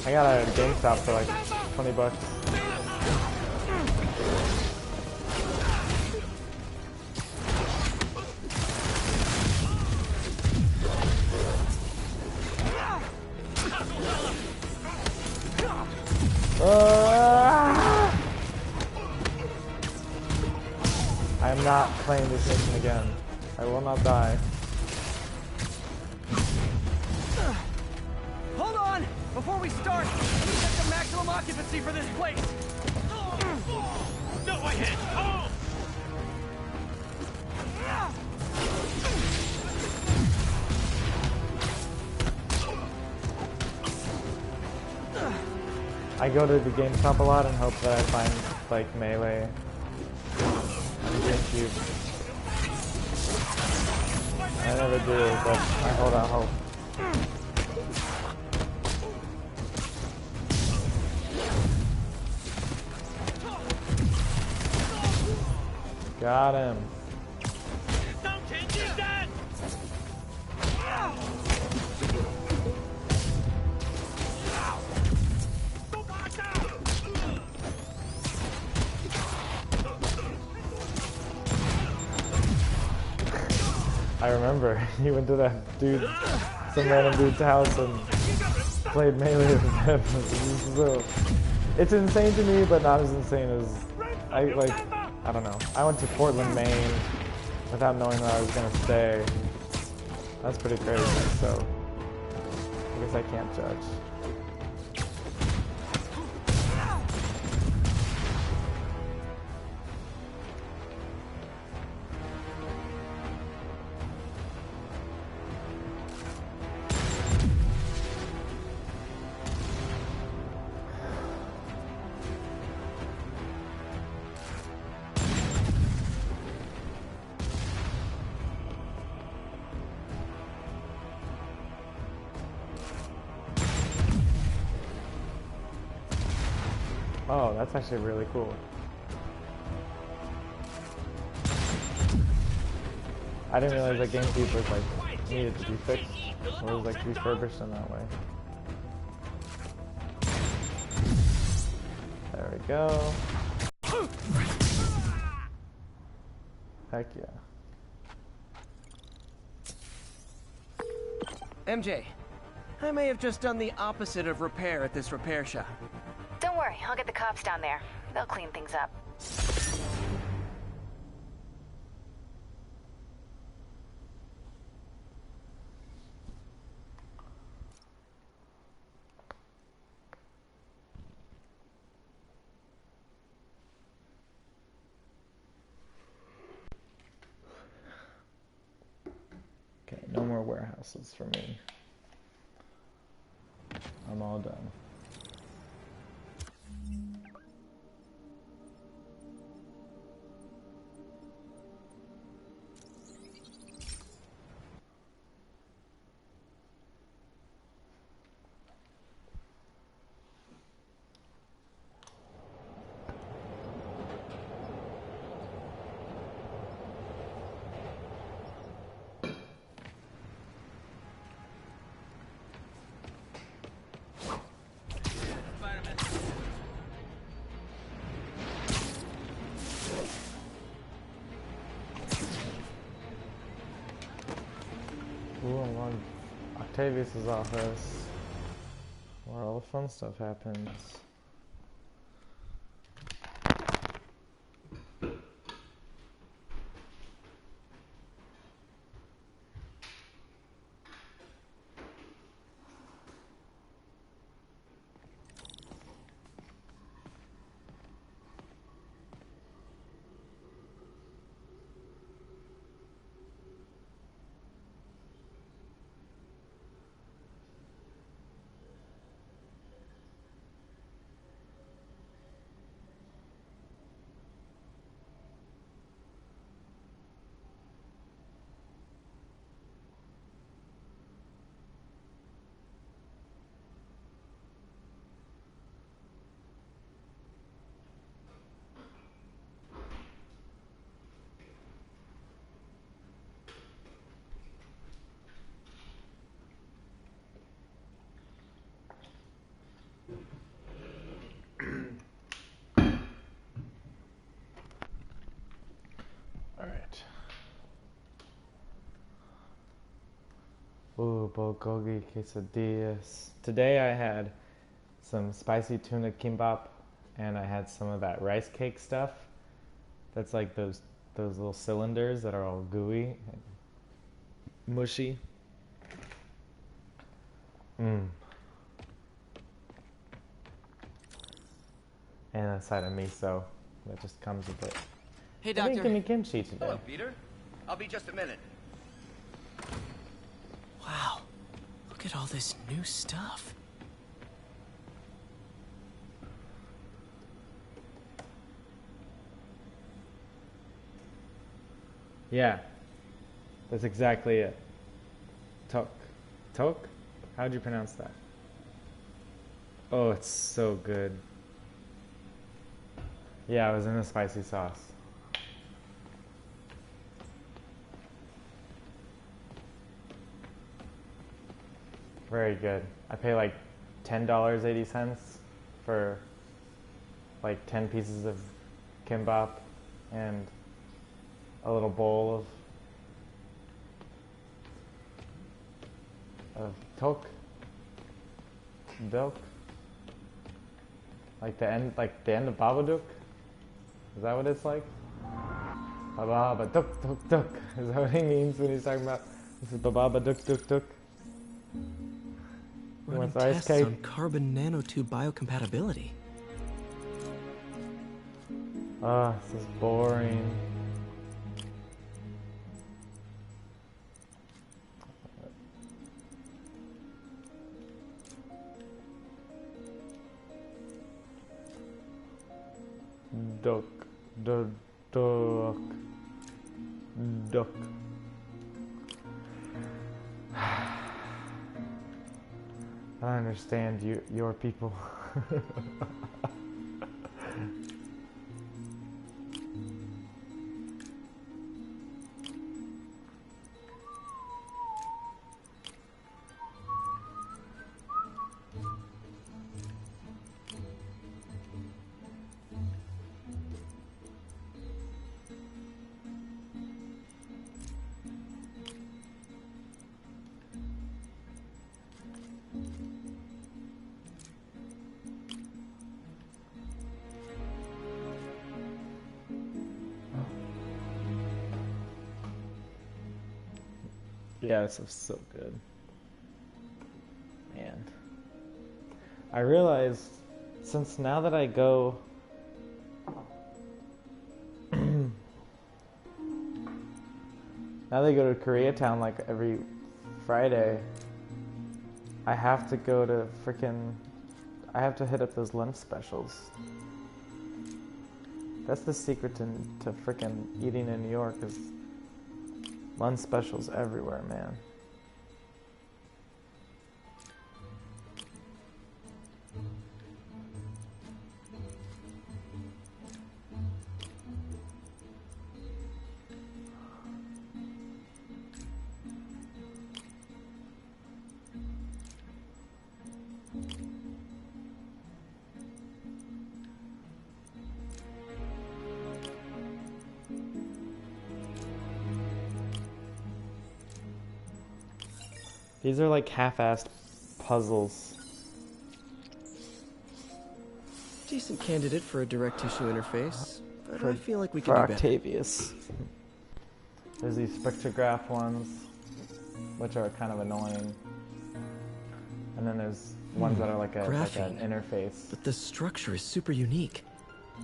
I got a GameStop for like 20 bucks. I am not playing this mission again. I will not die. Hold on! Before we start, we set the maximum occupancy for this place. No, I hit! Oh! I go to the GameStop a lot and hope that I find like Melee on GameCube. I never do, but I hold out hope. Got him. I remember he went to that dude, some random dude's house and played Melee with him. So, it's insane to me, but not as insane as I don't know. I went to Portland, Maine without knowing that I was gonna stay. That's pretty crazy, so I guess I can't judge. Oh, that's actually really cool. I didn't realize that GameCube was like needed to be fixed, or was like refurbished in that way. There we go. Heck yeah. MJ, I may have just done the opposite of repair at this repair shop. Don't worry, I'll get the cops down there. They'll clean things up. Okay, no more warehouses for me. I'm all done. Octavius's office, where all the fun stuff happens. Alright. Ooh, bulgogi quesadillas. Today I had some spicy tuna kimbap and I had some of that rice cake stuff. That's like those little cylinders that are all gooey and mushy. And a side of miso that just comes with it. Hey, They didn't Doctor. give me kimchi today. Hello, Peter. I'll be just a minute. Wow. Look at all this new stuff. Yeah, that's exactly it. Tok. Tok? How'd you pronounce that? Oh, it's so good. Yeah, it was in a spicy sauce. Very good. I pay like $10.80 for like 10 pieces of kimbap and a little bowl of tok, milk, like the end of Babadook. Is that what it's like? Baba duk duk duk. Is that what he means when he's talking about this is Baba duk duk duk? He Running wants ice tests cake. on carbon nanotube biocompatibility. Ah, this is boring. Duck, duck, duck, duck. I don't understand your people. Yeah, this is so good. Man. I realized, since now that I go... now that I go to Koreatown like every Friday, I have to go to I have to hit up those lunch specials. That's the secret to frickin' eating in New York is lunch specials everywhere, man. These are like half-assed puzzles. Decent candidate for a direct-tissue interface, but For- I feel like we for could do better. Octavius. There's these spectrograph ones, which are kind of annoying. And then there's ones that are like an interface. But the structure is super unique.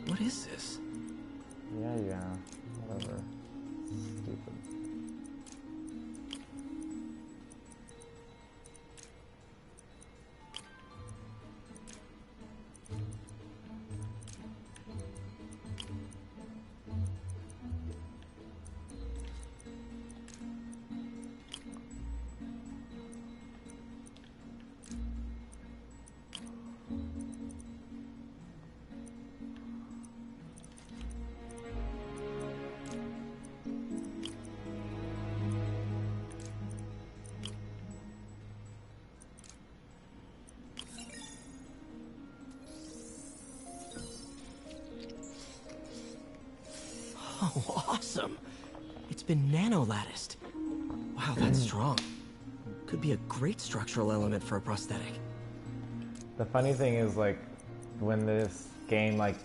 What is this? Yeah, whatever. Stupid. Oh, awesome! It's been nano-latticed. Wow, that's strong. Could be a great structural element for a prosthetic. The funny thing is, like, when this game, like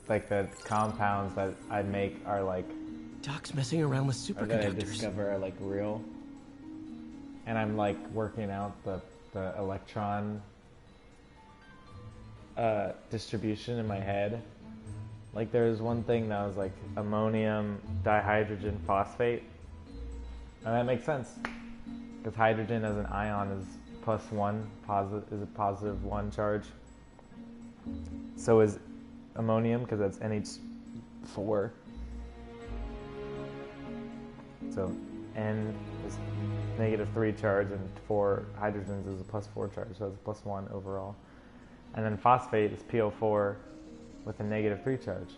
the compounds that I make are like... Doc's messing around with or that I superconductors. discover are like real. And I'm like working out the electron distribution in my head. Like there's one thing that was like ammonium dihydrogen phosphate. And that makes sense. Because hydrogen as an ion is is a positive 1 charge. So is ammonium, because that's NH4. So N is -3 charge and 4 hydrogens is a +4 charge, so it's a +1 overall. And then phosphate is PO4 with a -3 charge.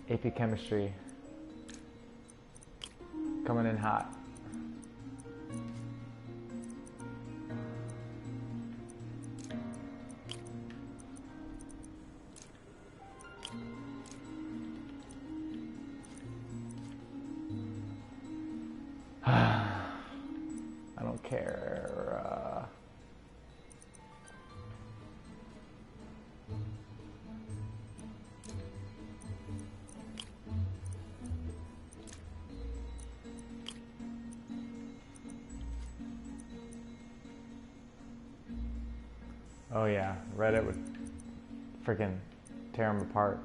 AP chemistry coming in hot. I don't care. Oh yeah, Reddit would freaking tear them apart.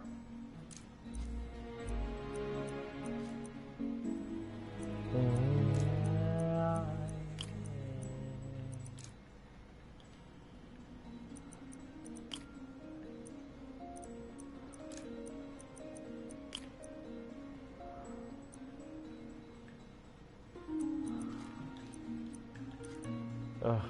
Ugh.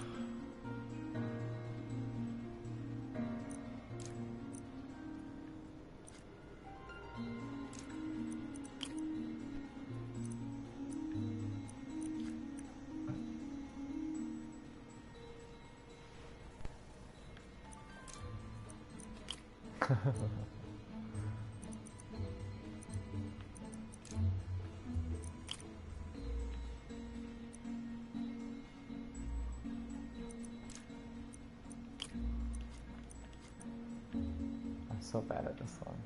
I'm so bad at this one.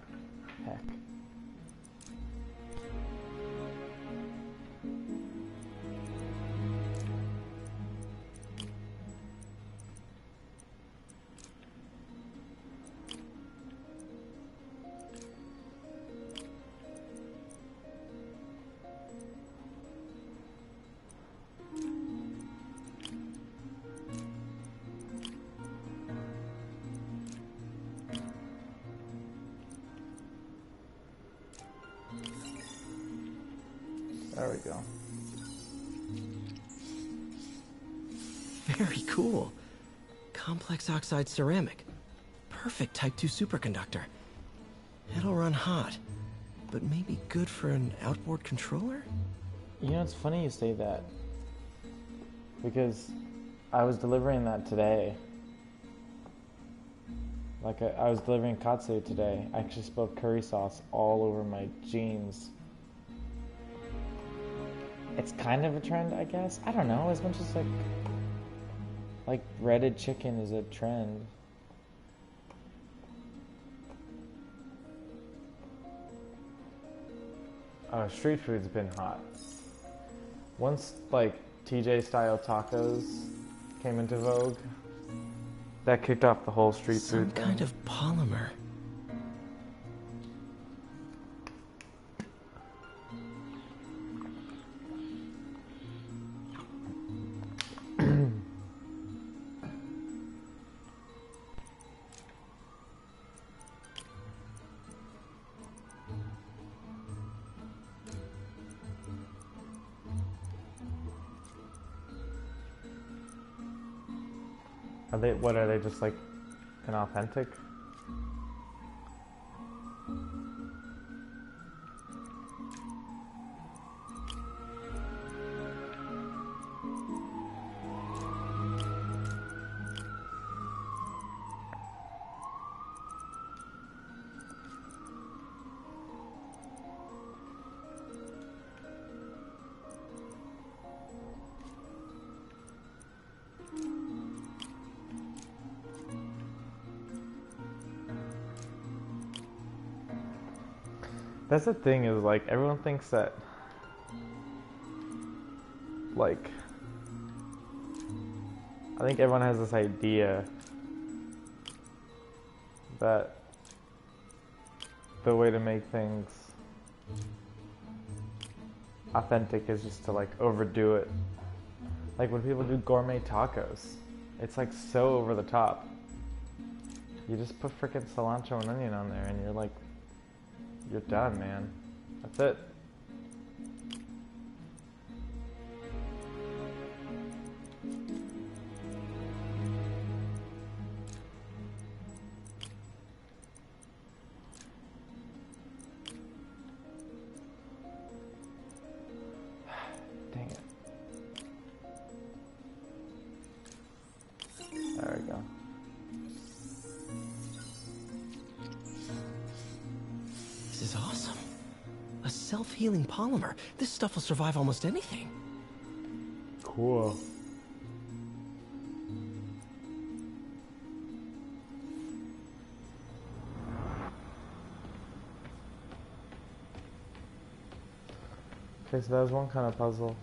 Heck. There we go. Very cool. Complex oxide ceramic. Perfect Type 2 superconductor. It'll run hot, but maybe good for an outboard controller? You know, it's funny you say that. Because I was delivering that today. Like, I was delivering katsu today. I actually spilled curry sauce all over my jeans. It's kind of a trend, I guess. I don't know, as much as like breaded chicken is a trend. Oh, street food's been hot. Once like TJ style tacos came into vogue, that kicked off the whole street food thing. Some kind of polymer. What are they, just like inauthentic? That's the thing, is like everyone thinks that like I think everyone has this idea that the way to make things authentic is just to like overdo it. Like when people do gourmet tacos, it's like so over the top. You just put frickin' cilantro and onion on there and you're like, you're done, man. That's it. Dang it. There we go. This is awesome. A self-healing polymer. This stuff will survive almost anything. Cool. Okay, so that was one kind of puzzle.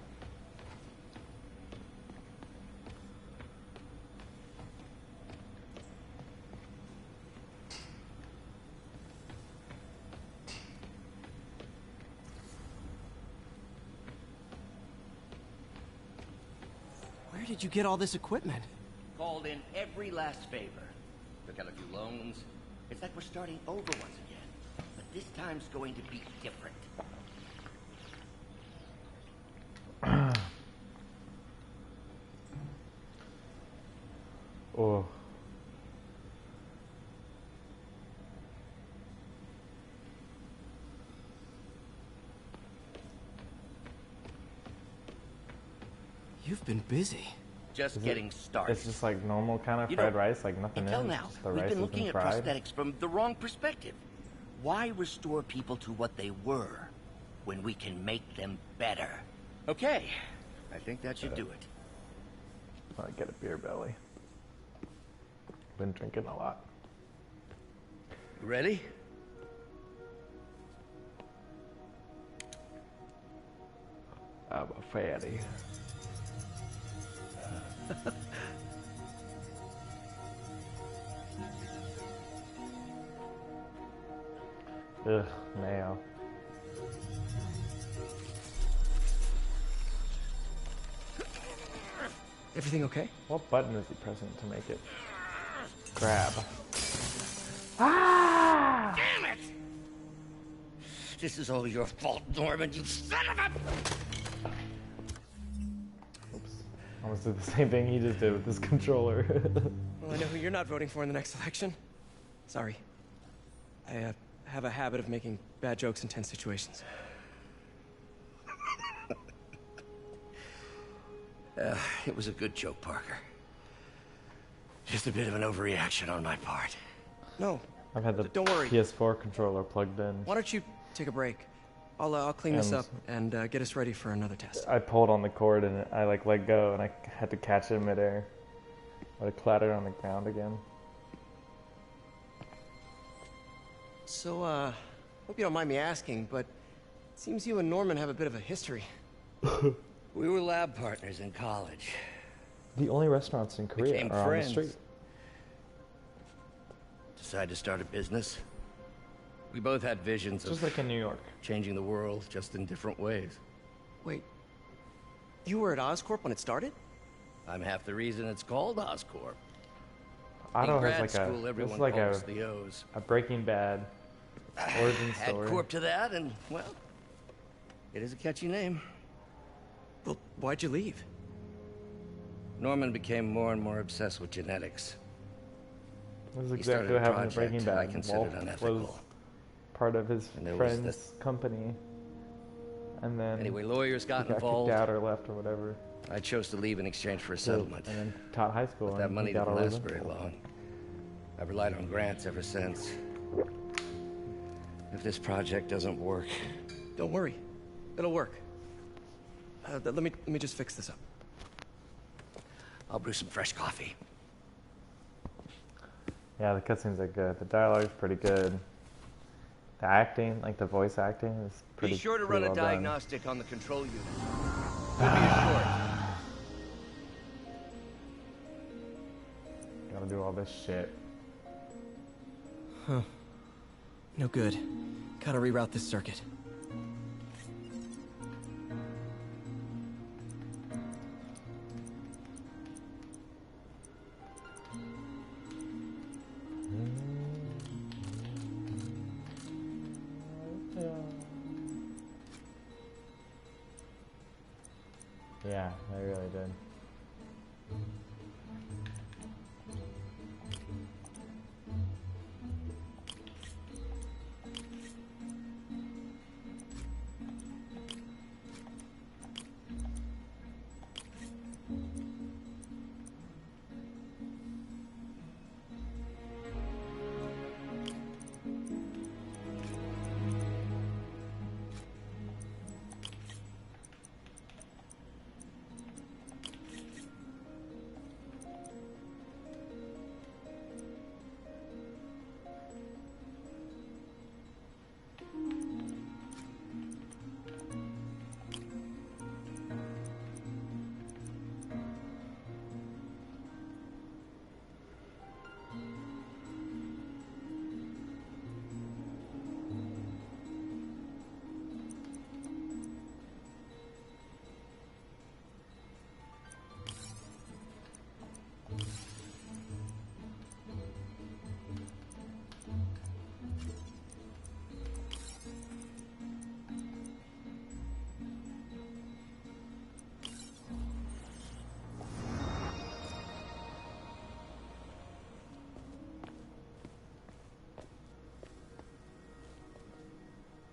Where did you get all this equipment? Called in every last favor. Took out a few loans. It's like we're starting over once again. But this time's going to be different. Oh. You've been busy. Just getting started. It's just like normal kind of fried rice, like nothing Until in it. now, Just the we've rice been has looking at fried. prosthetics from the wrong perspective. Why restore people to what they were when we can make them better? Okay, I think that should do it. I get a beer belly. Been drinking a lot. You ready? I'm a fatty. Ugh, mayo. Everything okay? What button is he pressing to make it grab? Ah! Damn it! This is all your fault, Norman, you son of a... Oops. Almost did the same thing he just did with this controller. Well, I know who you're not voting for in the next election. Sorry. I have a habit of making bad jokes in tense situations. It was a good joke, Parker. Just a bit of an overreaction on my part. No. I've had the Don't worry. PS4 controller plugged in. Why don't you take a break? I'll clean this up and get us ready for another test. I pulled on the cord and I like let go and I had to catch it midair. But it clattered on the ground again. So, hope you don't mind me asking, but it seems you and Norman have a bit of a history. We were lab partners in college. The only restaurants in Korea Became are friends. on the street. Decided to start a business. We both had visions Just of like in New York. changing the world, just in different ways. Wait, you were at Oscorp when it started? I'm half the reason it's called Oscorp. Otto in grad has like school, a this everyone is like calls the O's. a Breaking Bad origin Add story. Corp to that, and well, it is a catchy name. Well, why'd you leave? Norman became more and more obsessed with genetics. This is He exactly started what a happened in project Breaking that I Bad. considered Walt unethical. was part of his And there was friend's this- company, and then Anyway, lawyers got he got involved. kicked out or left or whatever. I chose to leave in exchange for a settlement. And then taught high school. But that and money he got didn't all last of very it. long. I've relied on grants ever since. If this project doesn't work, Don't worry, it'll work. Let me just fix this up. I'll brew some fresh coffee. Yeah, the cutscenes are good. The dialogue's pretty good. The acting, like the voice acting, is pretty. Be sure to pretty run a well done. diagnostic on the control unit. Good be assured. Gotta do all this shit. Huh. No good. Gotta reroute this circuit. Yeah, I really did.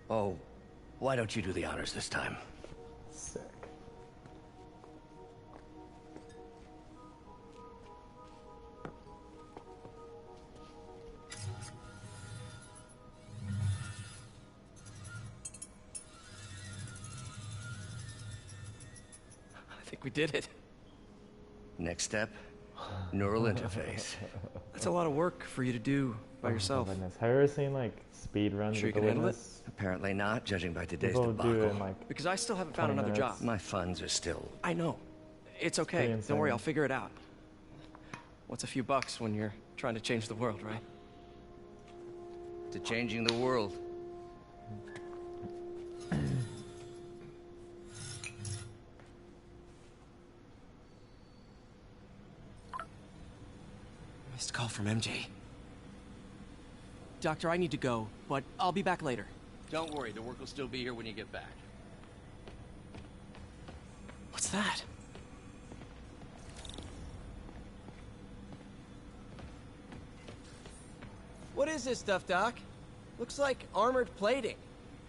Oh, why don't you do the honors this time? Sick. I think we did it. Next step, neural interface. That's a lot of work for you to do by yourself. Oh my goodness. Have you ever seen like speed runs Sure you with the can handle it? witness? Apparently not, judging by today's People do it debacle. in like Because I still haven't found 20 another minutes. job. My funds are still... I know. It's okay. Pretty Don't worry, insane. I'll figure it out. What's a few bucks when you're trying to change the world, right? to changing the world. Missed call from MJ. Doctor, I need to go, but I'll be back later. Don't worry, the work will still be here when you get back. What's that? What is this stuff, Doc? Looks like armored plating.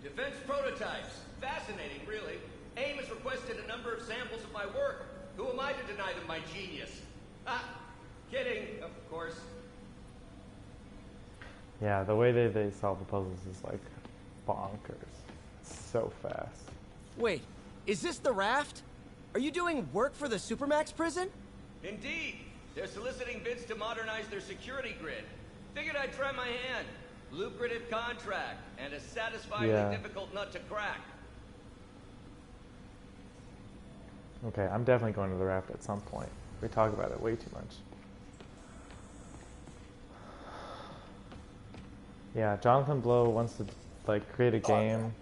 Defense prototypes. Fascinating, really. AIM has requested a number of samples of my work. Who am I to deny them my genius? Ah, kidding, of course. Yeah, the way they solve the puzzles is like bonkers. so fast. Wait, is this the raft? Are you doing work for the Supermax prison? Indeed. They're soliciting bids to modernize their security grid. Figured I'd try my hand. Lucrative contract, and a satisfyingly difficult nut to crack. Okay, I'm definitely going to the raft at some point. We talk about it way too much. Yeah, Jonathan Blow wants to like create a game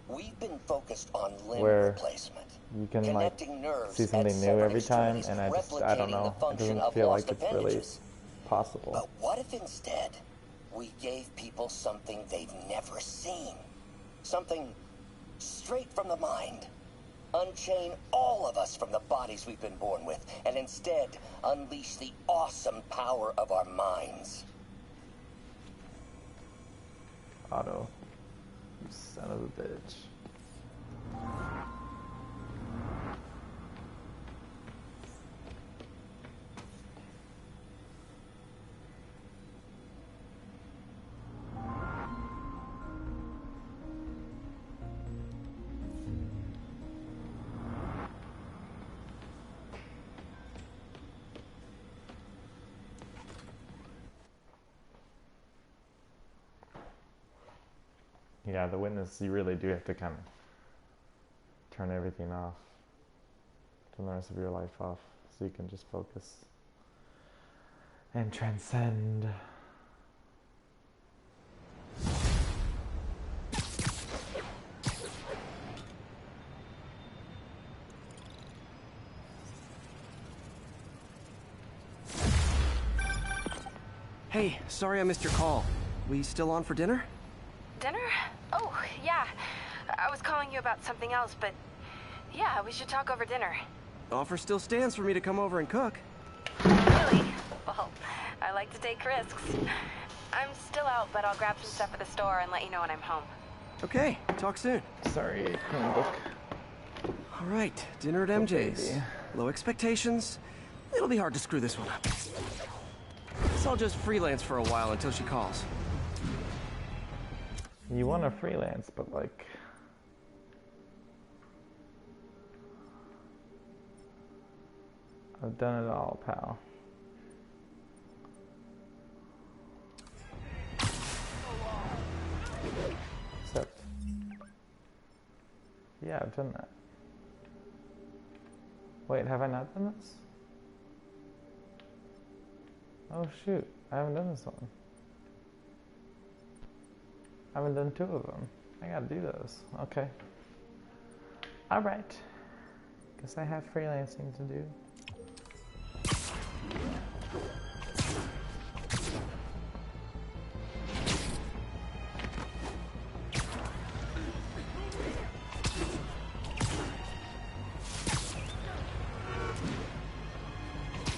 We've been focused on limb where replacement. you can like Connecting nerves see something at new several every time, extremities, and I don't know. replicating the It function doesn't of feel lost like it's really appendages. possible. But what if instead we gave people something they've never seen? Something straight from the mind. Unchain all of us from the bodies we've been born with, and instead unleash the awesome power of our minds. Otto, you son of a bitch. Yeah, the witness, you really do have to kind of turn everything off. Turn the rest of your life off so you can just focus and transcend. Hey, sorry I missed your call. We still on for dinner? Dinner? Oh, yeah. I was calling you about something else, but yeah, we should talk over dinner. Offer still stands for me to come over and cook. Really? Well, I like to take risks. I'm still out, but I'll grab some stuff at the store and let you know when I'm home. Okay, talk soon. Sorry, book. All right, dinner at MJ's. Baby. Low expectations. It'll be hard to screw this one up. So I'll just freelance for a while until she calls. You want to freelance, but like... I've done it all, pal. Except... Yeah, I've done that. Wait, have I not done this? Oh shoot, I haven't done this one. I haven't done 2 of them. I gotta do those. Okay. Alright. Guess I have freelancing to do.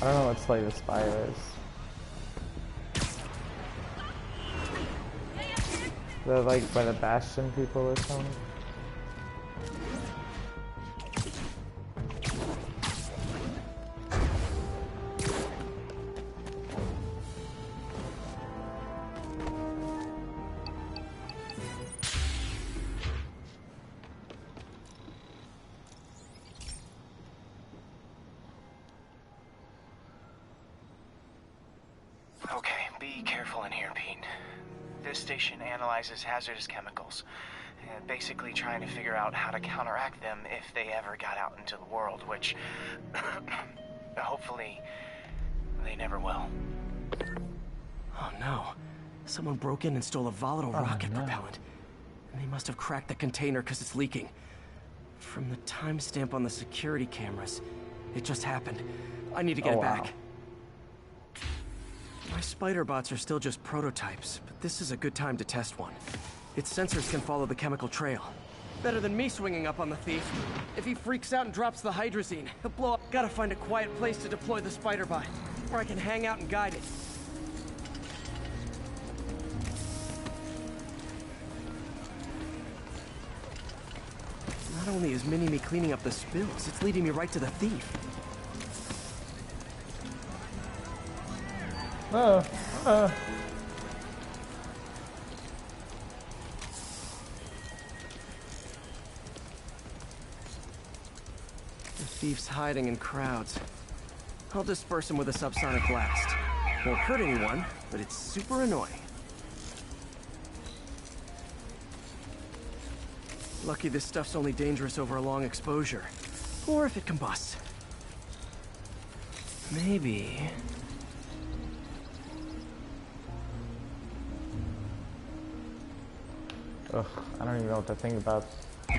I don't know what Slay the Spire is. They're like by the Bastion people or something. Okay, be careful in here, Pete. This station analyzes hazardous chemicals, basically trying to figure out how to counteract them if they ever got out into the world, which hopefully they never will. Oh no. Someone broke in and stole a volatile rocket propellant. And they must have cracked the container because it's leaking. From the timestamp on the security cameras, it just happened. I need to get it back. My spider bots are still just prototypes, but this is a good time to test one. Its sensors can follow the chemical trail. Better than me swinging up on the thief. If he freaks out and drops the hydrazine, he'll blow up. Gotta find a quiet place to deploy the spider bot, where I can hang out and guide it. Not only is Mini-Me cleaning up the spills, it's leading me right to the thief. The thief's hiding in crowds. I'll disperse him with a subsonic blast. Won't hurt anyone, but it's super annoying. Lucky this stuff's only dangerous over a long exposure. Or if it combusts. Maybe... Ugh, I don't even know what to think about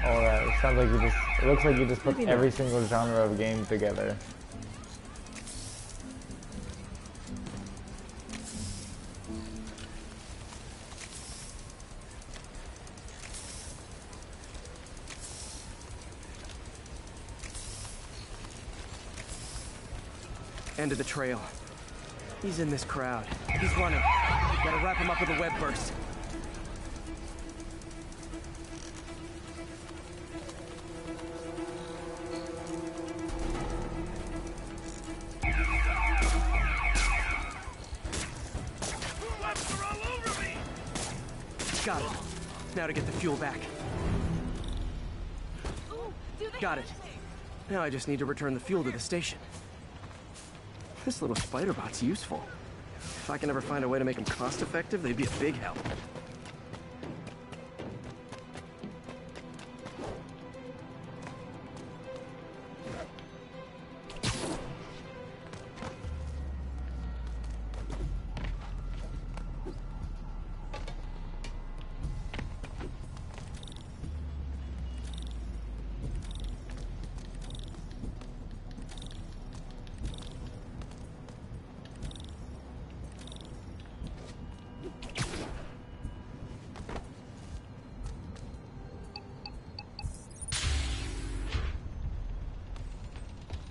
all that. It sounds like it looks like you just put every single genre of game together. End of the trail. He's in this crowd. He's running. Gotta wrap him up with a web burst. Got it. Now to get the fuel back. Got it. Now I just need to return the fuel to the station. This little spider bot's useful. If I can ever find a way to make them cost-effective, they'd be a big help.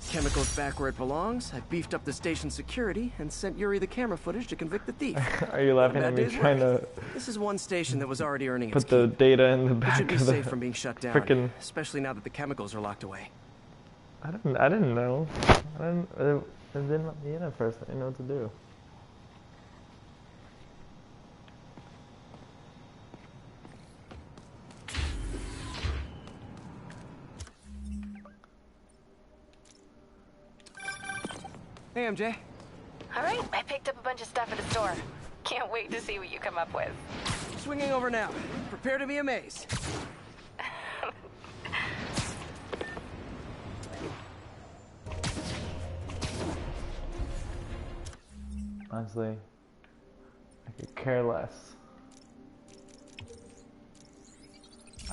Chemicals back where it belongs. I beefed up the station security and sent Yuri the camera footage to convict the thief. Are you laughing at me trying to... This is one station that was already earning its put the data in the back of the... It should be safe from being shut down, frickin... especially now that the chemicals are locked away. I didn't know. It didn't let me in at first. I didn't know what to do. Hey, MJ. All right, I picked up a bunch of stuff at the store. Can't wait to see what you come up with. Swinging over now. Prepare to be amazed. Honestly, I could care less.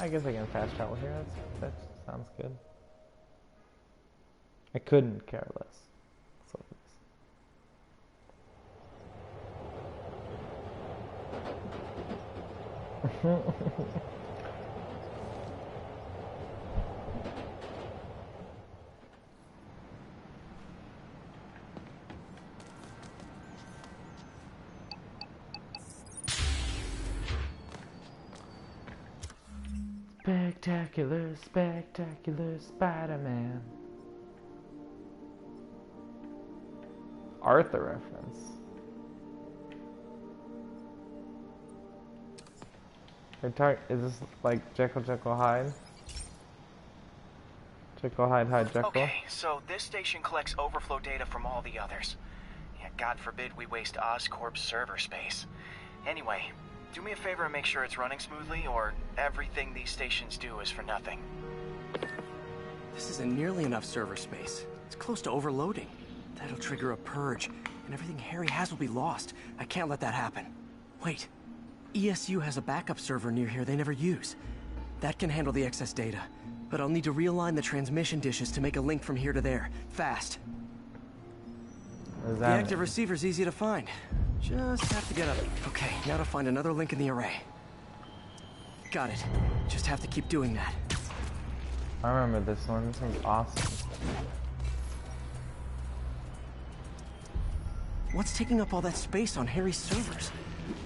I guess I can fast travel here. That sounds good. I couldn't care less. Spectacular, spectacular Spider-Man. Arthur reference. Is this like Jekyll Hyde? Jekyll Hyde Jekyll? Okay, so this station collects overflow data from all the others. Yeah, God forbid we waste Oscorp's server space. Anyway, do me a favor and make sure it's running smoothly, or everything these stations do is for nothing. This isn't nearly enough server space. It's close to overloading. That'll trigger a purge, and everything Harry has will be lost. I can't let that happen. Wait. ESU has a backup server near here they never use. That can handle the excess data, but I'll need to realign the transmission dishes to make a link from here to there, fast. The active receiver's easy to find. Just have to get up. Okay, now to find another link in the array. Got it. Just have to keep doing that. I remember this one. This one's awesome. What's taking up all that space on Harry's servers?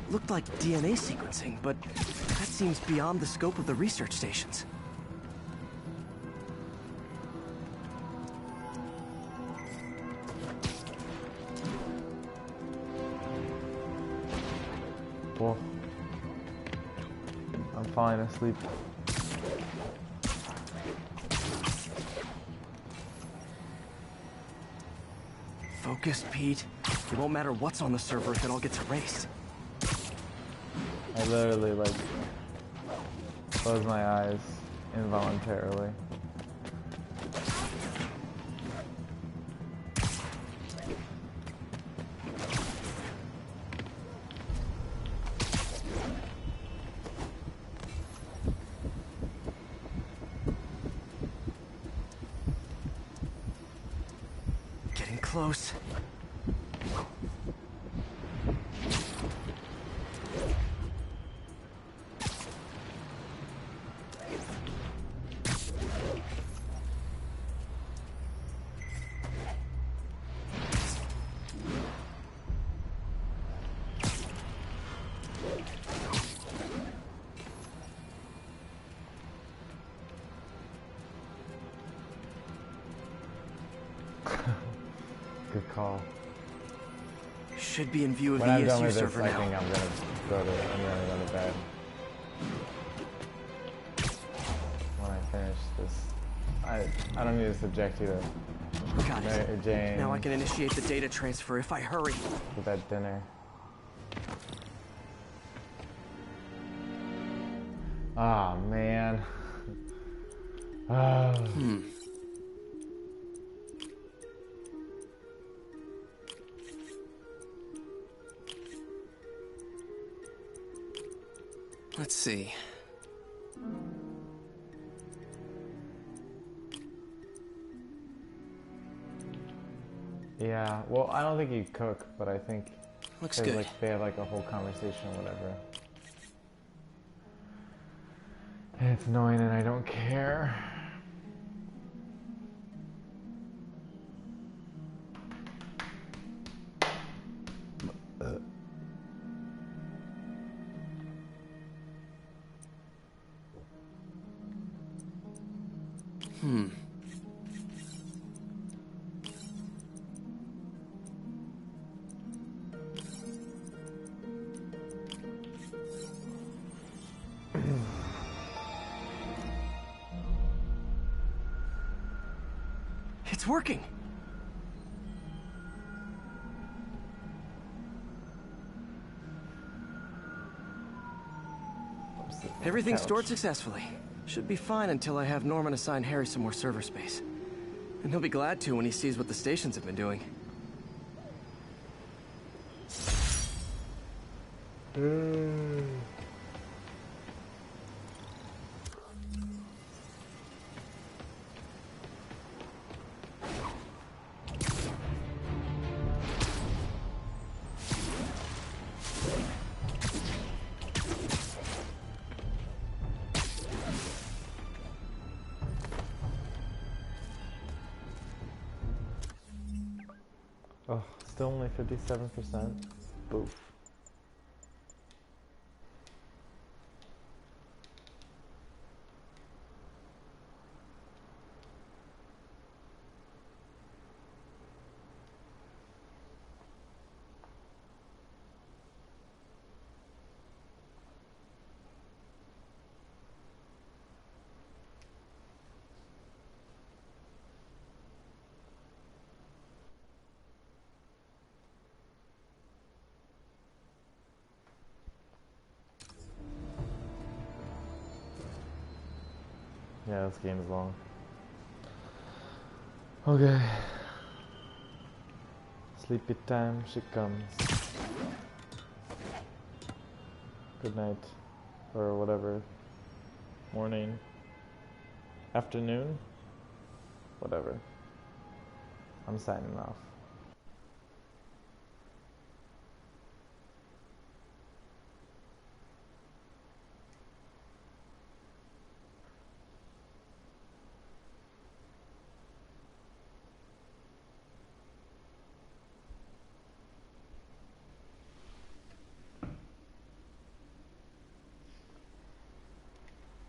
Looked like DNA sequencing, but that seems beyond the scope of the research stations. Well, I'm falling asleep. Focus, Pete. It won't matter what's on the server if it all gets erased. I literally, like, close my eyes involuntarily. Getting close. Good call. Should be in view of when the I'm done ESU with this, server I now. think I'm gonna go to bed. When I finish this, I don't need to subject you to Got Mary it. Jane Now I can initiate the data transfer if I hurry. with that dinner. Oh man. Let's see. Yeah, well, I don't think you cook, but I think Looks they, good. like, they have like a whole conversation or whatever. And it's annoying and I don't care. It's working. Everything's stored successfully. Should be fine until I have Norman assign Harry some more server space. And he'll be glad to when he sees what the stations have been doing. Oh, still only 57%. Boof. Yeah, this game is long. Okay. Sleepy time, she comes. Good night. Or whatever. Morning. Afternoon? Whatever. I'm signing off.